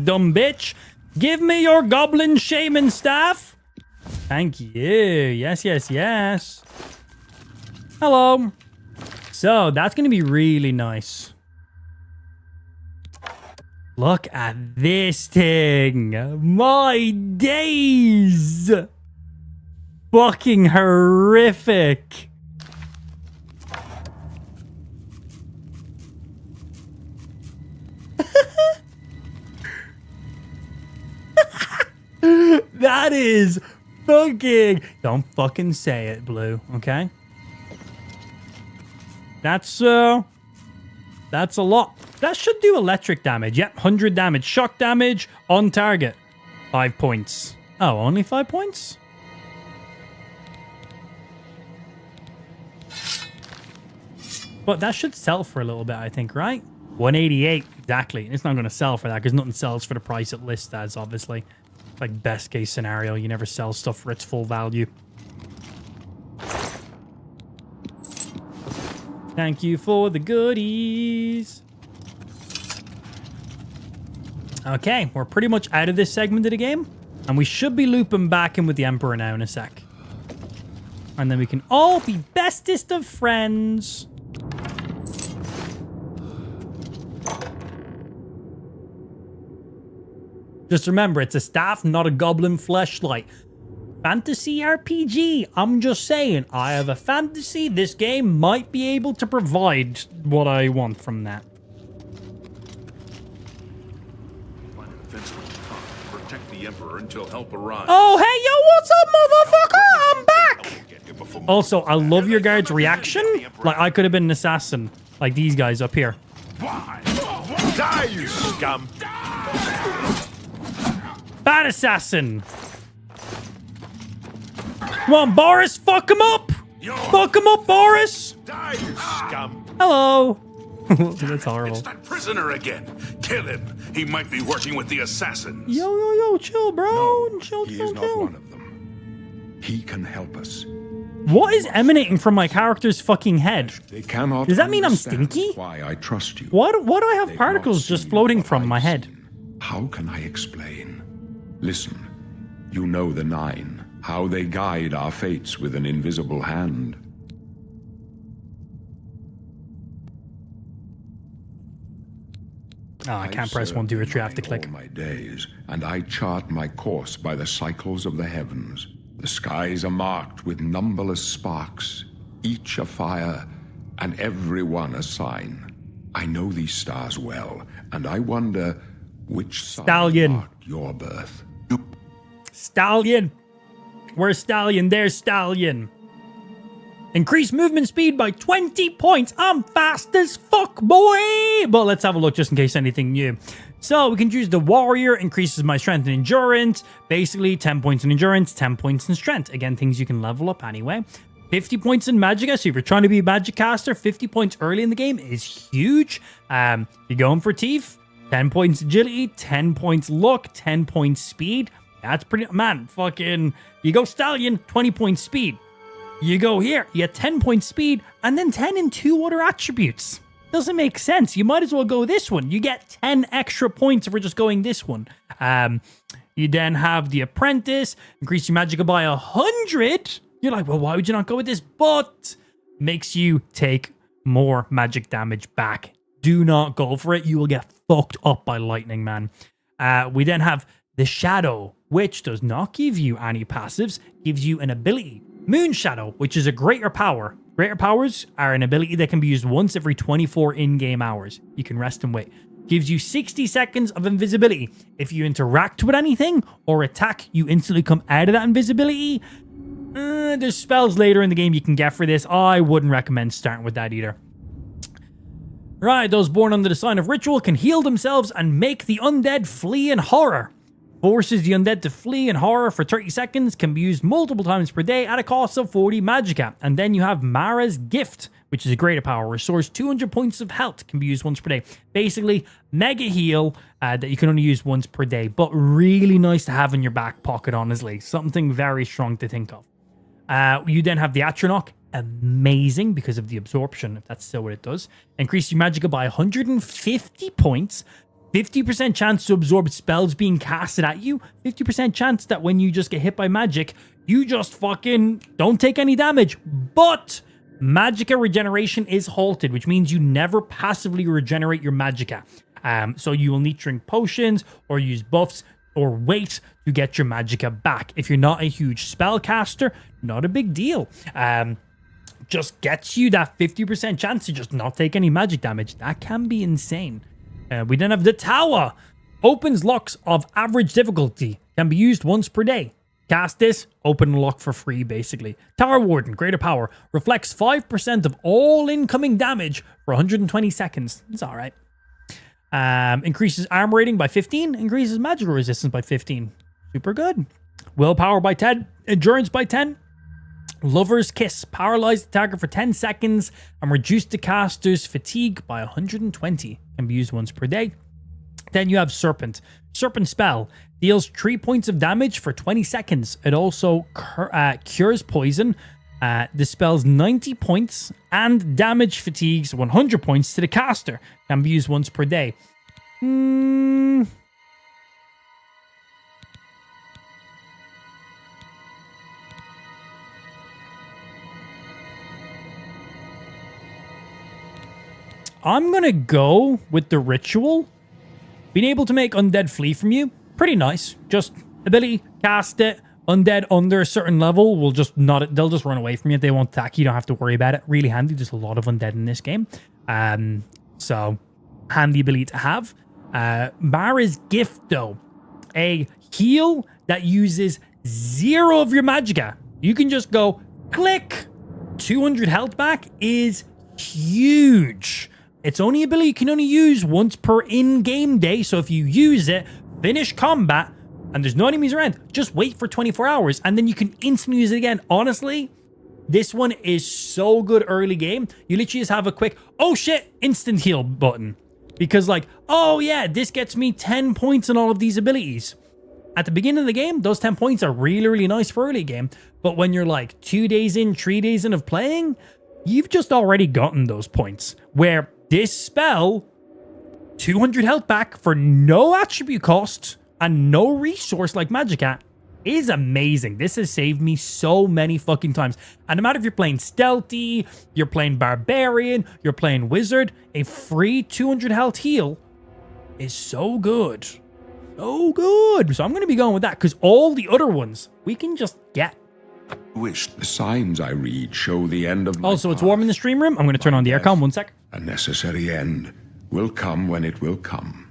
Dumb bitch. Give me your goblin shaman staff. Thank you. Yes, yes, yes. Hello. So that's going to be really nice. Look at this thing. My days. Fucking horrific. That is fucking... Don't fucking say it, Blue, okay? That's a lot. That should do electric damage. Yep, 100 damage. Shock damage on target. 5 points. Oh, only 5 points? But that should sell for a little bit, I think, right? 188, exactly. It's not going to sell for that because nothing sells for the price it lists as, obviously. Like, best case scenario, you never sell stuff for its full value. Thank you for the goodies. Okay, we're pretty much out of this segment of the game. And we should be looping back in with the Emperor now in a sec. And then we can all be bestest of friends. Just remember, it's a staff, not a goblin fleshlight. Fantasy RPG. I'm just saying, I have a fantasy. This game might be able to provide what I want from that. Protect the Emperor until help arrives. Oh, hey, yo, what's up, motherfucker? I'm back. Also, I love your guard's reaction. Like, I could have been an assassin. Like these guys up here. Die, you scum! Bad assassin. Come on, Boris, fuck him up. Fuck him up, Boris. Die, you scum! Hello. That's horrible. It's that prisoner again. Kill him. He might be working with the assassins. Yo, chill, bro. Chill. He is not one of them. He can help us. What is emanating from my character's fucking head? They cannot. Does that mean I'm stinky? Why I trust you. Why do I have particles just floating from my head? How can I explain? Listen, you know the Nine, how they guide our fates with an invisible hand. Oh, I can't press 1, 2, or 3. I have to click. My days, and I chart my course by the cycles of the heavens. The skies are marked with numberless sparks, each a fire, and every one a sign. I know these stars well, and I wonder which Stallion marked your birth. Stallion. Where's Stallion? There's Stallion. Increase movement speed by 20 points. I'm fast as fuck, boy. But let's have a look just in case anything new. So we can choose the warrior. Increases my strength and endurance. Basically 10 points in endurance, 10 points in strength. Again, things you can level up anyway. 50 points in magicka. So if you're trying to be a magic caster, 50 points early in the game is huge. You're going for teeth. 10 points agility, 10 points luck, 10 points speed. That's pretty... Man, fucking... You go Stallion, 20 points speed. You go here, you get 10 points speed, and then 10 in 2 other attributes. Doesn't make sense. You might as well go this one. You get 10 extra points if we're just going this one. You then have the Apprentice. Increase your magicka by 100. You're like, well, why would you not go with this? But makes you take more magic damage back. Do not go for it. You will get fucked up by lightning, man. We then have the Shadow, which does not give you any passives, gives you an ability. Moon Shadow, which is a greater power. Greater powers are an ability that can be used once every 24 in-game hours. You can rest and wait. Gives you 60 seconds of invisibility. If you interact with anything or attack, you instantly come out of that invisibility. There's spells later in the game you can get for this. I wouldn't recommend starting with that either. Right, those born under the sign of ritual can heal themselves and make the undead flee in horror. Forces the undead to flee in horror for 30 seconds, can be used multiple times per day at a cost of 40 magicka. And then you have Mara's Gift, which is a greater power. Restores 200 points of health, can be used once per day. Basically, mega heal that you can only use once per day, but really nice to have in your back pocket, honestly. Something very strong to think of. You then have the Atronach. Amazing because of the absorption, if that's still what it does. Increase your magicka by 150 points. 50% chance to absorb spells being casted at you, 50% chance that when you just get hit by magic, you just fucking don't take any damage. But magicka regeneration is halted, which means you never passively regenerate your magicka. So you will need to drink potions or use buffs or wait to get your magicka back. If you're not a huge spellcaster, not a big deal. Just gets you that 50% chance to just not take any magic damage. That can be insane. We then have the Tower. Opens locks of average difficulty. Can be used once per day. Cast this, open lock for free, basically. Tower Warden, greater power. Reflects 5% of all incoming damage for 120 seconds. It's all right. Increases armor rating by 15. Increases magical resistance by 15. Super good. Willpower by 10. Endurance by 10. Lover's Kiss. Paralyze the target for 10 seconds and reduce the caster's fatigue by 120. Can be used once per day. Then you have Serpent. Serpent spell. Deals 3 points of damage for 20 seconds. It also cures poison. Dispels 90 points and damage fatigues 100 points to the caster. Can be used once per day. I'm going to go with the ritual. Being able to make undead flee from you, pretty nice. Just ability, cast it. Undead under a certain level will just not, they'll just run away from you. They won't attack you. You don't have to worry about it. Really handy. There's a lot of undead in this game. So handy ability to have. Mara's Gift though. A heal that uses 0 of your magicka. You can just go click. 200 health back is huge. Its only ability you can only use once per in-game day. So if you use it, finish combat, and there's no enemies around, just wait for 24 hours, and then you can instantly use it again. Honestly, this one is so good early game. You literally just have a quick, oh shit, instant heal button. Because like, oh yeah, this gets me 10 points on all of these abilities. At the beginning of the game, those 10 points are really, really nice for early game. But when you're like 2 days in, 3 days in of playing, you've just already gotten those points. Where this spell, 200 health back for no attribute cost and no resource like magicka, is amazing. This has saved me so many fucking times. And no matter if you're playing stealthy, you're playing barbarian, you're playing wizard, a free 200 health heal is so good. So good. So I'm going to be going with that because all the other ones we can just get. Wish the signs I read show the end of my Also, it's warm in the stream room. I'm going to turn on the aircon. 1 sec. A necessary end will come when it will come.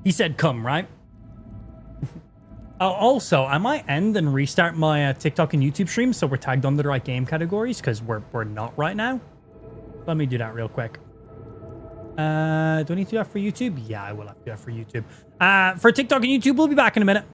He said come, right? Also, I might end and restart my TikTok and YouTube streams so we're tagged under the right game categories because we're not right now. Let me do that real quick. Do I need to do that for YouTube? Yeah, I will have to do that for YouTube. For TikTok and YouTube, we'll be back in a minute.